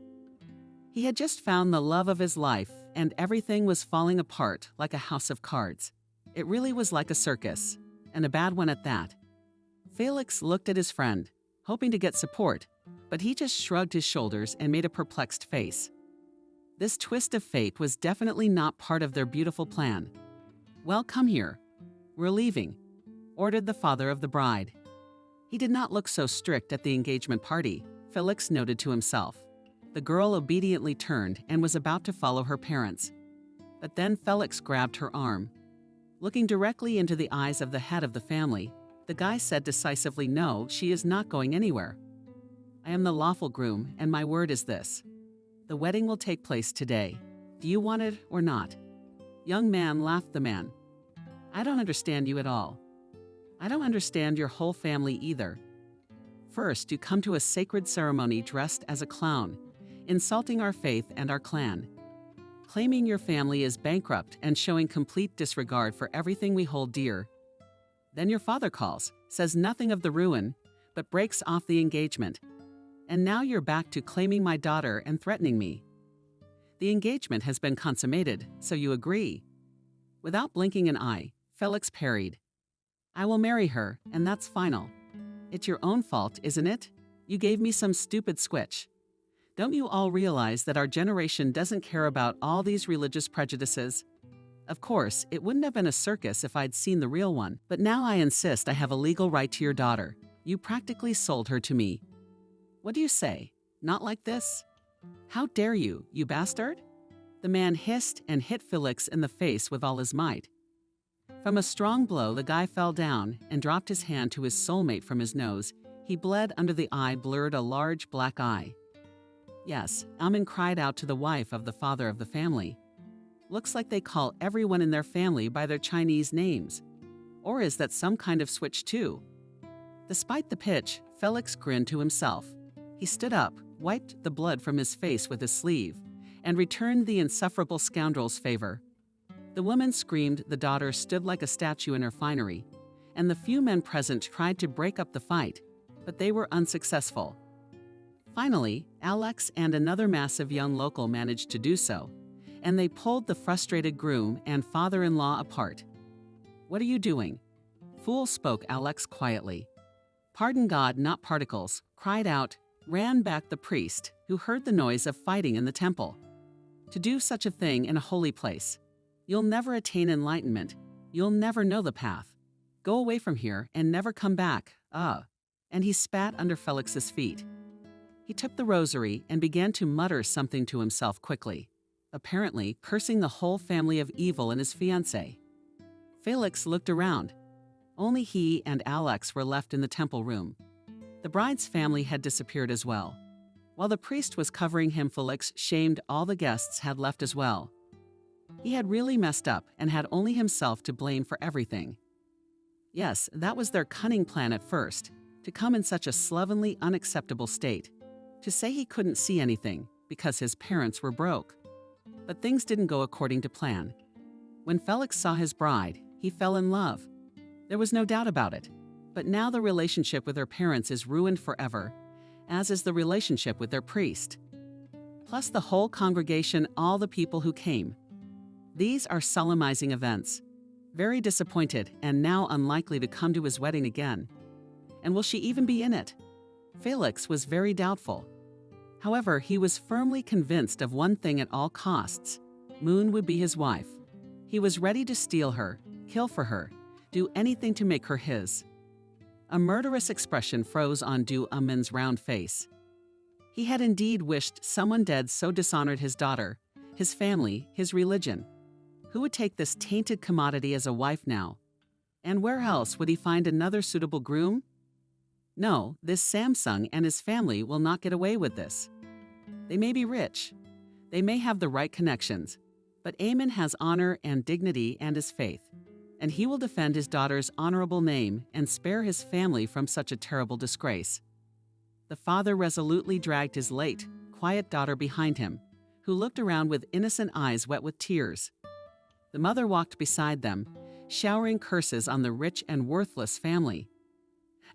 He had just found the love of his life, and everything was falling apart like a house of cards. It really was like a circus, and a bad one at that. Felix looked at his friend, hoping to get support, but he just shrugged his shoulders and made a perplexed face. This twist of fate was definitely not part of their beautiful plan. Well, come here. We're leaving, ordered the father of the bride. He did not look so strict at the engagement party, Felix noted to himself. The girl obediently turned and was about to follow her parents. But then Felix grabbed her arm. Looking directly into the eyes of the head of the family, The guy said decisively, "No, she is not going anywhere. I am the lawful groom, and my word is this. The wedding will take place today. Do you want it or not?" Young man, laughed the man. "I don't understand you at all. I don't understand your whole family either. First, you come to a sacred ceremony dressed as a clown, insulting our faith and our clan, claiming your family is bankrupt and showing complete disregard for everything we hold dear. Then your father calls, says nothing of the ruin, but breaks off the engagement. And now you're back to claiming my daughter and threatening me. The engagement has been consummated, so you agree." Without blinking an eye, Felix parried, "I will marry her, and that's final. It's your own fault, isn't it? You gave me some stupid switch. Don't you all realize that our generation doesn't care about all these religious prejudices? Of course, it wouldn't have been a circus if I'd seen the real one, but now I insist I have a legal right to your daughter. You practically sold her to me. What do you say? Not like this? How dare you, you bastard?" The man hissed and hit Felix in the face with all his might. From a strong blow, the guy fell down and dropped his hand to his soulmate from his nose. He bled under the eye, blurred a large black eye. Yes, Amin cried out to the wife of the father of the family. "Looks like they call everyone in their family by their Chinese names. Or is that some kind of switch too?" Despite the pitch, Felix grinned to himself. He stood up, wiped the blood from his face with his sleeve, and returned the insufferable scoundrel's favor. The woman screamed, the daughter stood like a statue in her finery, and the few men present tried to break up the fight, but they were unsuccessful. Finally, Alex and another massive young local managed to do so, and they pulled the frustrated groom and father-in-law apart. "What are you doing?" "Fool," spoke Alex quietly. "Pardon God, not particles," cried out, ran back the priest, who heard the noise of fighting in the temple. "To do such a thing in a holy place. You'll never attain enlightenment. You'll never know the path. Go away from here and never come back. And he spat under Felix's feet. He took the rosary and began to mutter something to himself quickly, apparently cursing the whole family of evil and his fiancée. Felix looked around. Only he and Alex were left in the temple room. The bride's family had disappeared as well. While the priest was covering him, Felix, shamed, all the guests had left as well. He had really messed up and had only himself to blame for everything. Yes, that was their cunning plan at first, to come in such a slovenly, unacceptable state, to say he couldn't see anything because his parents were broke. But things didn't go according to plan. When Felix saw his bride, he fell in love. There was no doubt about it. But now the relationship with her parents is ruined forever, as is the relationship with their priest. Plus the whole congregation, all the people who came. These are solemnizing events. Very disappointed and now unlikely to come to his wedding again. And will she even be in it? Felix was very doubtful. However, he was firmly convinced of one thing at all costs. Moon would be his wife. He was ready to steal her, kill for her, do anything to make her his. A murderous expression froze on Du Amin's round face. He had indeed wished someone dead so dishonored his daughter, his family, his religion. Who would take this tainted commodity as a wife now? And where else would he find another suitable groom? No, this Samsung and his family will not get away with this. They may be rich. They may have the right connections. But Amin has honor and dignity and his faith. And he will defend his daughter's honorable name and spare his family from such a terrible disgrace. The father resolutely dragged his late, quiet daughter behind him, who looked around with innocent eyes wet with tears. The mother walked beside them, showering curses on the rich and worthless family.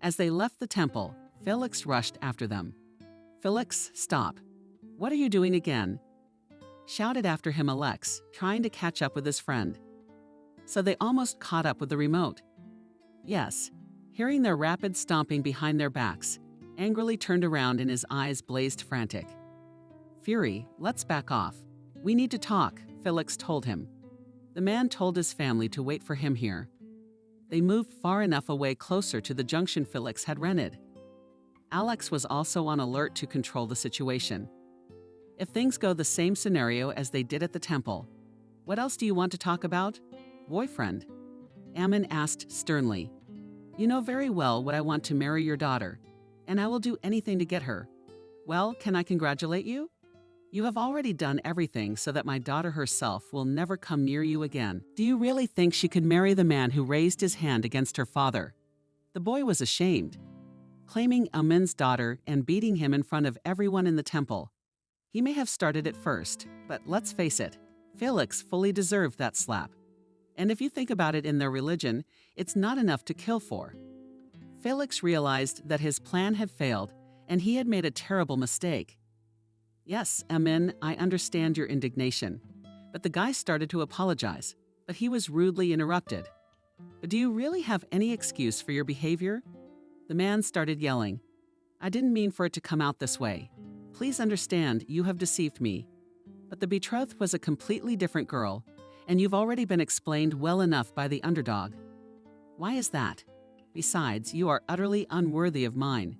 As they left the temple, Felix rushed after them. "Felix, stop. What are you doing again?" shouted after him Alex, trying to catch up with his friend. So they almost caught up with the remote. Yes, hearing their rapid stomping behind their backs, angrily turned around and his eyes blazed frantic. "Fury, let's back off. We need to talk," Felix told him. The man told his family to wait for him here. They moved far enough away closer to the junction Felix had rented. Alex was also on alert to control the situation. If things go the same scenario as they did at the temple, what else do you want to talk about? Boyfriend? Amin asked sternly. You know very well what I want to marry your daughter, and I will do anything to get her. Well, can I congratulate you? You have already done everything so that my daughter herself will never come near you again. Do you really think she could marry the man who raised his hand against her father? The boy was ashamed, claiming Amun's daughter and beating him in front of everyone in the temple. He may have started it first, but let's face it, Felix fully deserved that slap. And if you think about it in their religion, it's not enough to kill for. Felix realized that his plan had failed and he had made a terrible mistake. Yes, Amun, I understand your indignation. But the guy started to apologize, but he was rudely interrupted. But do you really have any excuse for your behavior? The man started yelling. I didn't mean for it to come out this way. Please understand, you have deceived me. But the betrothed was a completely different girl, and you've already been explained well enough by the underdog. Why is that? Besides, you are utterly unworthy of mine.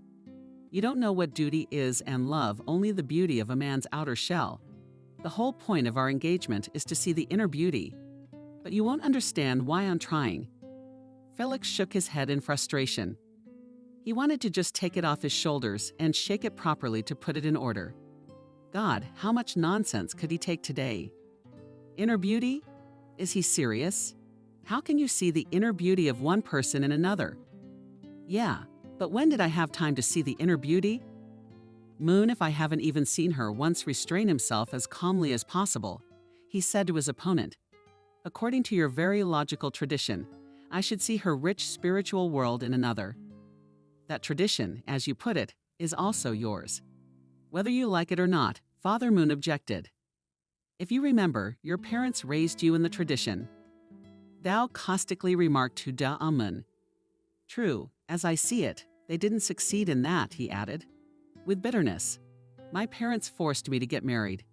You don't know what duty is and love only the beauty of a man's outer shell. The whole point of our engagement is to see the inner beauty. But you won't understand why I'm trying. Felix shook his head in frustration. He wanted to just take it off his shoulders and shake it properly to put it in order. God, how much nonsense could he take today? Inner beauty? Is he serious? How can you see the inner beauty of one person in another? Yeah, but when did I have time to see the inner beauty? Moon, if I haven't even seen her once restrain himself as calmly as possible, he said to his opponent. According to your very logical tradition, I should see her rich spiritual world in another. That tradition, as you put it, is also yours. Whether you like it or not, Father Moon objected. If you remember, your parents raised you in the tradition. Thou caustically remarked to Da Amun. True, as I see it, they didn't succeed in that, he added. With bitterness. My parents forced me to get married.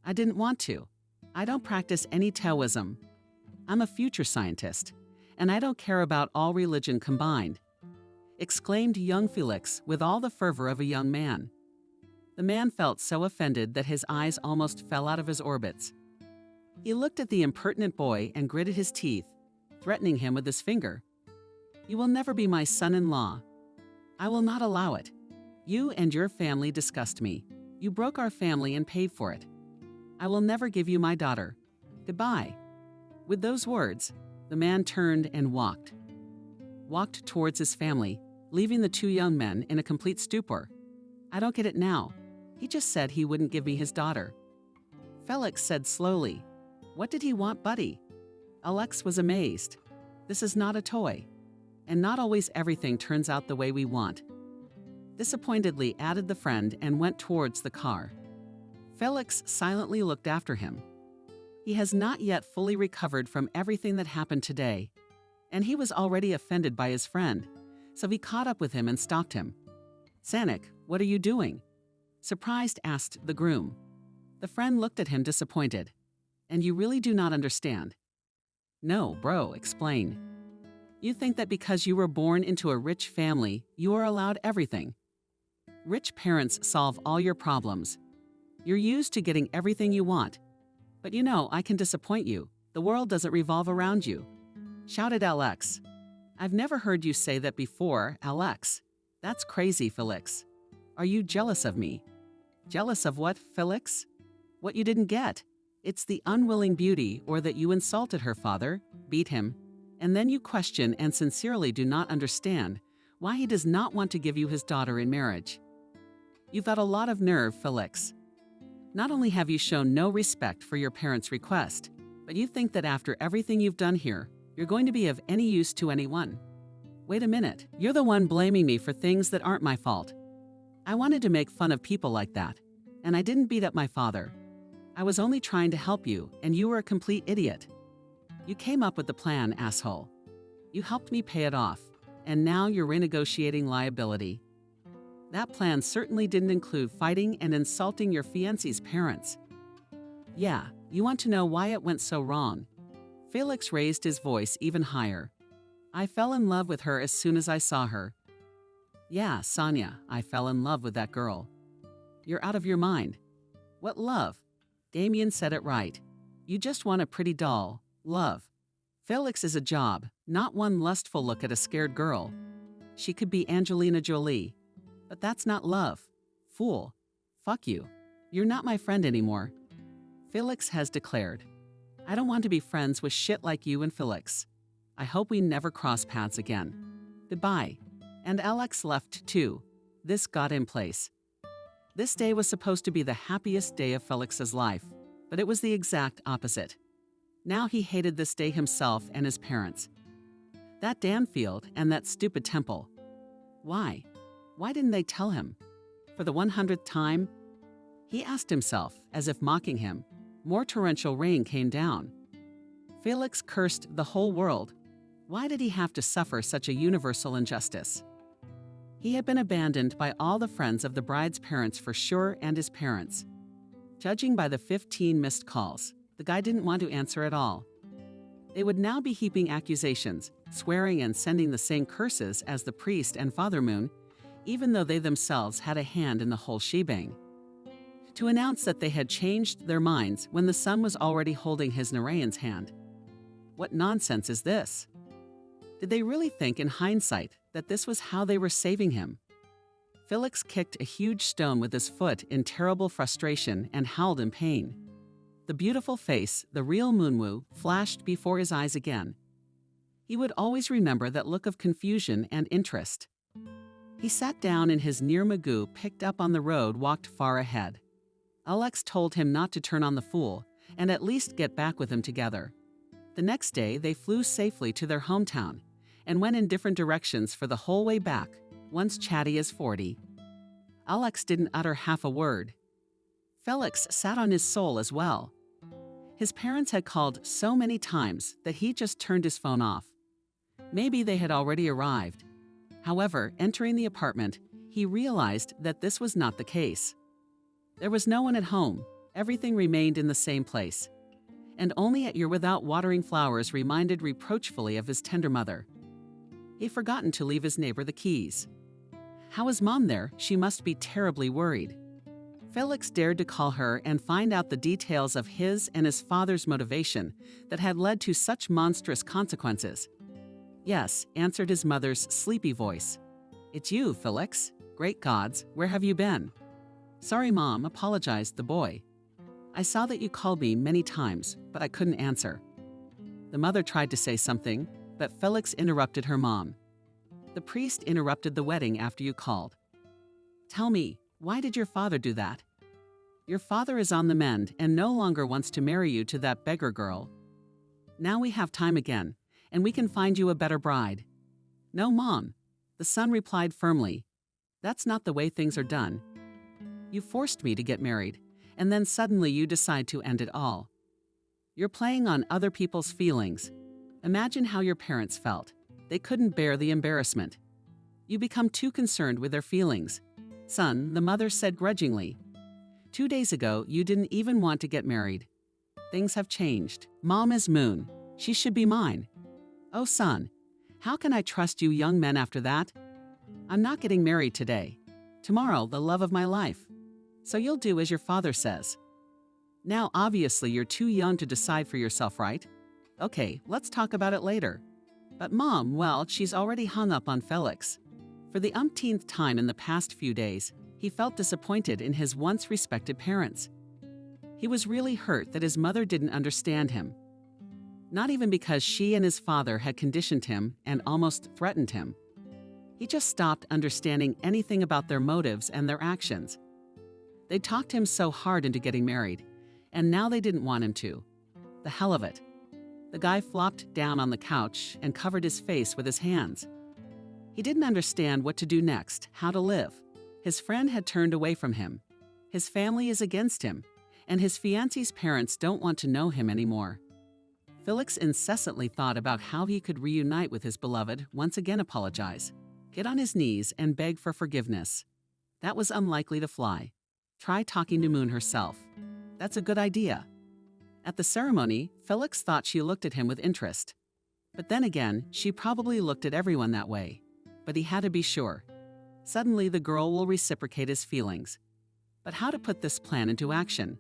I didn't want to. I don't practice any Taoism. I'm a future scientist, and I don't care about all religion combined, exclaimed young Felix with all the fervor of a young man. The man felt so offended that his eyes almost fell out of his orbits. He looked at the impertinent boy and gritted his teeth, threatening him with his finger. You will never be my son-in-law. I will not allow it. You and your family disgust me. You broke our family and paid for it. I will never give you my daughter. Goodbye. With those words, the man turned and walked towards his family, leaving the two young men in a complete stupor. I don't get it now. He just said he wouldn't give me his daughter. Felix said slowly, What did he want, buddy? Alex was amazed. This is not a toy. And not always everything turns out the way we want. Disappointedly added the friend and went towards the car. Felix silently looked after him. He has not yet fully recovered from everything that happened today, and he was already offended by his friend, so he caught up with him and stopped him. Sanik, what are you doing? Surprised asked the groom. The friend looked at him disappointed. And you really do not understand? No, bro, explain. You think that because you were born into a rich family, you are allowed everything. Rich parents solve all your problems. You're used to getting everything you want. But you know, I can disappoint you. The world doesn't revolve around you. Shouted Alex. I've never heard you say that before, Alex. That's crazy, Felix. Are you jealous of me? Jealous of what, Felix? What you didn't get. It's the unwilling beauty, or that you insulted her father, beat him, and then you question and sincerely do not understand why he does not want to give you his daughter in marriage. You've got a lot of nerve, Felix. Not only have you shown no respect for your parents' request, but you think that after everything you've done here, you're going to be of any use to anyone. Wait a minute, you're the one blaming me for things that aren't my fault. I wanted to make fun of people like that, and I didn't beat up my father. I was only trying to help you, and you were a complete idiot. You came up with the plan, asshole. You helped me pay it off, and now you're renegotiating liability. That plan certainly didn't include fighting and insulting your fiancé's parents. Yeah, you want to know why it went so wrong. Felix raised his voice even higher. I fell in love with her as soon as I saw her. Yeah, Sonia, I fell in love with that girl. You're out of your mind. What love? Damien said it right. You just want a pretty doll. Love. Felix is a job, not one lustful look at a scared girl. she could be Angelina Jolie. But that's not love. Fool. Fuck you. You're not my friend anymore. Felix has declared, I don't want to be friends with shit like you and Felix. I hope we never cross paths again. Goodbye. And Alex left too. This got in place. This day was supposed to be the happiest day of Felix's life, but it was the exact opposite. Now he hated this day himself and his parents. That Danfield and that stupid temple. Why? Why didn't they tell him? For the 100th time? He asked himself, as if mocking him. More torrential rain came down. Felix cursed the whole world. Why did he have to suffer such a universal injustice? He had been abandoned by all the friends of the bride's parents for sure and his parents. Judging by the 15 missed calls, the guy didn't want to answer at all. They would now be heaping accusations, swearing and sending the same curses as the priest and Father Moon, even though they themselves had a hand in the whole shebang. To announce that they had changed their minds when the son was already holding his Narayan's hand. What nonsense is this? Did they really think in hindsight that this was how they were saving him? Felix kicked a huge stone with his foot in terrible frustration and howled in pain. The beautiful face, the real Moonwoo, flashed before his eyes again. He would always remember that look of confusion and interest. He sat down in his near Magoo, picked up on the road, walked far ahead. Alex told him not to turn on the fool and at least get back with him together. The next day, they flew safely to their hometown and went in different directions for the whole way back, once chatty as 40. Alex didn't utter half a word. Felix sat on his soul as well. His parents had called so many times that he just turned his phone off. Maybe they had already arrived. However, entering the apartment, he realized that this was not the case. There was no one at home. Everything remained in the same place. And only at your without watering flowers reminded reproachfully of his tender mother. He'd forgotten to leave his neighbor the keys. How is Mom there? She must be terribly worried. Felix dared to call her and find out the details of his and his father's motivation that had led to such monstrous consequences. Yes, answered his mother's sleepy voice. It's you, Felix. Great gods, where have you been? Sorry, Mom, apologized the boy. I saw that you called me many times, but I couldn't answer. The mother tried to say something, but Felix interrupted her mom. The priest interrupted the wedding after you called. Tell me, why did your father do that? Your father is on the mend and no longer wants to marry you to that beggar girl. Now we have time again, and we can find you a better bride. No, Mom. The son replied firmly. That's not the way things are done. You forced me to get married, and then suddenly you decide to end it all. You're playing on other people's feelings. Imagine how your parents felt. They couldn't bear the embarrassment. You become too concerned with their feelings. Son, the mother said grudgingly. 2 days ago, you didn't even want to get married. Things have changed. Mom is Moon. She should be mine. Oh, son, how can I trust you young men after that? I'm not getting married today. Tomorrow, the love of my life. So you'll do as your father says. Now, obviously, you're too young to decide for yourself, right? Okay, let's talk about it later. But Mom, well, she's already hung up on Felix. For the umpteenth time in the past few days, he felt disappointed in his once respected parents. He was really hurt that his mother didn't understand him. Not even because she and his father had conditioned him and almost threatened him. He just stopped understanding anything about their motives and their actions. They talked him so hard into getting married, and now they didn't want him to. The hell of it. The guy flopped down on the couch and covered his face with his hands. He didn't understand what to do next, how to live. His friend had turned away from him. His family is against him, and his fiancée's parents don't want to know him anymore. Felix incessantly thought about how he could reunite with his beloved, once again apologize, get on his knees and beg for forgiveness. That was unlikely to fly. Try talking to Moon herself. That's a good idea. At the ceremony, Felix thought she looked at him with interest. But then again, she probably looked at everyone that way. But he had to be sure. Suddenly, the girl will reciprocate his feelings. But how to put this plan into action?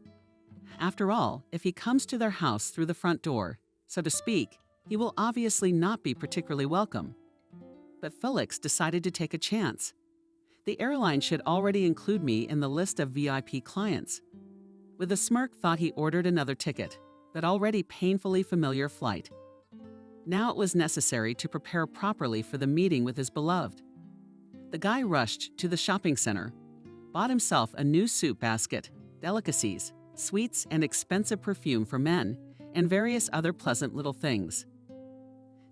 After all, if he comes to their house through the front door, so to speak, he will obviously not be particularly welcome. But Felix decided to take a chance. The airline should already include me in the list of VIP clients. With a smirk, thought he ordered another ticket, that already painfully familiar flight. Now it was necessary to prepare properly for the meeting with his beloved. The guy rushed to the shopping center, bought himself a new soup basket, delicacies, sweets, and expensive perfume for men, and various other pleasant little things.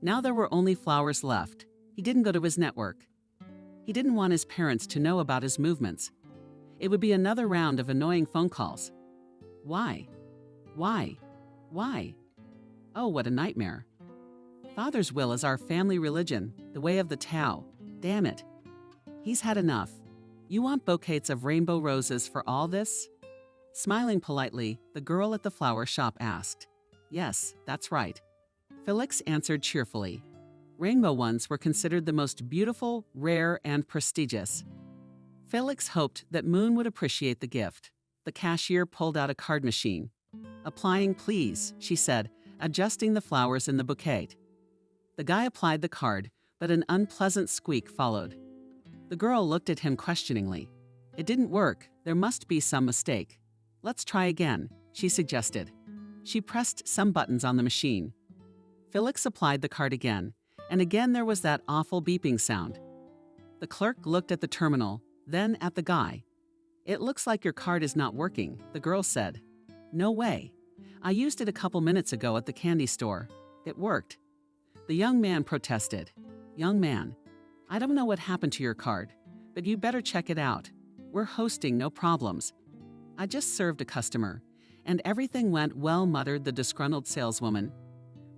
Now there were only flowers left. He didn't go to his network. He didn't want his parents to know about his movements. It would be another round of annoying phone calls. Why? Why? Why? Oh, what a nightmare. Father's will is our family religion, the way of the Tao. Damn it. He's had enough. You want bouquets of rainbow roses for all this? Smiling politely, the girl at the flower shop asked. Yes, that's right. Felix answered cheerfully. Rainbow ones were considered the most beautiful, rare, and prestigious. Felix hoped that Moon would appreciate the gift. The cashier pulled out a card machine. Applying, please, she said, adjusting the flowers in the bouquet. The guy applied the card, but an unpleasant squeak followed. The girl looked at him questioningly. It didn't work. There must be some mistake. Let's try again, she suggested. She pressed some buttons on the machine. Felix applied the card again, and again there was that awful beeping sound. The clerk looked at the terminal, then at the guy. It looks like your card is not working, the girl said. No way. I used it a couple minutes ago at the candy store. It worked. The young man protested. Young man, I don't know what happened to your card, but you better check it out. We're hosting, no problems. I just served a customer, and everything went well, muttered the disgruntled saleswoman,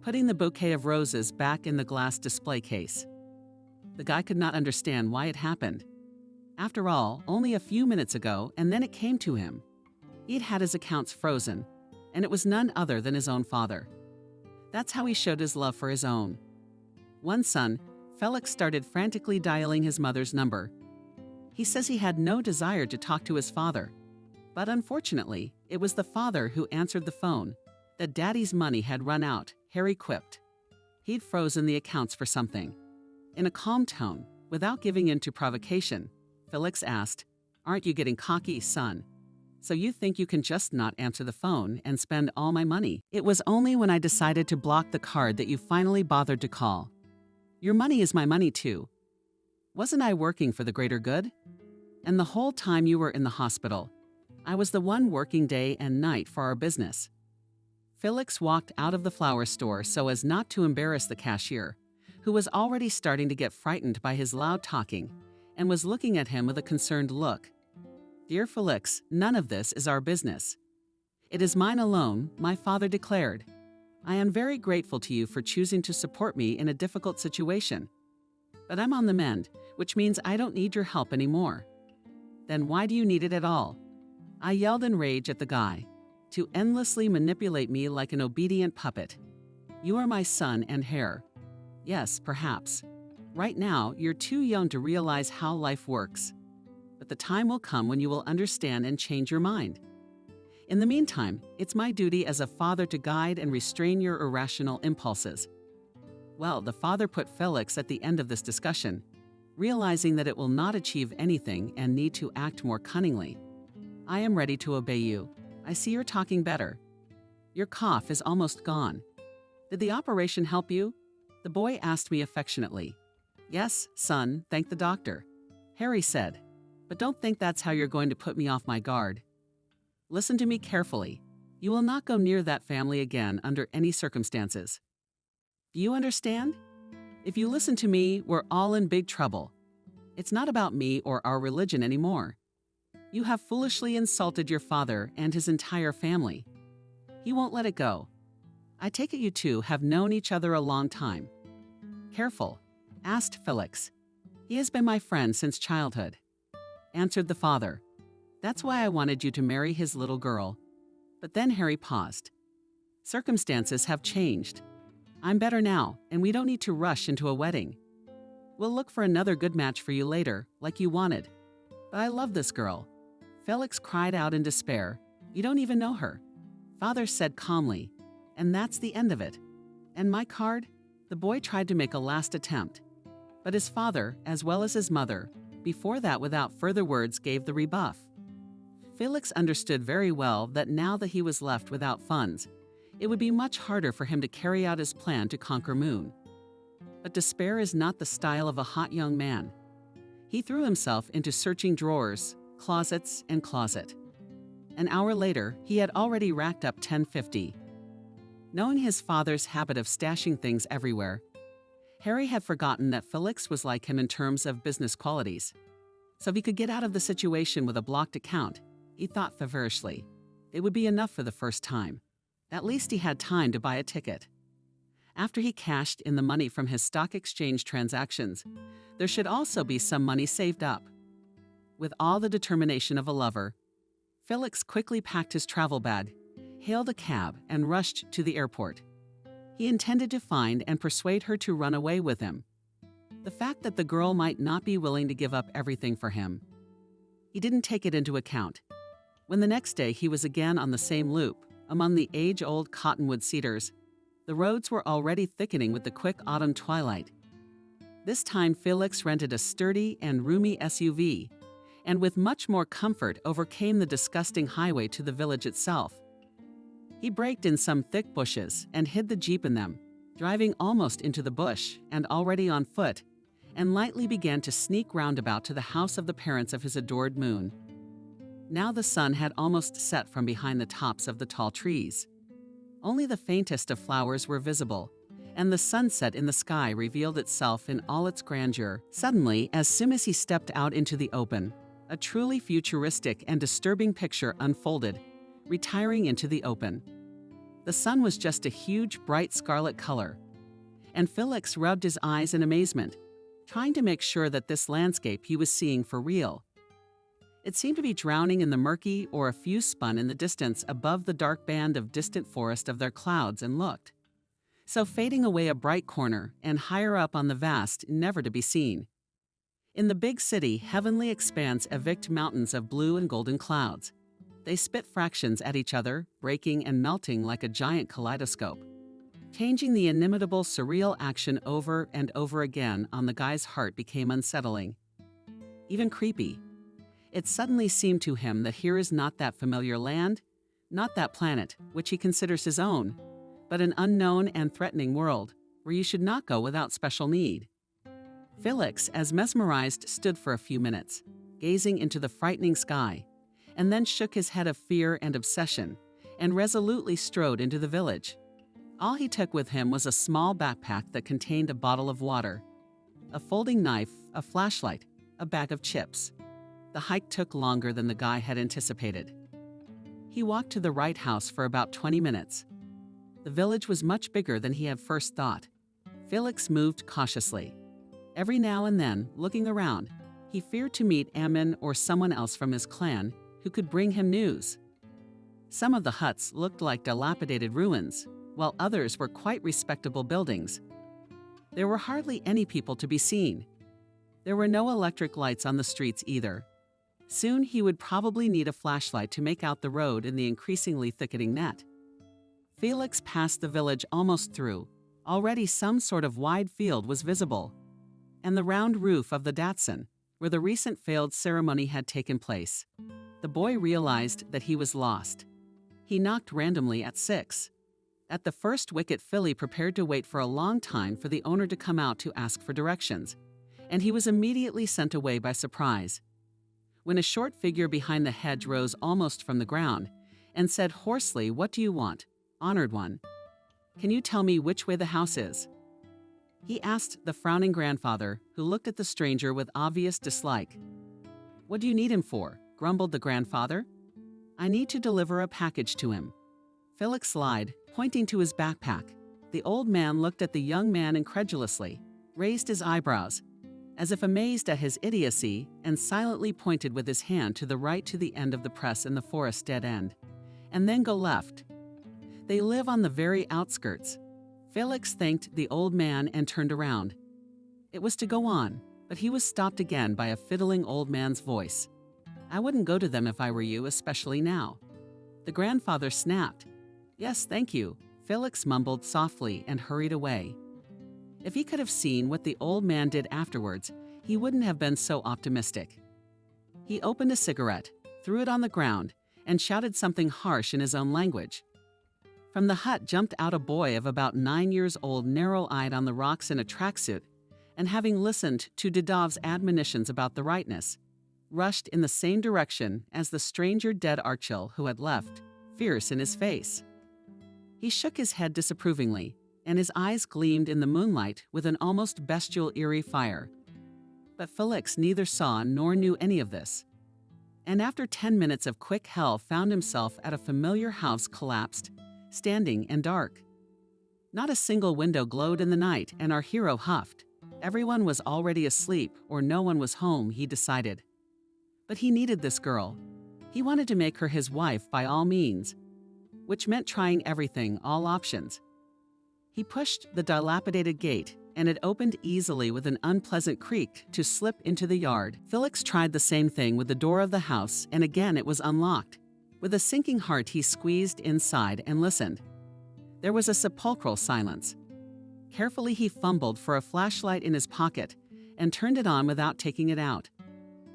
putting the bouquet of roses back in the glass display case. The guy could not understand why it happened. After all, only a few minutes ago, and then it came to him. He'd had his accounts frozen, and it was none other than his own father. That's how he showed his love for his own. One son, Felix started frantically dialing his mother's number. He says he had no desire to talk to his father. But unfortunately, it was the father who answered the phone. That Daddy's money had run out, Harry quipped. He'd frozen the accounts for something. In a calm tone, without giving in to provocation, Felix asked, Aren't you getting cocky, son? So you think you can just not answer the phone and spend all my money? It was only when I decided to block the card that you finally bothered to call. Your money is my money too. Wasn't I working for the greater good? And the whole time you were in the hospital, I was the one working day and night for our business. Felix walked out of the flower store so as not to embarrass the cashier, who was already starting to get frightened by his loud talking and was looking at him with a concerned look. Dear Felix, none of this is our business. It is mine alone, my father declared. I am very grateful to you for choosing to support me in a difficult situation. But I'm on the mend, which means I don't need your help anymore. Then why do you need it at all? I yelled in rage at the guy. To endlessly manipulate me like an obedient puppet. You are my son and heir. Yes, perhaps. Right now, you're too young to realize how life works. But the time will come when you will understand and change your mind. In the meantime, it's my duty as a father to guide and restrain your irrational impulses. Well, the father put Felix at the end of this discussion, realizing that it will not achieve anything and need to act more cunningly. I am ready to obey you. I see you're talking better. Your cough is almost gone. Did the operation help you? The boy asked me affectionately. Yes, son, thank the doctor. Harry said, but don't think that's how you're going to put me off my guard. Listen to me carefully. You will not go near that family again under any circumstances. Do you understand? If you listen to me, we're all in big trouble. It's not about me or our religion anymore. You have foolishly insulted your father and his entire family. He won't let it go. I take it you two have known each other a long time. Careful, asked Felix. He has been my friend since childhood. Answered the father. That's why I wanted you to marry his little girl. But then Harry paused. Circumstances have changed. I'm better now, and we don't need to rush into a wedding. We'll look for another good match for you later, like you wanted. But I love this girl. Felix cried out in despair. You don't even know her. Father said calmly, and that's the end of it. And my card? The boy tried to make a last attempt. But his father, as well as his mother, before that without further words gave the rebuff. Felix understood very well that now that he was left without funds, it would be much harder for him to carry out his plan to conquer Moon. But despair is not the style of a hot young man. He threw himself into searching drawers, closets, and closet. An hour later, he had already racked up $10.50. Knowing his father's habit of stashing things everywhere, Harry had forgotten that Felix was like him in terms of business qualities. So if he could get out of the situation with a blocked account, he thought feverishly, it would be enough for the first time. At least he had time to buy a ticket. After he cashed in the money from his stock exchange transactions, there should also be some money saved up. With all the determination of a lover, Felix quickly packed his travel bag, hailed a cab, and rushed to the airport. He intended to find and persuade her to run away with him. The fact that the girl might not be willing to give up everything for him, he didn't take it into account. When the next day he was again on the same loop, among the age-old cottonwood cedars, the roads were already thickening with the quick autumn twilight. This time Felix rented a sturdy and roomy SUV, and with much more comfort overcame the disgusting highway to the village itself. He braked in some thick bushes and hid the Jeep in them, driving almost into the bush and already on foot, and lightly began to sneak roundabout to the house of the parents of his adored Moon. Now the sun had almost set from behind the tops of the tall trees. Only the faintest of flowers were visible, and the sunset in the sky revealed itself in all its grandeur. Suddenly, as soon as he stepped out into the open, a truly futuristic and disturbing picture unfolded, retiring into the open. The sun was just a huge, bright scarlet color, and Felix rubbed his eyes in amazement, trying to make sure that this landscape he was seeing for real. It seemed to be drowning in the murky or a few spun in the distance above the dark band of distant forest of their clouds and looked. So fading away a bright corner and higher up on the vast, never to be seen. In the big city, heavenly expanse evict mountains of blue and golden clouds. They spit fractions at each other, breaking and melting like a giant kaleidoscope. Changing the inimitable surreal action over and over again on the guy's heart became unsettling. Even creepy. It suddenly seemed to him that here is not that familiar land, not that planet, which he considers his own, but an unknown and threatening world, where you should not go without special need. Felix, as mesmerized, stood for a few minutes, gazing into the frightening sky, and then shook his head of fear and obsession, and resolutely strode into the village. All he took with him was a small backpack that contained a bottle of water, a folding knife, a flashlight, a bag of chips. The hike took longer than the guy had anticipated. He walked to the right house for about 20 minutes. The village was much bigger than he had first thought. Felix moved cautiously. Every now and then, looking around, he feared to meet Ammon or someone else from his clan who could bring him news. Some of the huts looked like dilapidated ruins, while others were quite respectable buildings. There were hardly any people to be seen. There were no electric lights on the streets either. Soon he would probably need a flashlight to make out the road in the increasingly thickening net. Felix passed the village almost through. Already some sort of wide field was visible, and the round roof of the Datsun, where the recent failed ceremony had taken place. The boy realized that he was lost. He knocked randomly at 6. At the first wicket, Philly prepared to wait for a long time for the owner to come out to ask for directions, and he was immediately sent away by surprise. When a short figure behind the hedge rose almost from the ground and said hoarsely, "What do you want, honored one? Can you tell me which way the house is?" He asked the frowning grandfather, who looked at the stranger with obvious dislike. "What do you need him for?" grumbled the grandfather. "I need to deliver a package to him." Felix lied, pointing to his backpack. The old man looked at the young man incredulously, raised his eyebrows, as if amazed at his idiocy, and silently pointed with his hand to the right to the end of the press in the forest dead end, and then go left. "They live on the very outskirts." Felix thanked the old man and turned around. It was to go on, but he was stopped again by a fiddling old man's voice. "I wouldn't go to them if I were you, especially now." The grandfather snapped. "Yes, thank you," Felix mumbled softly and hurried away. If he could have seen what the old man did afterwards, he wouldn't have been so optimistic. He opened a cigarette, threw it on the ground, and shouted something harsh in his own language. From the hut jumped out a boy of about 9 years old, narrow-eyed on the rocks in a tracksuit, and having listened to Didov's admonitions about the rightness, rushed in the same direction as the stranger dead Archil who had left, fierce in his face. He shook his head disapprovingly, and his eyes gleamed in the moonlight with an almost bestial eerie fire. But Felix neither saw nor knew any of this, and after 10 minutes of quick hell found himself at a familiar house collapsed, standing and dark. Not a single window glowed in the night, and our hero huffed. Everyone was already asleep, or no one was home, he decided. But he needed this girl. He wanted to make her his wife by all means, which meant trying everything, all options. He pushed the dilapidated gate, and it opened easily with an unpleasant creak to slip into the yard. Felix tried the same thing with the door of the house, and again it was unlocked. With a sinking heart, he squeezed inside and listened. There was a sepulchral silence. Carefully, he fumbled for a flashlight in his pocket and turned it on without taking it out.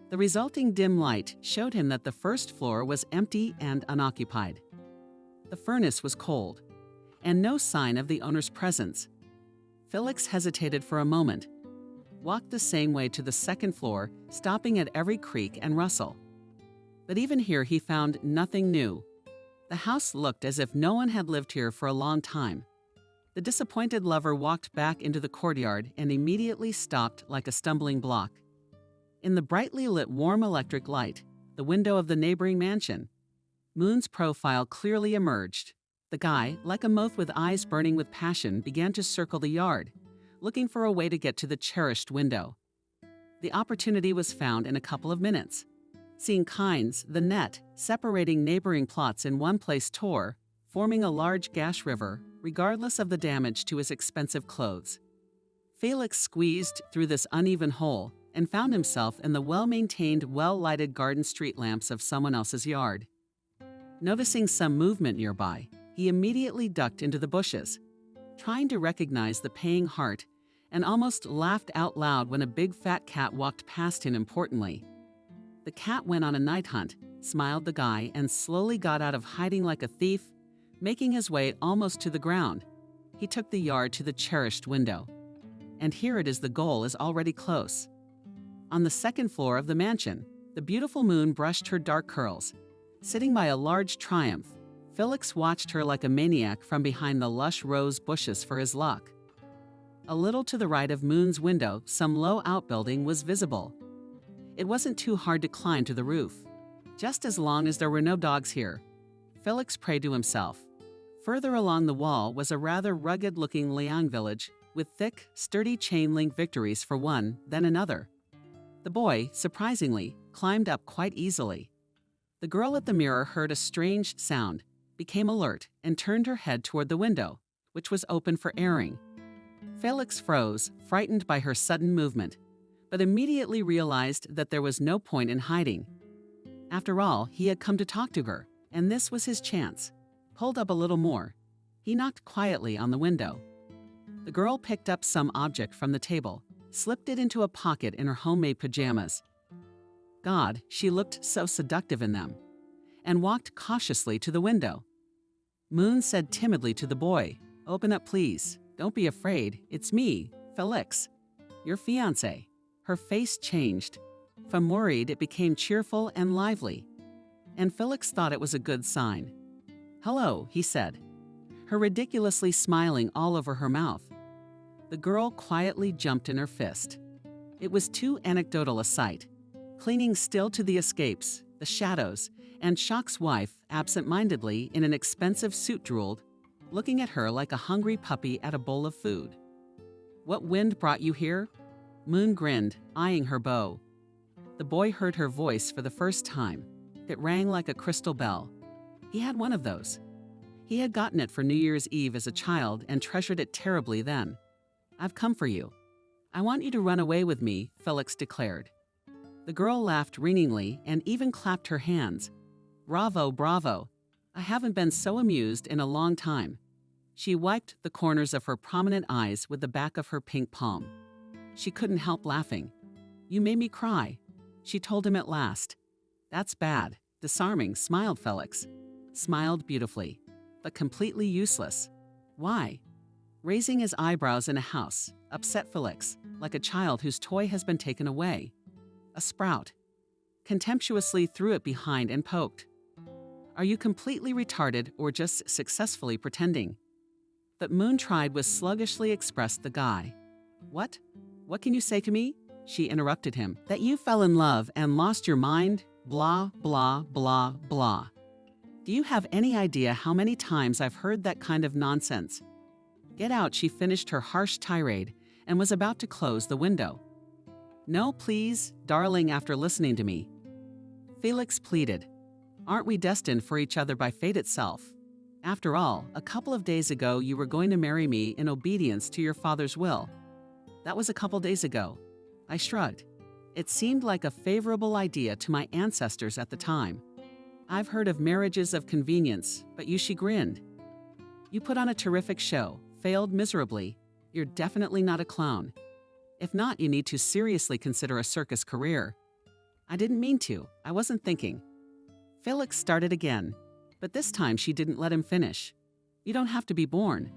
The resulting dim light showed him that the first floor was empty and unoccupied. The furnace was cold, and no sign of the owner's presence. Felix hesitated for a moment, walked the same way to the second floor, stopping at every creak and rustle. But even here he found nothing new. The house looked as if no one had lived here for a long time. The disappointed lover walked back into the courtyard and immediately stopped like a stumbling block. In the brightly lit warm electric light, the window of the neighboring mansion, Moon's profile clearly emerged. The guy, like a moth with eyes burning with passion, began to circle the yard, looking for a way to get to the cherished window. The opportunity was found in a couple of minutes. Seeing Kynes, the net separating neighboring plots in one place tore, forming a large gash river, regardless of the damage to his expensive clothes. Felix squeezed through this uneven hole and found himself in the well-maintained, well-lighted garden street lamps of someone else's yard. Noticing some movement nearby, he immediately ducked into the bushes, trying to recognize the paying heart, and almost laughed out loud when a big fat cat walked past him importantly. The cat went on a night hunt, smiled the guy, and slowly got out of hiding like a thief, making his way almost to the ground. He took the yard to the cherished window. And here it is, the goal is already close. On the second floor of the mansion, the beautiful Moon brushed her dark curls. Sitting by a large Triumph, Felix watched her like a maniac from behind the lush rose bushes for his luck. A little to the right of Moon's window, some low outbuilding was visible. It wasn't too hard to climb to the roof, just as long as there were no dogs here. Felix prayed to himself. Further along the wall was a rather rugged-looking Liang village with thick, sturdy chain-link victories for one, then another. The boy, surprisingly, climbed up quite easily. The girl at the mirror heard a strange sound, became alert, and turned her head toward the window, which was open for airing. Felix froze, frightened by her sudden movement, but immediately realized that there was no point in hiding. After all, he had come to talk to her, and this was his chance. Pulled up a little more, he knocked quietly on the window. The girl picked up some object from the table, slipped it into a pocket in her homemade pajamas. God, she looked so seductive in them, and walked cautiously to the window. Moon said timidly to the boy, "Open up, please. Don't be afraid. It's me, Felix, your fiancé." Her face changed. From worried, it became cheerful and lively, and Felix thought it was a good sign. "Hello," he said, her ridiculously smiling all over her mouth. The girl quietly jumped in her fist. It was too anecdotal a sight, clinging still to the escapes, the shadows, and Shock's wife, absent-mindedly in an expensive suit, drooled, looking at her like a hungry puppy at a bowl of food. "What wind brought you here?" Moon grinned, eyeing her bow. The boy heard her voice for the first time. It rang like a crystal bell. He had one of those. He had gotten it for New Year's Eve as a child and treasured it terribly then. "I've come for you. I want you to run away with me," Felix declared. The girl laughed ringingly and even clapped her hands. "Bravo, bravo. I haven't been so amused in a long time." She wiped the corners of her prominent eyes with the back of her pink palm. She couldn't help laughing. "You made me cry," she told him at last. "That's bad." Disarming, smiled Felix. Smiled beautifully, but completely useless. Why? Raising his eyebrows in a house upset Felix, like a child whose toy has been taken away. A sprout. Contemptuously threw it behind and poked. "Are you completely retarded or just successfully pretending?" But Moon tried was sluggishly expressed the guy. "What? What can you say to me?" She interrupted him. "That you fell in love and lost your mind? Blah, blah, blah, blah. Do you have any idea how many times I've heard that kind of nonsense?" "Get out," she finished her harsh tirade and was about to close the window. "No, please, darling, after listening to me." Felix pleaded. "Aren't we destined for each other by fate itself? After all, a couple of days ago you were going to marry me in obedience to your father's will." "That was a couple days ago." I shrugged. "It seemed like a favorable idea to my ancestors at the time. I've heard of marriages of convenience, but you," she grinned. "You put on a terrific show, failed miserably. You're definitely not a clown. If not, you need to seriously consider a circus career." "I didn't mean to. I wasn't thinking." Felix started again, but this time she didn't let him finish. "You don't have to be born.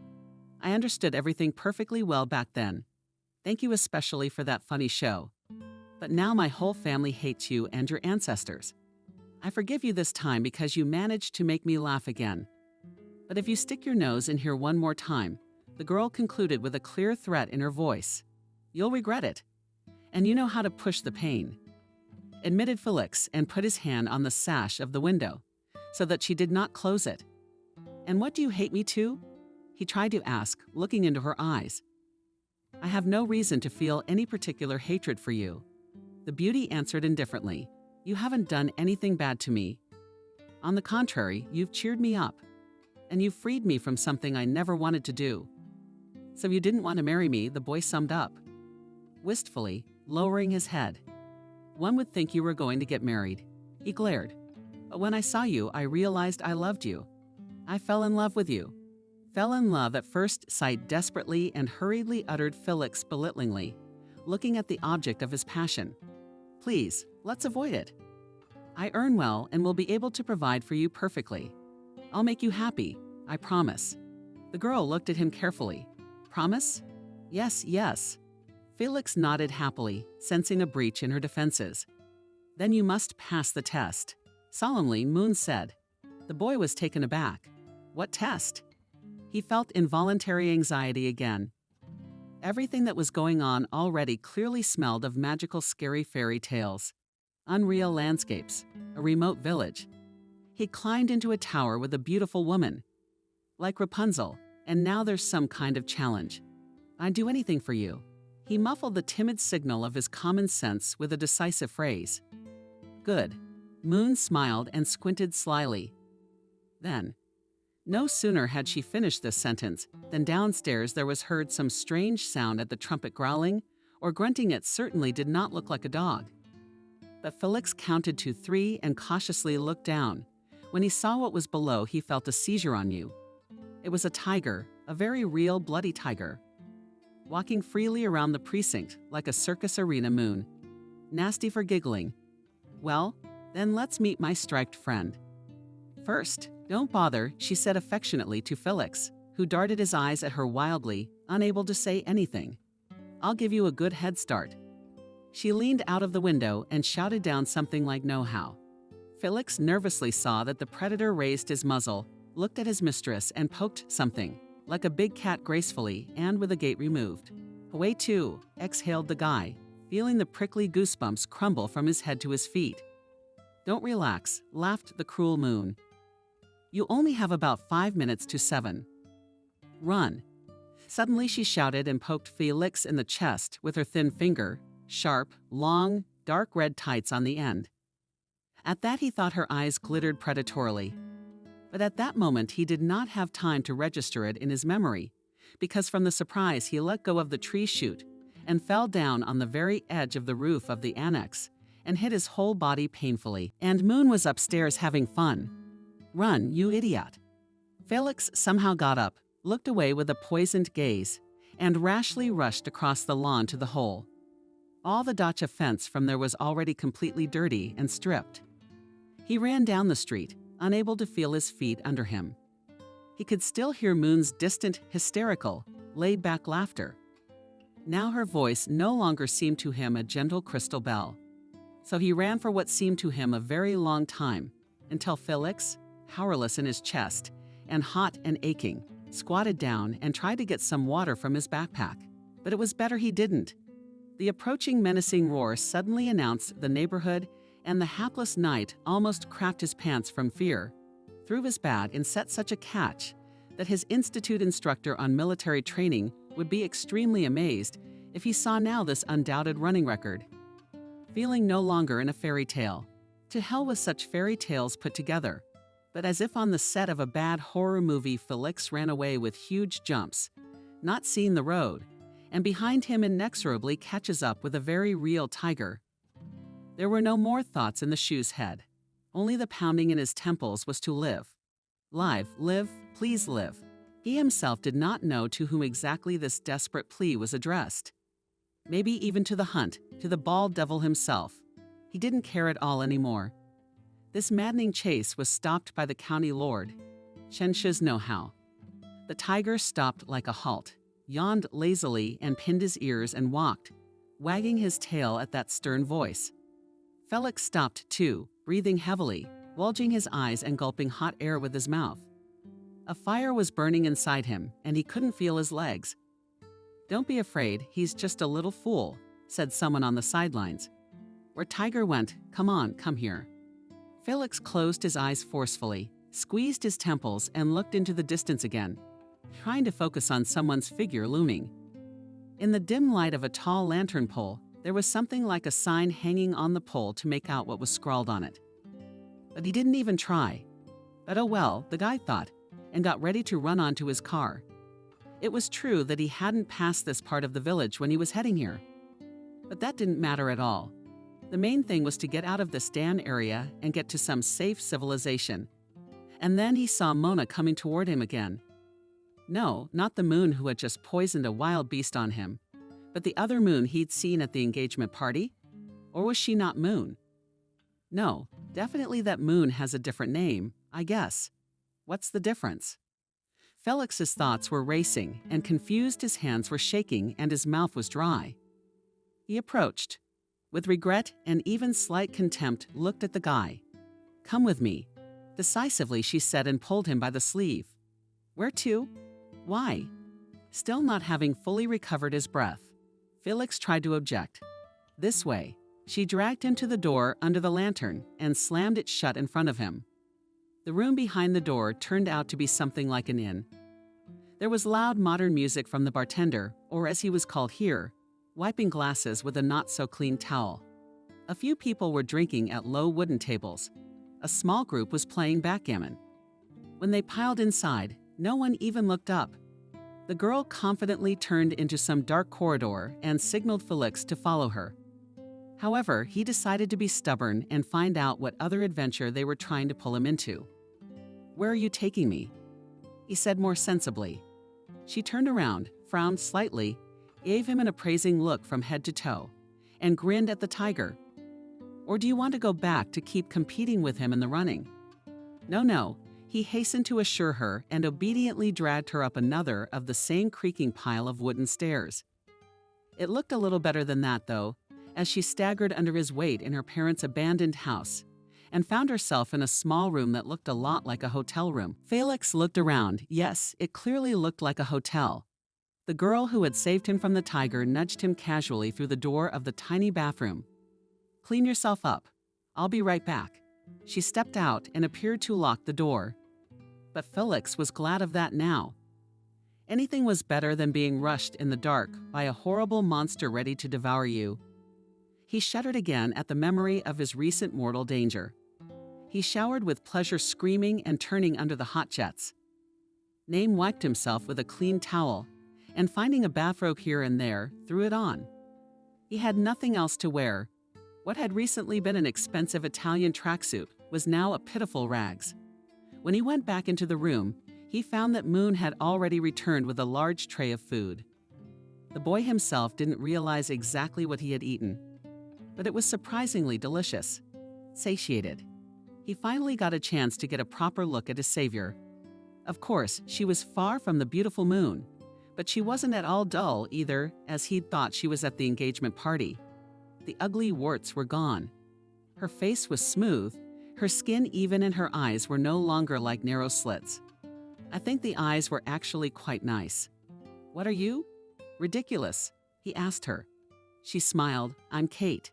I understood everything perfectly well back then. Thank you especially for that funny show. But now my whole family hates you and your ancestors. I forgive you this time because you managed to make me laugh again. But if you stick your nose in here one more time," the girl concluded with a clear threat in her voice, "you'll regret it. And you know how to push the pain," admitted Felix and put his hand on the sash of the window so that she did not close it. "And what do you hate me to?" he tried to ask, looking into her eyes. "I have no reason to feel any particular hatred for you." The beauty answered indifferently. "You haven't done anything bad to me. On the contrary, you've cheered me up. And you've freed me from something I never wanted to do." "So you didn't want to marry me," the boy summed up, wistfully, lowering his head. "One would think you were going to get married." He glared. "But when I saw you, I realized I loved you. I fell in love with you." "Fell in love at first sight," desperately and hurriedly uttered Felix belittlingly, looking at the object of his passion. "Please, let's avoid it. I earn well and will be able to provide for you perfectly. I'll make you happy, I promise." The girl looked at him carefully. "Promise?" "Yes, yes." Felix nodded happily, sensing a breach in her defenses. "Then you must pass the test," solemnly Moon said. The boy was taken aback. "What test?" He felt involuntary anxiety again. Everything that was going on already clearly smelled of magical scary fairy tales. Unreal landscapes, a remote village. He climbed into a tower with a beautiful woman. Like Rapunzel, and now there's some kind of challenge. "I'd do anything for you." He muffled the timid signal of his common sense with a decisive phrase. "Good." Moon smiled and squinted slyly. Then, no sooner had she finished this sentence than downstairs there was heard some strange sound at the trumpet growling or grunting. It certainly did not look like a dog. But Felix counted to 3 and cautiously looked down. When he saw what was below, he felt a seizure on you. It was a tiger, a very real bloody tiger, walking freely around the precinct like a circus arena. Moon. Nasty for giggling. "Well, then let's meet my striped friend." "First, don't bother," she said affectionately to Felix, who darted his eyes at her wildly, unable to say anything. "I'll give you a good head start." She leaned out of the window and shouted down something like "know-how." Felix nervously saw that the predator raised his muzzle, looked at his mistress, and poked something, like a big cat, gracefully and with the gate removed. "Away too," exhaled the guy, feeling the prickly goosebumps crumble from his head to his feet. "Don't relax," laughed the cruel Moon. "You only have about 5 minutes to 7. Run." Suddenly she shouted and poked Felix in the chest with her thin finger, sharp, long, dark red tights on the end. At that he thought her eyes glittered predatorily. But at that moment he did not have time to register it in his memory, because from the surprise he let go of the tree shoot and fell down on the very edge of the roof of the annex and hit his whole body painfully. And Moon was upstairs having fun. "Run, you idiot." Felix somehow got up, looked away with a poisoned gaze, and rashly rushed across the lawn to the hole. All the dacha fence from there was already completely dirty and stripped. He ran down the street, unable to feel his feet under him. He could still hear Moon's distant, hysterical, laid-back laughter. Now her voice no longer seemed to him a gentle crystal bell. So he ran for what seemed to him a very long time, until Felix, powerless in his chest, and hot and aching, squatted down and tried to get some water from his backpack. But it was better he didn't. The approaching menacing roar suddenly announced the neighborhood, and the hapless knight almost crapped his pants from fear, threw his bat and set such a catch that his institute instructor on military training would be extremely amazed if he saw now this undoubted running record. Feeling no longer in a fairy tale. To hell with such fairy tales put together. But as if on the set of a bad horror movie, Felix ran away with huge jumps, not seeing the road, and behind him inexorably catches up with a very real tiger. There were no more thoughts in the shoe's head. Only the pounding in his temples was to live. Live, please live. He himself did not know to whom exactly this desperate plea was addressed. Maybe even to the hunt, to the bald devil himself. He didn't care at all anymore. This maddening chase was stopped by the county lord, Shensh's know-how. The tiger stopped like a halt, yawned lazily and pinned his ears and walked, wagging his tail at that stern voice. Felix stopped too, breathing heavily, bulging his eyes and gulping hot air with his mouth. A fire was burning inside him, and he couldn't feel his legs. "Don't be afraid, he's just a little fool," said someone on the sidelines. Where Tiger went, come here. Felix closed his eyes forcefully, squeezed his temples, and looked into the distance again, trying to focus on someone's figure looming. In the dim light of a tall lantern pole, there was something like a sign hanging on the pole to make out what was scrawled on it. But he didn't even try. But oh well, the guy thought, and got ready to run onto his car. It was true that he hadn't passed this part of the village when he was heading here. But that didn't matter at all. The main thing was to get out of the Stan area and get to some safe civilization. And then he saw Mona coming toward him again. No, not the Moon who had just poisoned a wild beast on him, but the other Moon he'd seen at the engagement party? Or was she not Moon? No, definitely that Moon has a different name, I guess. What's the difference? Felix's thoughts were racing, and confused, his hands were shaking and his mouth was dry. He approached. With regret and even slight contempt, looked at the guy. "Come with me," decisively she said, and pulled him by the sleeve. "Where to? Why?" Still not having fully recovered his breath, Felix tried to object. "This way." She dragged him to the door under the lantern and slammed it shut in front of him. The room behind the door turned out to be something like an inn. There was loud modern music from the bartender, or as he was called here, wiping glasses with a not-so-clean towel. A few people were drinking at low wooden tables. A small group was playing backgammon. When they piled inside, no one even looked up. The girl confidently turned into some dark corridor and signaled Felix to follow her. However, he decided to be stubborn and find out what other adventure they were trying to pull him into. "Where are you taking me?" he said more sensibly. She turned around, frowned slightly, gave him an appraising look from head to toe, and grinned at the tiger. "Or do you want to go back to keep competing with him in the running?" No, he hastened to assure her and obediently dragged her up another of the same creaking pile of wooden stairs. It looked a little better than that, though, as she staggered under his weight in her parents' abandoned house and found herself in a small room that looked a lot like a hotel room. Felix looked around. Yes, it clearly looked like a hotel. The girl who had saved him from the tiger nudged him casually through the door of the tiny bathroom. "Clean yourself up. I'll be right back." She stepped out and appeared to lock the door. But Felix was glad of that now. Anything was better than being rushed in the dark by a horrible monster ready to devour you. He shuddered again at the memory of his recent mortal danger. He showered with pleasure, screaming and turning under the hot jets. Name wiped himself with a clean towel, and finding a bathrobe here and there, threw it on. He had nothing else to wear. What had recently been an expensive Italian tracksuit was now a pitiful rags. When he went back into the room, He found that Moon had already returned with a large tray of food. The boy himself didn't realize exactly what he had eaten, but it was surprisingly delicious. Satiated, he finally got a chance to get a proper look at his savior. Of course, she was far from the beautiful Moon, but she wasn't at all dull either, as he'd thought she was at the engagement party. The ugly warts were gone. Her face was smooth, her skin even, and her eyes were no longer like narrow slits. I think the eyes were actually quite nice. "What are you?" "Ridiculous," he asked her. She smiled. "I'm Kate."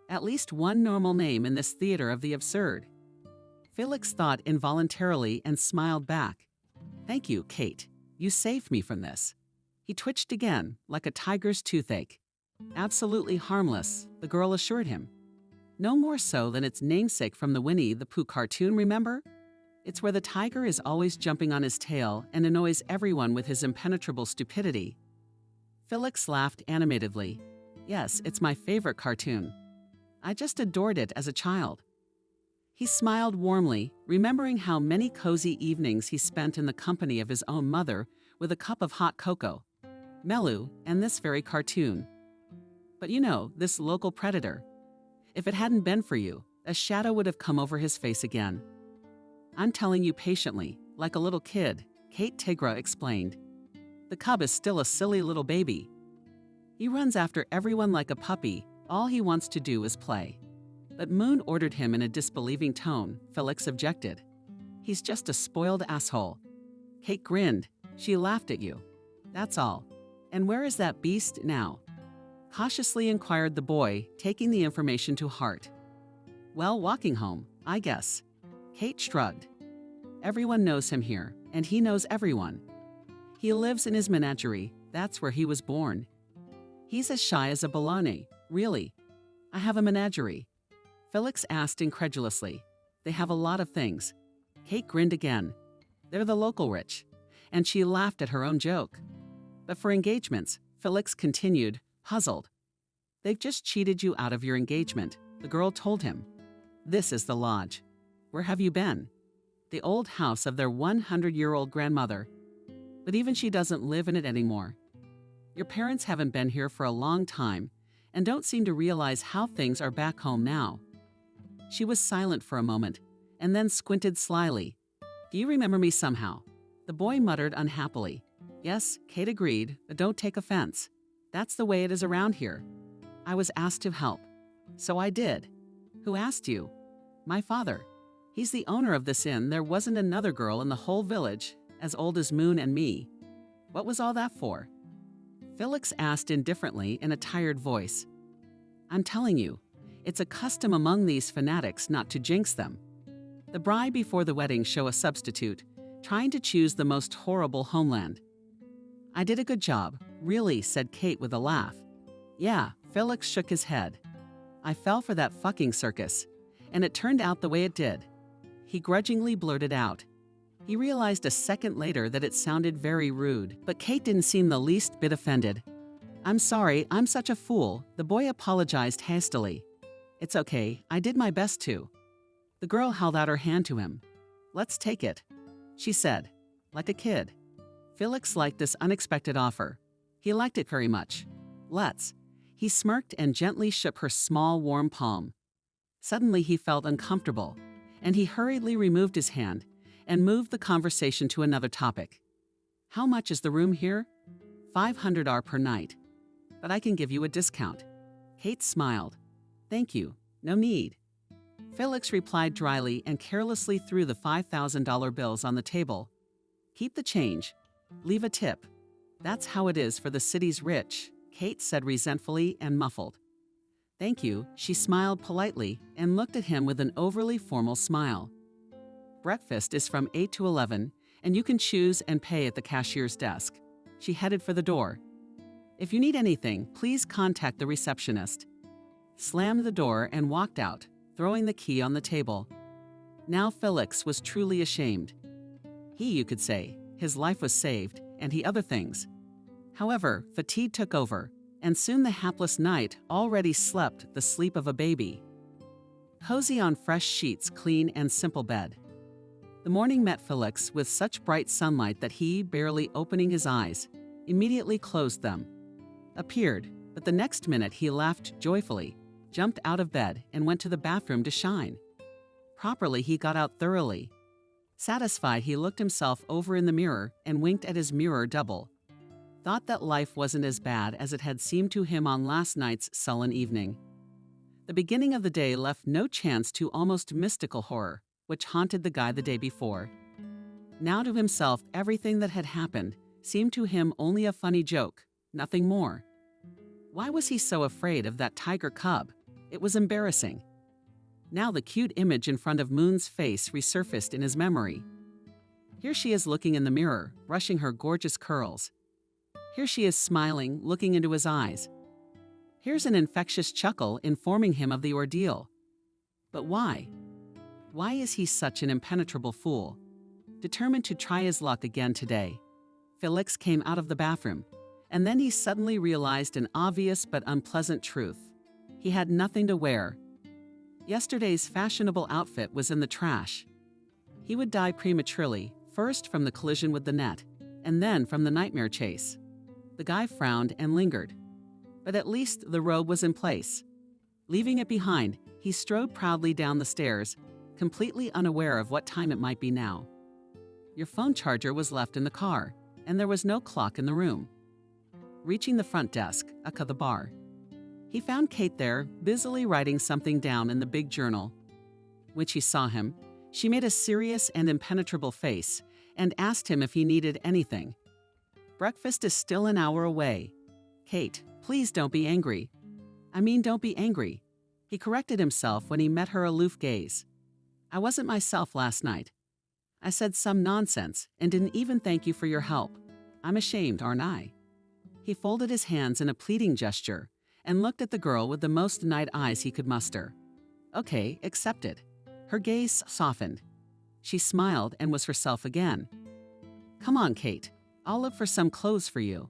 At least one normal name in this theater of the absurd. Felix thought involuntarily and smiled back. "Thank you, Kate. You saved me from this." He twitched again, like a tiger's toothache. "Absolutely harmless," the girl assured him. "No more so than its namesake from the Winnie the Pooh cartoon, remember? It's where the tiger is always jumping on his tail and annoys everyone with his impenetrable stupidity." Felix laughed animatedly. "Yes, it's my favorite cartoon. I just adored it as a child." He smiled warmly, remembering how many cozy evenings he spent in the company of his own mother with a cup of hot cocoa, Melu, and this very cartoon. "But you know, this local predator. If it hadn't been for you, a shadow would have come over his face again." "I'm telling you patiently, like a little kid," Kate Tigra explained. "The cub is still a silly little baby. He runs after everyone like a puppy. All he wants to do is play." But Moon ordered him in a disbelieving tone. Felix objected. "He's just a spoiled asshole." Kate grinned. "She laughed at you. That's all. And where is that beast now?" Cautiously inquired the boy, taking the information to heart. "Well, walking home, I guess." Kate shrugged. "Everyone knows him here, and he knows everyone. He lives in his menagerie. That's where he was born. He's as shy as a baloney, really." "I have a menagerie?" Felix asked incredulously. "They have a lot of things." Kate grinned again. "They're the local rich." And she laughed at her own joke. "But for engagements," Felix continued, puzzled. "They've just cheated you out of your engagement," the girl told him. "This is the lodge." "Where have you been?" "The old house of their 100-year-old grandmother. But even she doesn't live in it anymore. Your parents haven't been here for a long time and don't seem to realize how things are back home now." She was silent for a moment and then squinted slyly. "Do you remember me somehow?" The boy muttered unhappily. "Yes," Kate agreed, "but don't take offense. That's the way it is around here. I was asked to help. So I did." "Who asked you?" "My father. He's the owner of this inn. There wasn't another girl in the whole village as old as Moon and me." "What was all that for?" Felix asked indifferently in a tired voice. "I'm telling you, it's a custom among these fanatics not to jinx them. The bride before the wedding show a substitute, trying to choose the most horrible homeland." "I did a good job, really," said Kate with a laugh. "Yeah," Felix shook his head. "I fell for that fucking circus, and it turned out the way it did." He grudgingly blurted out. He realized a second later that it sounded very rude, but Kate didn't seem the least bit offended. "I'm sorry, I'm such a fool," the boy apologized hastily. "It's okay, I did my best to." The girl held out her hand to him. "Let's take it," she said, like a kid. Felix liked this unexpected offer. He liked it very much. "Let's." He smirked and gently shook her small, warm palm. Suddenly he felt uncomfortable, and he hurriedly removed his hand and moved the conversation to another topic. "How much is the room here?" $500 per night. "But I can give you a discount." Kate smiled. "Thank you, no need." Felix replied dryly and carelessly threw the $5,000 bills on the table. "Keep the change. Leave a tip. That's how it is for the city's rich," Kate said resentfully and muffled. "Thank you," she smiled politely and looked at him with an overly formal smile. "Breakfast is from 8 to 11, and you can choose and pay at the cashier's desk." She headed for the door. "If you need anything, please contact the receptionist." Slammed the door and walked out, throwing the key on the table. Now Felix was truly ashamed. You could say, his life was saved, and he other things. However, fatigue took over, and soon the hapless knight already slept the sleep of a baby. Cozy on fresh sheets, clean and simple bed. The morning met Felix with such bright sunlight that he, barely opening his eyes, immediately closed them. Appeared, but the next minute he laughed joyfully, jumped out of bed, and went to the bathroom to shine. Properly, he got out thoroughly. Satisfied, he looked himself over in the mirror and winked at his mirror double. Thought that life wasn't as bad as it had seemed to him on last night's sullen evening. The beginning of the day left no chance to almost mystical horror, which haunted the guy the day before. Now to himself, everything that had happened seemed to him only a funny joke, nothing more. Why was he so afraid of that tiger cub? It was embarrassing. Now the cute image in front of Moon's face resurfaced in his memory. Here she is looking in the mirror, brushing her gorgeous curls. Here she is smiling, looking into his eyes. Here's an infectious chuckle informing him of the ordeal. But why? Why is he such an impenetrable fool? Determined to try his luck again today, Felix came out of the bathroom, and then he suddenly realized an obvious but unpleasant truth. He had nothing to wear. Yesterday's fashionable outfit was in the trash. He would die prematurely, first from the collision with the net, and then from the nightmare chase. The guy frowned and lingered. But at least the robe was in place. Leaving it behind, he strode proudly down the stairs, completely unaware of what time it might be now. Your phone charger was left in the car, and there was no clock in the room. Reaching the front desk, the bar, he found Kate there, busily writing something down in the big journal. When she saw him, she made a serious and impenetrable face and asked him if he needed anything. Breakfast is still an hour away. Kate, please don't be angry. Don't be angry. He corrected himself when he met her aloof gaze. I wasn't myself last night. I said some nonsense and didn't even thank you for your help. I'm ashamed, aren't I? He folded his hands in a pleading gesture and looked at the girl with the most night eyes he could muster. Okay, accepted. Her gaze softened. She smiled and was herself again. Come on, Kate. I'll look for some clothes for you.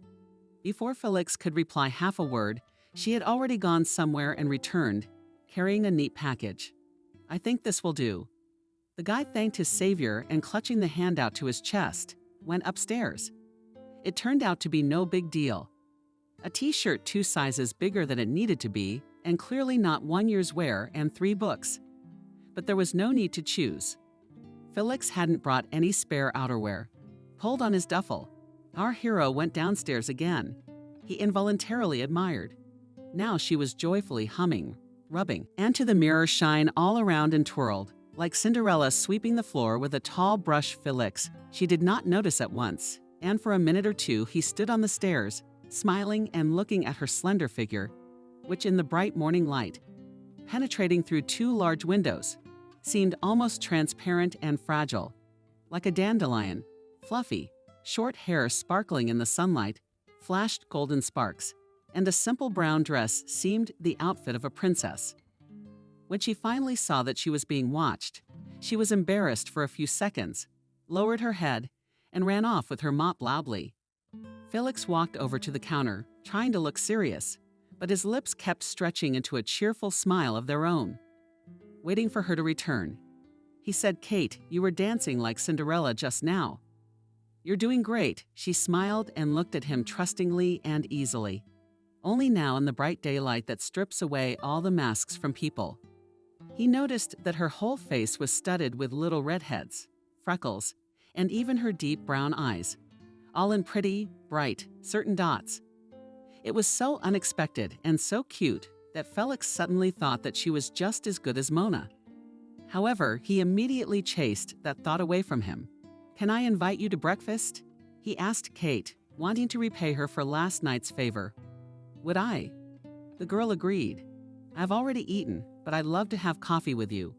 Before Felix could reply half a word, she had already gone somewhere and returned, carrying a neat package. I think this will do. The guy thanked his savior and, clutching the handout to his chest, went upstairs. It turned out to be no big deal. A t-shirt 2 sizes bigger than it needed to be, and clearly not 1 year's wear, and 3 books. But there was no need to choose. Felix hadn't brought any spare outerwear. Pulled on his duffel, our hero went downstairs again. He involuntarily admired. Now she was joyfully humming, rubbing, and to the mirror shine all around and twirled. Like Cinderella sweeping the floor with a tall brush, Felix she did not notice at once, and for a minute or two he stood on the stairs, smiling and looking at her slender figure, which in the bright morning light, penetrating through 2 large windows, seemed almost transparent and fragile. Like a dandelion, fluffy, short hair sparkling in the sunlight, flashed golden sparks, and a simple brown dress seemed the outfit of a princess. When she finally saw that she was being watched, she was embarrassed for a few seconds, lowered her head, and ran off with her mop loudly. Felix walked over to the counter, trying to look serious, but his lips kept stretching into a cheerful smile of their own. Waiting for her to return, he said, Kate, you were dancing like Cinderella just now. You're doing great, she smiled and looked at him trustingly and easily. Only now in the bright daylight that strips away all the masks from people. He noticed that her whole face was studded with little redheads, freckles, and even her deep brown eyes, all in pretty, bright, certain dots. It was so unexpected and so cute that Felix suddenly thought that she was just as good as Mona. However, he immediately chased that thought away from him. Can I invite you to breakfast? He asked Kate, wanting to repay her for last night's favor. Would I? The girl agreed. I've already eaten, but I'd love to have coffee with you.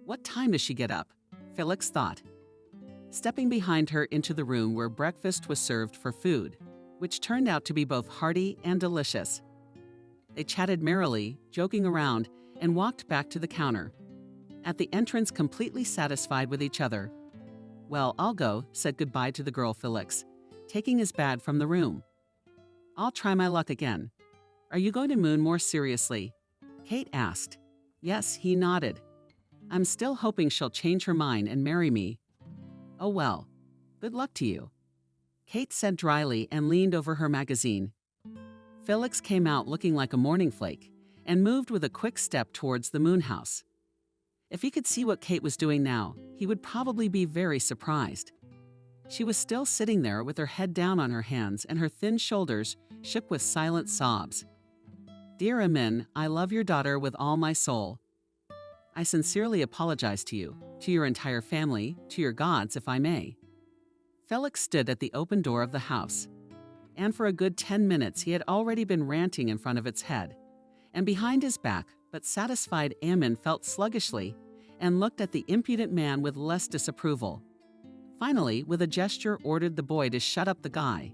What time does she get up? Felix thought. Stepping behind her into the room where breakfast was served for food, which turned out to be both hearty and delicious. They chatted merrily, joking around, and walked back to the counter. At the entrance, completely satisfied with each other. Well, I'll go, said goodbye to the girl Felix, taking his bag from the room. I'll try my luck again. Are you going to Moon more seriously? Kate asked. Yes, he nodded. I'm still hoping she'll change her mind and marry me. Oh well, good luck to you, Kate said dryly and leaned over her magazine. Felix came out looking like a morning flake and moved with a quick step towards the moon house. If he could see what Kate was doing now, he would probably be very surprised. She was still sitting there with her head down on her hands and her thin shoulders shook with silent sobs. Dear Amin, I love your daughter with all my soul. I sincerely apologize to you, to your entire family, to your gods, if I may. Felix stood at the open door of the house, and for a good 10 minutes he had already been ranting in front of its head. And behind his back, but satisfied Amin felt sluggishly and looked at the impudent man with less disapproval. Finally, with a gesture, ordered the boy to shut up the guy.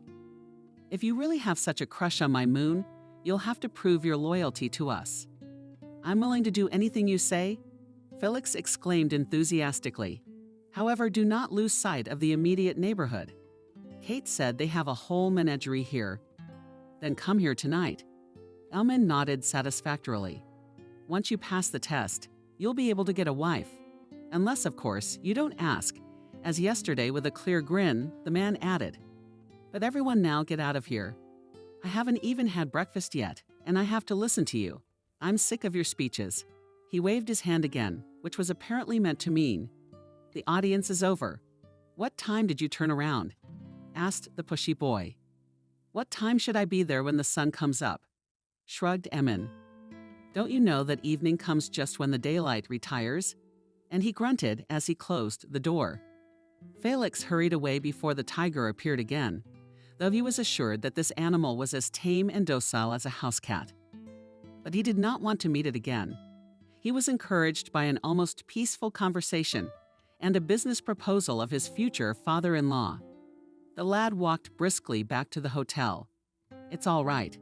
If you really have such a crush on my moon, you'll have to prove your loyalty to us. I'm willing to do anything you say, Felix exclaimed enthusiastically. However, do not lose sight of the immediate neighborhood. Kate said they have a whole menagerie here. Then come here tonight. Elman nodded satisfactorily. Once you pass the test, you'll be able to get a wife. Unless, of course, you don't ask, as yesterday with a clear grin, the man added. But everyone now get out of here. I haven't even had breakfast yet, and I have to listen to you. I'm sick of your speeches. He waved his hand again, which was apparently meant to mean, the audience is over. What time did you turn around? Asked the pushy boy. What time should I be there when the sun comes up? Shrugged Emin. Don't you know that evening comes just when the daylight retires? And he grunted as he closed the door. Felix hurried away before the tiger appeared again, though he was assured that this animal was as tame and docile as a house cat. But he did not want to meet it again. He was encouraged by an almost peaceful conversation and a business proposal of his future father-in-law. The lad walked briskly back to the hotel. It's all right.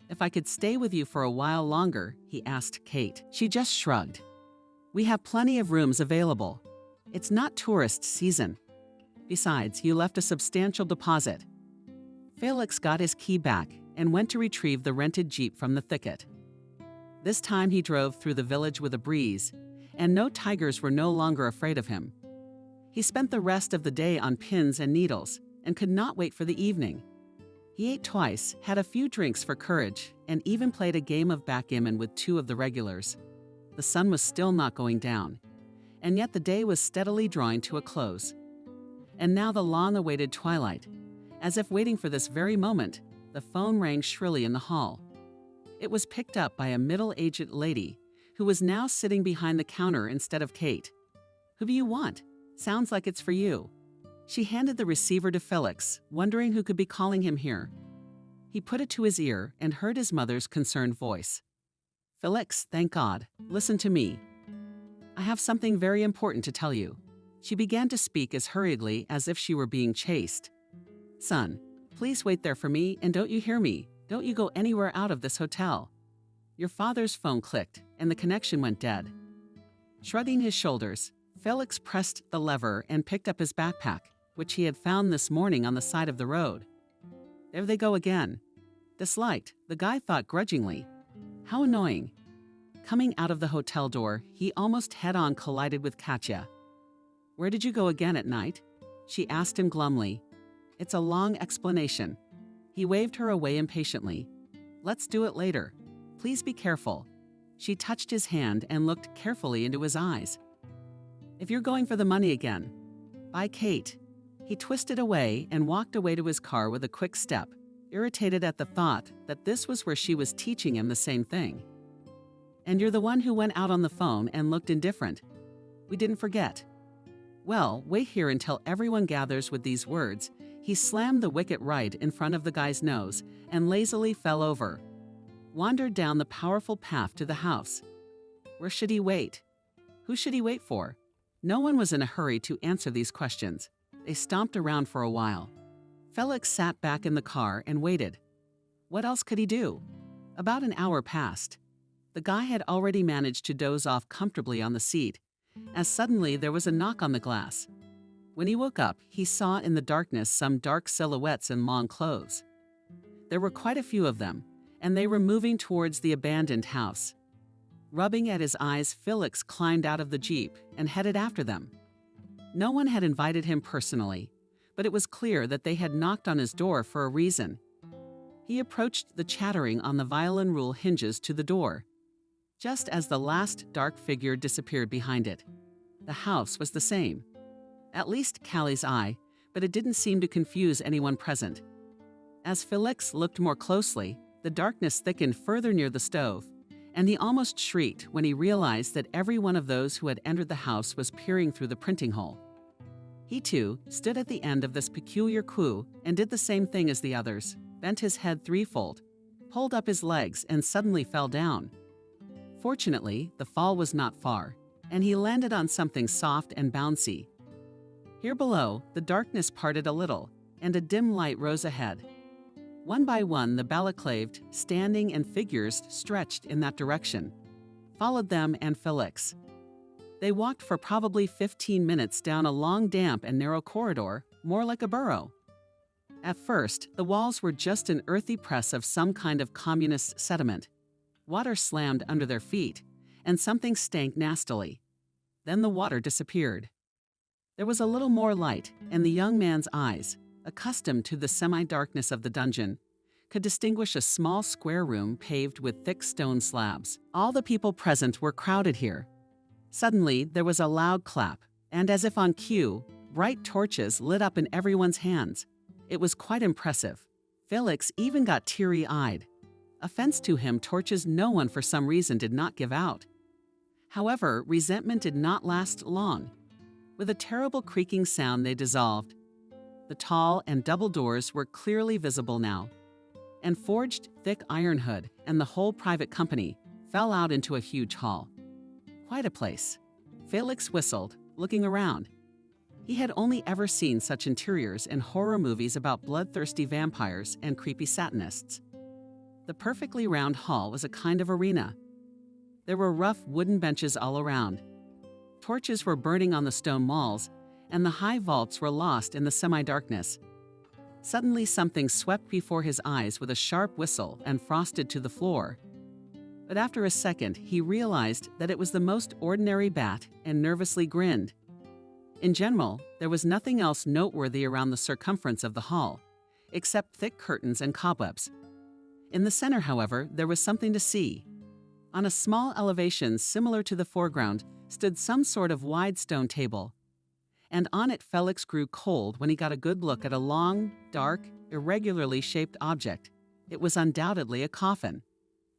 If I could stay with you for a while longer, he asked Kate. She just shrugged. We have plenty of rooms available. It's not tourist season. Besides, you left a substantial deposit. Felix got his key back and went to retrieve the rented jeep from the thicket. This time he drove through the village with a breeze, and no tigers were no longer afraid of him. He spent the rest of the day on pins and needles and could not wait for the evening. He ate twice, had a few drinks for courage, and even played a game of backgammon with two of the regulars. The sun was still not going down, and yet the day was steadily drawing to a close. And now the long-awaited twilight. As if waiting for this very moment, the phone rang shrilly in the hall. It was picked up by a middle-aged lady who was now sitting behind the counter instead of Kate. Who do you want? Sounds like it's for you. She handed the receiver to Felix, wondering who could be calling him here. He put it to his ear and heard his mother's concerned voice. Felix, thank God. Listen to me. I have something very important to tell you. She began to speak as hurriedly as if she were being chased. Son, please wait there for me, and don't you hear me? Don't you go anywhere out of this hotel. Your father's phone clicked, and the connection went dead. Shrugging his shoulders, Felix pressed the lever and picked up his backpack, which he had found this morning on the side of the road. There they go again. Disliked, the guy thought grudgingly. How annoying. Coming out of the hotel door, he almost head-on collided with Katya. Where did you go again at night? She asked him glumly. It's a long explanation. He waved her away impatiently. Let's do it later. Please be careful. She touched his hand and looked carefully into his eyes. If you're going for the money again. Bye, Kate. He twisted away and walked away to his car with a quick step, irritated at the thought that this was where she was teaching him the same thing. And you're the one who went out on the phone and looked indifferent. We didn't forget. Well, wait here until everyone gathers. With these words, he slammed the wicket right in front of the guy's nose and lazily fell over. Wandered down the powerful path to the house. Where should he wait? Who should he wait for? No one was in a hurry to answer these questions. They stomped around for a while. Felix sat back in the car and waited. What else could he do? About an hour passed. The guy had already managed to doze off comfortably on the seat, as suddenly there was a knock on the glass. When he woke up, he saw in the darkness some dark silhouettes in long clothes. There were quite a few of them, and they were moving towards the abandoned house. Rubbing at his eyes, Felix climbed out of the Jeep and headed after them. No one had invited him personally, but it was clear that they had knocked on his door for a reason. He approached the chattering on the violin rule hinges to the door, just as the last dark figure disappeared behind it. The house was the same. At least Callie's eye, but it didn't seem to confuse anyone present. As Felix looked more closely, the darkness thickened further near the stove, and he almost shrieked when he realized that every one of those who had entered the house was peering through the printing hole. He, too, stood at the end of this peculiar queue and did the same thing as the others, bent his head threefold, pulled up his legs, and suddenly fell down. Fortunately, the fall was not far, and he landed on something soft and bouncy. Here below, the darkness parted a little, and a dim light rose ahead. One by one, the balaclaved, standing, and figures stretched in that direction, followed them and Felix. They walked for probably 15 minutes down a long, damp, and narrow corridor, more like a burrow. At first, the walls were just an earthy press of some kind of communist sediment. Water slammed under their feet, and something stank nastily. Then the water disappeared. There was a little more light, and the young man's eyes, accustomed to the semi-darkness of the dungeon, could distinguish a small square room paved with thick stone slabs. All the people present were crowded here. Suddenly, there was a loud clap, and as if on cue, bright torches lit up in everyone's hands. It was quite impressive. Felix even got teary-eyed. Offense to him, torches no one for some reason did not give out. However, resentment did not last long. With a terrible creaking sound, they dissolved. The tall and double doors were clearly visible now, and forged thick iron hood and the whole private company fell out into a huge hall. Quite a place. Felix whistled, looking around. He had only ever seen such interiors in horror movies about bloodthirsty vampires and creepy Satanists. The perfectly round hall was a kind of arena. There were rough wooden benches all around. Torches were burning on the stone walls, and the high vaults were lost in the semi-darkness. Suddenly something swept before his eyes with a sharp whistle and frosted to the floor. But after a second, he realized that it was the most ordinary bat and nervously grinned. In general, there was nothing else noteworthy around the circumference of the hall, except thick curtains and cobwebs. In the center, however, there was something to see. On a small elevation similar to the foreground stood some sort of wide stone table, and on it Felix grew cold when he got a good look at a long, dark, irregularly shaped object. It was undoubtedly a coffin.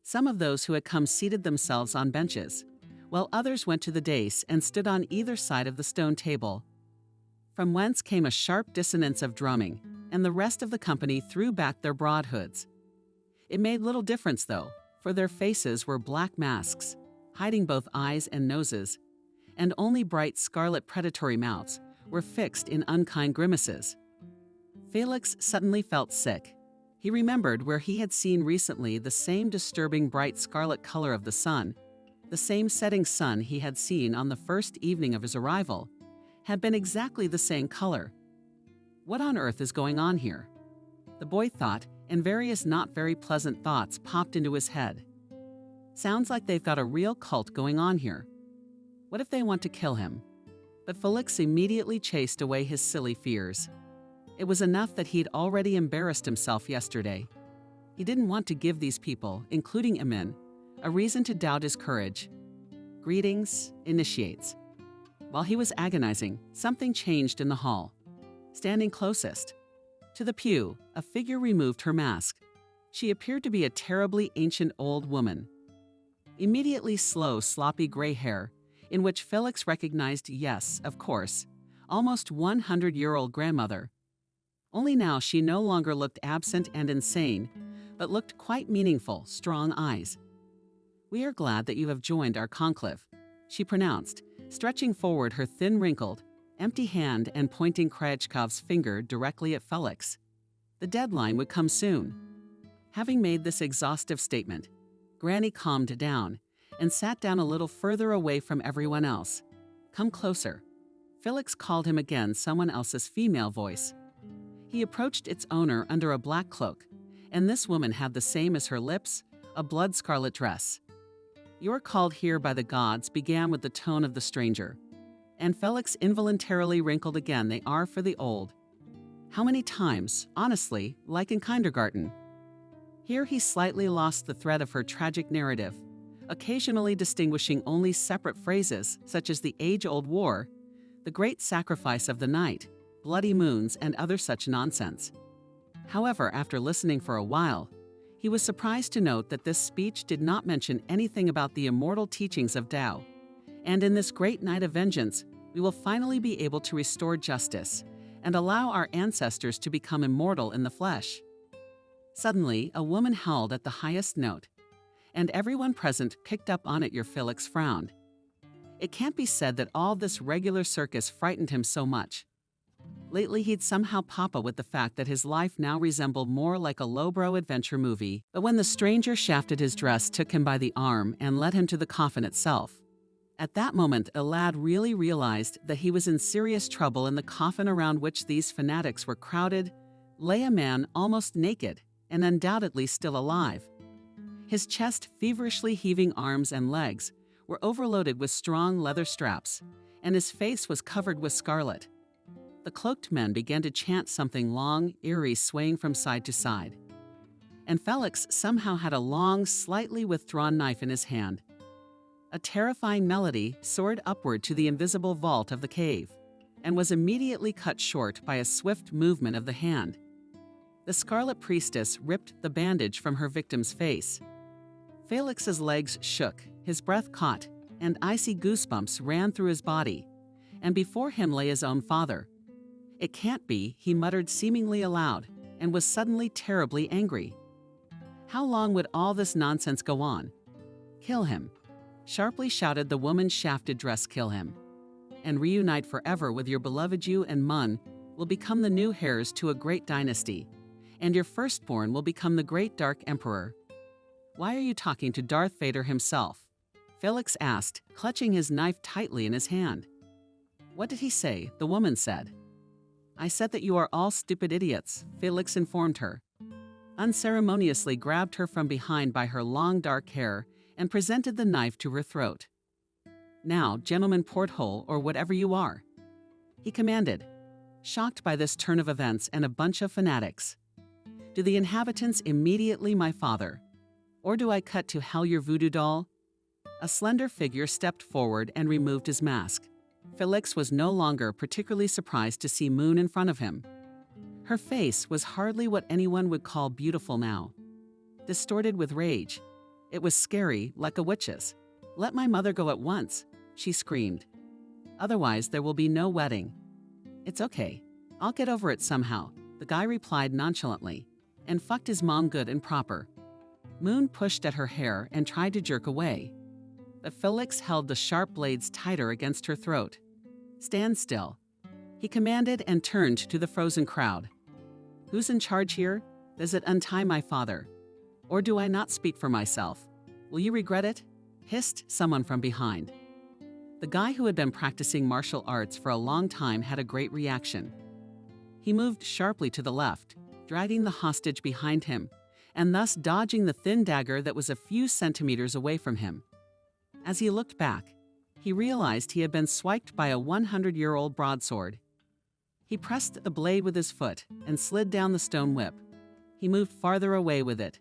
Some of those who had come seated themselves on benches, while others went to the dais and stood on either side of the stone table, from whence came a sharp dissonance of drumming, and the rest of the company threw back their broad hoods. It made little difference, though, for their faces were black masks, hiding both eyes and noses, and only bright scarlet predatory mouths were fixed in unkind grimaces. Felix suddenly felt sick. He remembered where he had seen recently the same disturbing bright scarlet color of the sun. The same setting sun he had seen on the first evening of his arrival had been exactly the same color. What on earth is going on here? The boy thought, and various not very pleasant thoughts popped into his head. Sounds like they've got a real cult going on here. What if they want to kill him? But Felix immediately chased away his silly fears. It was enough that he'd already embarrassed himself yesterday. He didn't want to give these people, including Emin, a reason to doubt his courage. Greetings, initiates. While he was agonizing, something changed in the hall. Standing closest to the pew, a figure removed her mask. She appeared to be a terribly ancient old woman. Immediately slow, sloppy gray hair, in which Felix recognized, yes, of course, almost 100-year-old grandmother. Only now she no longer looked absent and insane, but looked quite meaningful, strong eyes. "We are glad that you have joined our conclave," she pronounced, stretching forward her thin, wrinkled, empty hand and pointing Kryachkov's finger directly at Felix. The deadline would come soon. Having made this exhaustive statement, Granny calmed down and sat down a little further away from everyone else. "Come closer." Felix called him again someone else's female voice. He approached its owner under a black cloak, and this woman had the same as her lips, a blood-scarlet dress. "You are called here by the gods," began with the tone of the stranger. And Felix involuntarily wrinkled again. "They are for the old." How many times, honestly, like in kindergarten? Here he slightly lost the thread of her tragic narrative, occasionally distinguishing only separate phrases such as the age-old war, the great sacrifice of the night, bloody moons, and other such nonsense. However, after listening for a while, he was surprised to note that this speech did not mention anything about the immortal teachings of Tao. And in this great night of vengeance, we will finally be able to restore justice and allow our ancestors to become immortal in the flesh. Suddenly, a woman howled at the highest note, and everyone present picked up on it. Your Felix frowned. It can't be said that all this regular circus frightened him so much. Lately, he'd somehow papa with the fact that his life now resembled more like a lowbrow adventure movie. But when the stranger shafted his dress, took him by the arm, and led him to the coffin itself, at that moment, a lad really realized that he was in serious trouble. In the coffin around which these fanatics were crowded lay a man almost naked and undoubtedly still alive. His chest, feverishly heaving arms and legs were overloaded with strong leather straps, and his face was covered with scarlet. The cloaked men began to chant something long, eerie, swaying from side to side. And Felix somehow had a long, slightly withdrawn knife in his hand. A terrifying melody soared upward to the invisible vault of the cave, and was immediately cut short by a swift movement of the hand. The scarlet priestess ripped the bandage from her victim's face. Felix's legs shook, his breath caught, and icy goosebumps ran through his body, and before him lay his own father. "It can't be," he muttered seemingly aloud, and was suddenly terribly angry. How long would all this nonsense go on? "Kill him," sharply shouted the woman's shafted dress. "Kill him, and reunite forever with your beloved. You and Mun will become the new heirs to a great dynasty, and your firstborn will become the great Dark Emperor." "Why are you talking to Darth Vader himself?" Felix asked, clutching his knife tightly in his hand. "What did he say?" the woman said. "I said that you are all stupid idiots," Felix informed her, unceremoniously grabbed her from behind by her long dark hair and presented the knife to her throat. "Now, gentleman porthole, or whatever you are," he commanded, shocked by this turn of events and a bunch of fanatics. "Do the inhabitants immediately my father, or do I cut to hell your voodoo doll?" A slender figure stepped forward and removed his mask. Felix was no longer particularly surprised to see Moon in front of him. Her face was hardly what anyone would call beautiful now. Distorted with rage, it was scary, like a witch's. "Let my mother go at once," she screamed. "Otherwise, there will be no wedding." "It's okay. I'll get over it somehow," the guy replied nonchalantly, and fucked his mom good and proper. Moon pushed at her hair and tried to jerk away, but Felix held the sharp blades tighter against her throat. "Stand still," he commanded, and turned to the frozen crowd. "Who's in charge here? Does it untie my father? Or do I not speak for myself? Will you regret it?" hissed someone from behind. The guy, who had been practicing martial arts for a long time, had a great reaction. He moved sharply to the left, dragging the hostage behind him, and thus dodging the thin dagger that was a few centimeters away from him. As he looked back, he realized he had been swiped by a 100-year-old broadsword. He pressed the blade with his foot and slid down the stone whip. He moved farther away with it.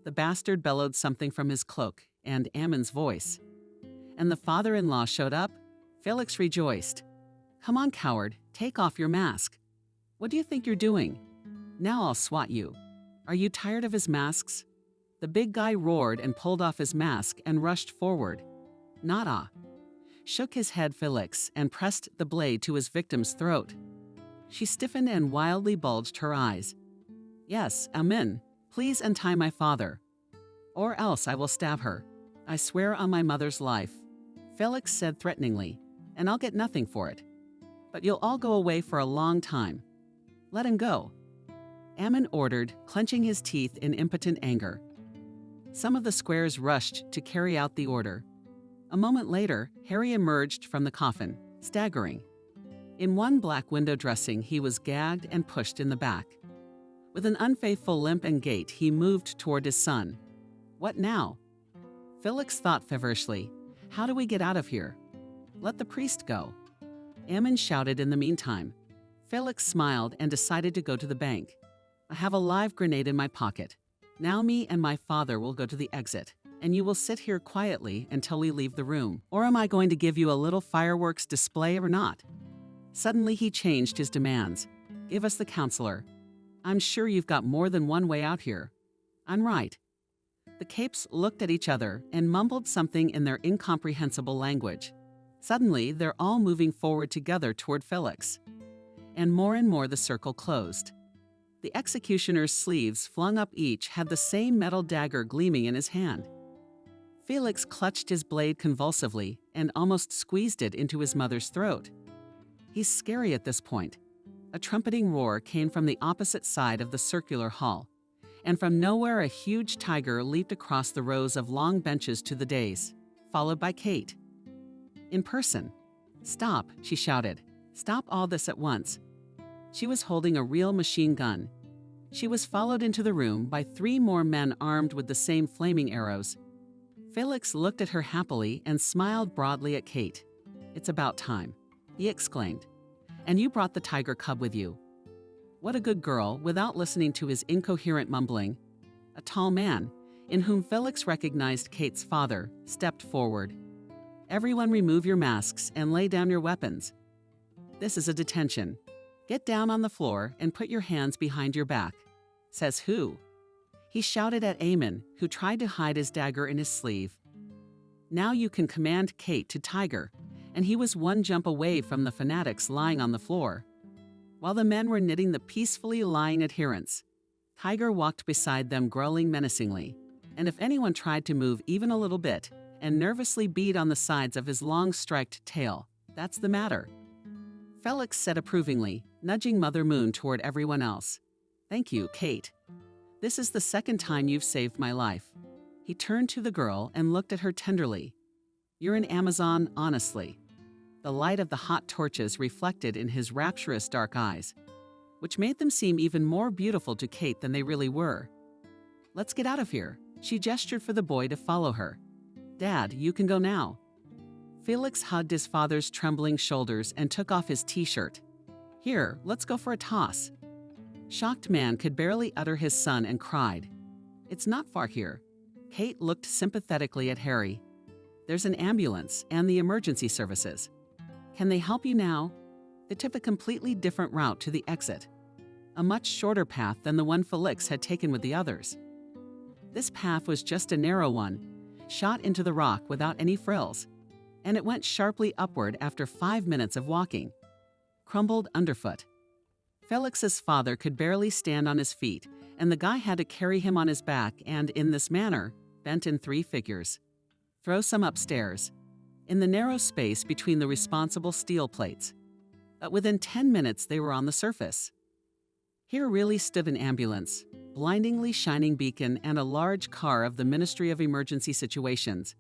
The bastard bellowed something from his cloak and Ammon's voice. And the father-in-law showed up. Felix rejoiced. "Come on, coward, take off your mask. What do you think you're doing? Now I'll swat you. Are you tired of his masks?" The big guy roared and pulled off his mask and rushed forward. "Nada," shook his head Felix, and pressed the blade to his victim's throat. She stiffened and wildly bulged her eyes. "Yes, amen. Please untie my father, or else I will stab her. I swear on my mother's life," Felix said threateningly, "and I'll get nothing for it. But you'll all go away for a long time. Let him go," Ammon ordered, clenching his teeth in impotent anger. Some of the squares rushed to carry out the order. A moment later, Harry emerged from the coffin, staggering. In one black window dressing, he was gagged and pushed in the back. With an unfaithful limp and gait, he moved toward his son. What now? Felix thought feverishly. How do we get out of here? Let the priest go. Ammon shouted in the meantime. Felix smiled and decided to go to the bank. I have a live grenade in my pocket. Now me and my father will go to the exit, and you will sit here quietly until we leave the room. Or am I going to give you a little fireworks display or not? Suddenly he changed his demands. Give us the counselor. I'm sure you've got more than one way out here. I'm right. The capes looked at each other and mumbled something in their incomprehensible language. Suddenly, they're all moving forward together toward Felix. And more the circle closed. The executioner's sleeves, flung up each, had the same metal dagger gleaming in his hand. Felix clutched his blade convulsively and almost squeezed it into his mother's throat. He's scary at this point. A trumpeting roar came from the opposite side of the circular hall, and from nowhere a huge tiger leaped across the rows of long benches to the dais, followed by Kate. In person. Stop, she shouted. Stop all this at once. She was holding a real machine gun. She was followed into the room by 3 more men armed with the same flaming arrows. Felix looked at her happily and smiled broadly at Kate. It's about time, he exclaimed. And you brought the tiger cub with you. What a good girl, without listening to his incoherent mumbling. A tall man, in whom Felix recognized Kate's father, stepped forward. Everyone remove your masks and lay down your weapons. This is a detention. Get down on the floor and put your hands behind your back. Says who? He shouted at Ammon, who tried to hide his dagger in his sleeve. Now you can command Kate to Tiger, and he was one jump away from the fanatics lying on the floor. While the men were knitting the peacefully lying adherents, Tiger walked beside them growling menacingly, and if anyone tried to move even a little bit and nervously beat on the sides of his long striped tail, that's the matter. Felix said approvingly, nudging Mother Moon toward everyone else. Thank you, Kate. This is the second time you've saved my life. He turned to the girl and looked at her tenderly. You're an Amazon, honestly. The light of the hot torches reflected in his rapturous dark eyes, which made them seem even more beautiful to Kate than they really were. Let's get out of here. She gestured for the boy to follow her. Dad, you can go now. Felix hugged his father's trembling shoulders and took off his t-shirt. Here, let's go for a toss. Shocked man could barely utter his son and cried. It's not far here. Kate looked sympathetically at Harry. There's an ambulance and the emergency services. Can they help you now? They took a completely different route to the exit, a much shorter path than the one Felix had taken with the others. This path was just a narrow one, shot into the rock without any frills, and it went sharply upward after 5 minutes of walking. Crumbled underfoot. Felix's father could barely stand on his feet, and the guy had to carry him on his back and, in this manner, bent in 3 figures. Throw some upstairs, in the narrow space between the responsible steel plates. But within 10 minutes they were on the surface. Here really stood an ambulance, blindingly shining beacon, and a large car of the Ministry of Emergency Situations.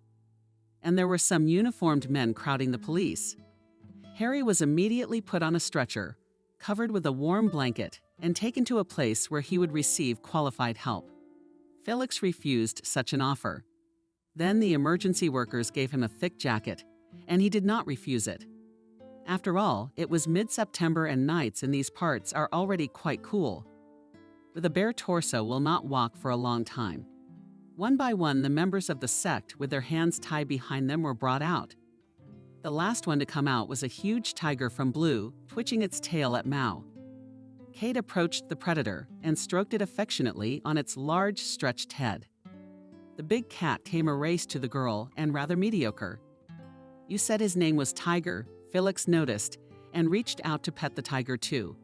And there were some uniformed men crowding the police. Harry was immediately put on a stretcher, covered with a warm blanket, and taken to a place where he would receive qualified help. Felix refused such an offer. Then the emergency workers gave him a thick jacket, and he did not refuse it. After all, it was mid-September and nights in these parts are already quite cool. With a bare torso will not walk for a long time. One by one, the members of the sect with their hands tied behind them were brought out. The last one to come out was a huge tiger from blue, twitching its tail at Mao. Kate approached the predator and stroked it affectionately on its large, stretched head. The big cat came a race to the girl and rather mediocre. You said his name was Tiger, Felix noticed, and reached out to pet the tiger too.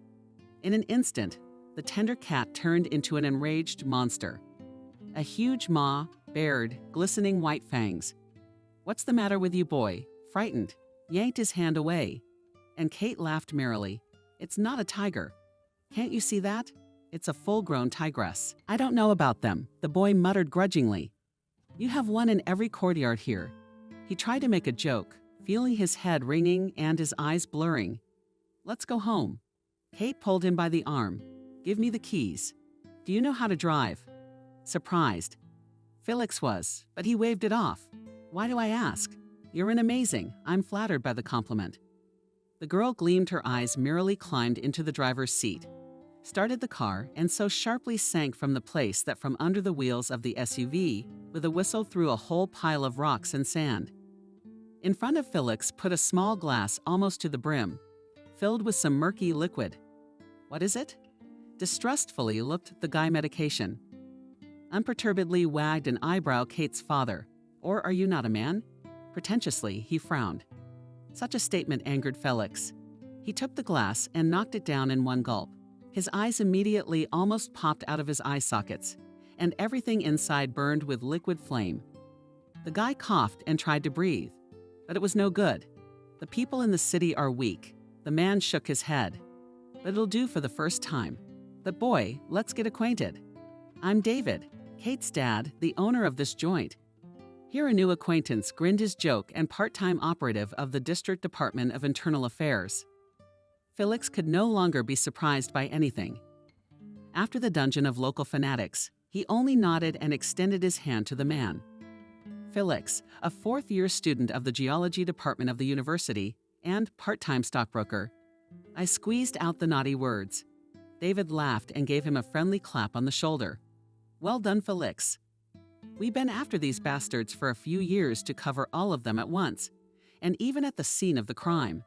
In an instant, the tender cat turned into an enraged monster. A huge maw, bared, glistening white fangs. What's the matter with you, boy? Frightened, yanked his hand away. And Kate laughed merrily. It's not a tiger. Can't you see that? It's a full-grown tigress. I don't know about them, the boy muttered grudgingly. You have one in every courtyard here. He tried to make a joke, feeling his head ringing and his eyes blurring. Let's go home. Kate pulled him by the arm. Give me the keys. Do you know how to drive? Surprised. Felix was, but he waved it off. Why do I ask? You're an amazing. I'm flattered by the compliment. The girl gleamed her eyes, merrily climbed into the driver's seat, started the car, and so sharply sank from the place that from under the wheels of the SUV, with a whistle through a whole pile of rocks and sand. In front of Felix put a small glass almost to the brim, filled with some murky liquid. What is it? Distrustfully looked the guy medication. Unperturbedly wagged an eyebrow Kate's father. Or are you not a man? Pretentiously, he frowned. Such a statement angered Felix. He took the glass and knocked it down in one gulp. His eyes immediately almost popped out of his eye sockets, and everything inside burned with liquid flame. The guy coughed and tried to breathe, but it was no good. The people in the city are weak. The man shook his head. But it'll do for the first time. But boy, let's get acquainted. I'm David, Kate's dad, the owner of this joint. Here a new acquaintance grinned his joke and part-time operative of the District Department of Internal Affairs. Felix could no longer be surprised by anything. After the dungeon of local fanatics, he only nodded and extended his hand to the man. Felix, a fourth-year student of the geology department of the university and part-time stockbroker. I squeezed out the naughty words. David laughed and gave him a friendly clap on the shoulder. Well done, Felix. We've been after these bastards for a few years to cover all of them at once, and even at the scene of the crime.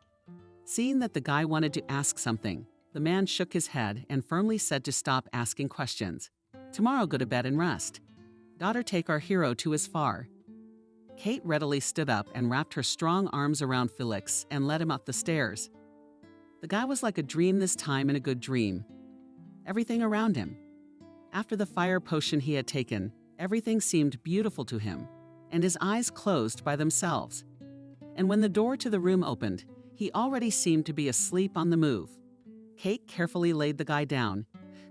Seeing that the guy wanted to ask something, the man shook his head and firmly said to stop asking questions. Tomorrow go to bed and rest. Daughter take our hero to his far. Kate readily stood up and wrapped her strong arms around Felix and led him up the stairs. The guy was like a dream this time, and a good dream. Everything around him. After the fire potion he had taken, everything seemed beautiful to him, and his eyes closed by themselves. And when the door to the room opened, he already seemed to be asleep on the move. Kate carefully laid the guy down,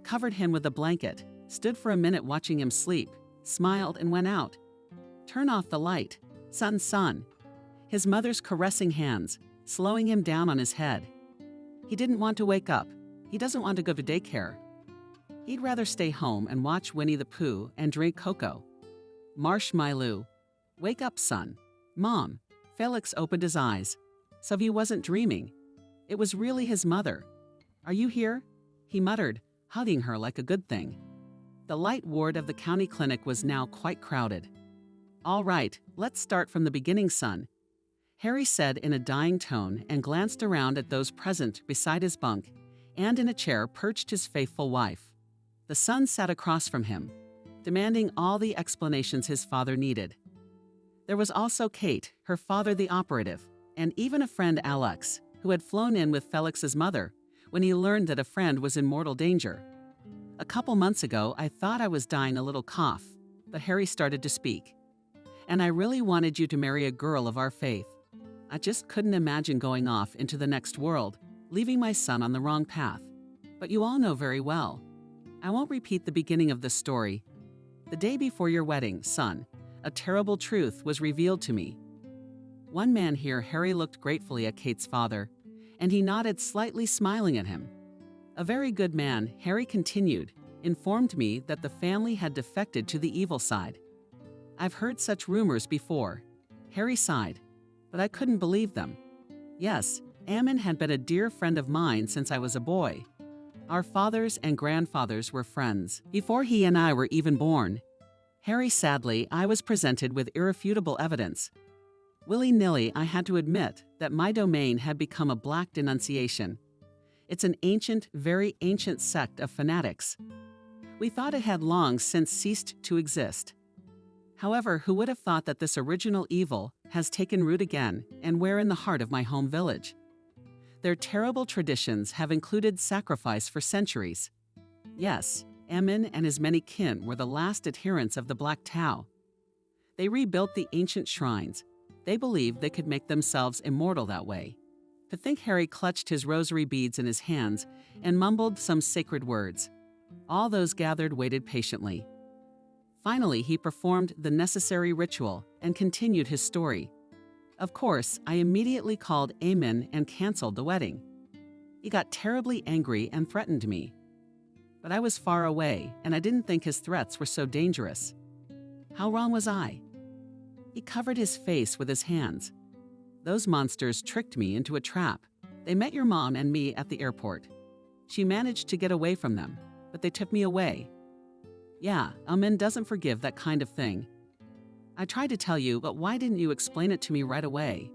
covered him with a blanket, stood for a minute watching him sleep, smiled and went out. Turn off the light. Son. His mother's caressing hands, slowing him down on his head. He didn't want to wake up. He doesn't want to go to daycare. He'd rather stay home and watch Winnie the Pooh and drink cocoa. Marshmallow. Wake up, son. Mom. Felix opened his eyes. So he wasn't dreaming. It was really his mother. Are you here? He muttered, hugging her like a good thing. The light ward of the county clinic was now quite crowded. All right, let's start from the beginning, son, Harry said in a dying tone and glanced around at those present beside his bunk, and in a chair perched his faithful wife. The son sat across from him, demanding all the explanations his father needed. There was also Kate, her father the operative, and even a friend, Alex, who had flown in with Felix's mother when he learned that a friend was in mortal danger. A couple months ago, I thought I was dying a little cough, but Harry started to speak. And I really wanted you to marry a girl of our faith. I just couldn't imagine going off into the next world, leaving my son on the wrong path. But you all know very well. I won't repeat the beginning of the story. The day before your wedding, son, a terrible truth was revealed to me. One man here, Harry looked gratefully at Kate's father, and he nodded, slightly smiling at him. A very good man, Harry continued, informed me that the family had defected to the evil side. I've heard such rumors before. Harry sighed, but I couldn't believe them. Yes, Ammon had been a dear friend of mine since I was a boy. Our fathers and grandfathers were friends before he and I were even born. Harry, sadly, I was presented with irrefutable evidence. Willy-nilly, I had to admit that my domain had become a black denunciation. It's an ancient, very ancient sect of fanatics. We thought it had long since ceased to exist. However, who would have thought that this original evil has taken root again, and where in the heart of my home village? Their terrible traditions have included sacrifice for centuries. Yes, Ammon and his many kin were the last adherents of the Black Tao. They rebuilt the ancient shrines. They believed they could make themselves immortal that way. To think Harry clutched his rosary beads in his hands and mumbled some sacred words. All those gathered waited patiently. Finally, he performed the necessary ritual and continued his story. Of course, I immediately called Ammon and canceled the wedding. He got terribly angry and threatened me. But I was far away, and I didn't think his threats were so dangerous. How wrong was I? He covered his face with his hands. Those monsters tricked me into a trap. They met your mom and me at the airport. She managed to get away from them, but they took me away. Yeah, a man doesn't forgive that kind of thing. I tried to tell you, but why didn't you explain it to me right away?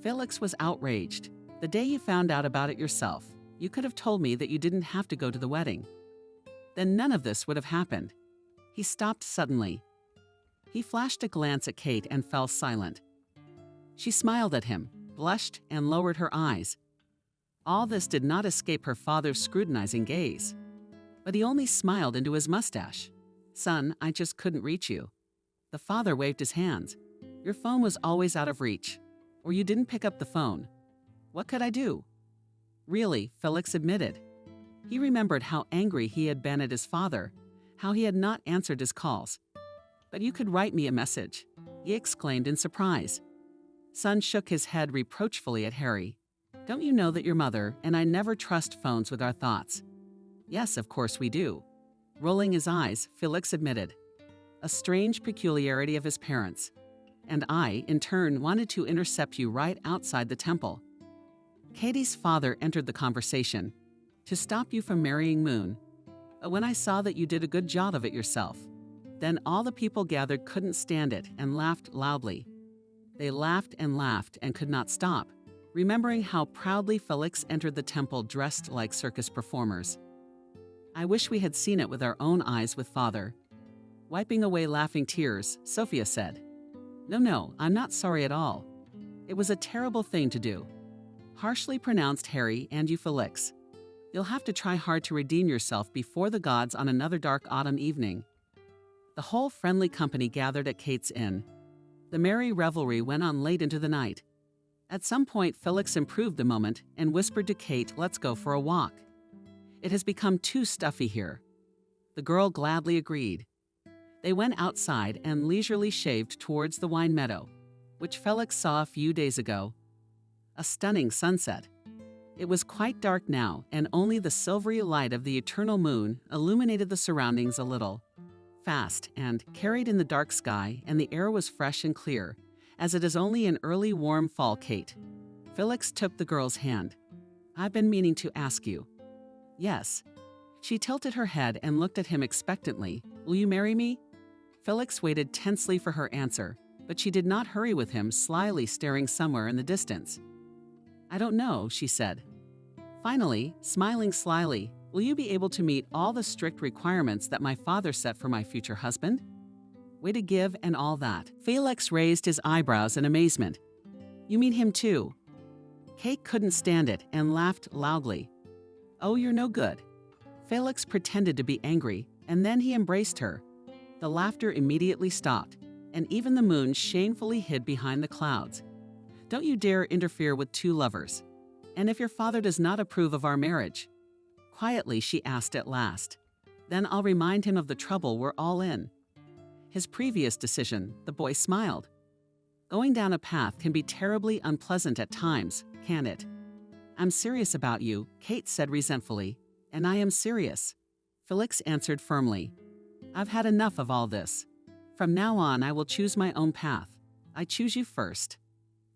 Felix was outraged. The day you found out about it yourself, you could have told me that you didn't have to go to the wedding. Then none of this would have happened. He stopped suddenly. He flashed a glance at Kate and fell silent. She smiled at him, blushed, and lowered her eyes. All this did not escape her father's scrutinizing gaze. But he only smiled into his mustache. Son, I just couldn't reach you. The father waved his hands. Your phone was always out of reach. Or you didn't pick up the phone. What could I do? Really, Felix admitted. He remembered how angry he had been at his father, how he had not answered his calls. But you could write me a message, he exclaimed in surprise. Son shook his head reproachfully at Harry. Don't you know that your mother and I never trust phones with our thoughts? Yes, of course we do. Rolling his eyes, Felix admitted. A strange peculiarity of his parents. And I, in turn, wanted to intercept you right outside the temple. Katie's father entered the conversation. To stop you from marrying Moon. But when I saw that you did a good job of it yourself, then all the people gathered couldn't stand it and laughed loudly. They laughed and could not stop, remembering how proudly Felix entered the temple dressed like circus performers. I wish we had seen it with our own eyes with Father. Wiping away laughing tears, Sophia said, No, I'm not sorry at all. It was a terrible thing to do. Harshly pronounced Harry and you, Felix. You'll have to try hard to redeem yourself before the gods on another dark autumn evening. The whole friendly company gathered at Kate's inn. The merry revelry went on late into the night. At some point, Felix improved the moment and whispered to Kate, Let's go for a walk. It has become too stuffy here. The girl gladly agreed. They went outside and leisurely shaved towards the wine meadow, which Felix saw a few days ago. A stunning sunset. It was quite dark now, and only the silvery light of the eternal moon illuminated the surroundings a little. Fast and carried in the dark sky, and the air was fresh and clear, as it is only in early warm fall, Kate. Felix took the girl's hand. I've been meaning to ask you. Yes. She tilted her head and looked at him expectantly. Will you marry me? Felix waited tensely for her answer, but she did not hurry with him, slyly staring somewhere in the distance. I don't know, she said. Finally, smiling slyly, will you be able to meet all the strict requirements that my father set for my future husband? Way to give and all that. Felix raised his eyebrows in amazement. You mean him too? Kate couldn't stand it and laughed loudly. Oh, you're no good. Felix pretended to be angry, and then he embraced her. The laughter immediately stopped, and even the moon shamefully hid behind the clouds. Don't you dare interfere with two lovers. And if your father does not approve of our marriage? Quietly, she asked at last. Then I'll remind him of the trouble we're all in. His previous decision, the boy smiled. Going down a path can be terribly unpleasant at times, can it? I'm serious about you, Kate said resentfully, and I am serious. Felix answered firmly. I've had enough of all this. From now on, I will choose my own path. I choose you first.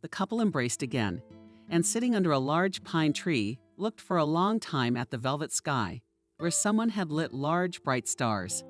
The couple embraced again, and sitting under a large pine tree, looked for a long time at the velvet sky, where someone had lit large, bright stars.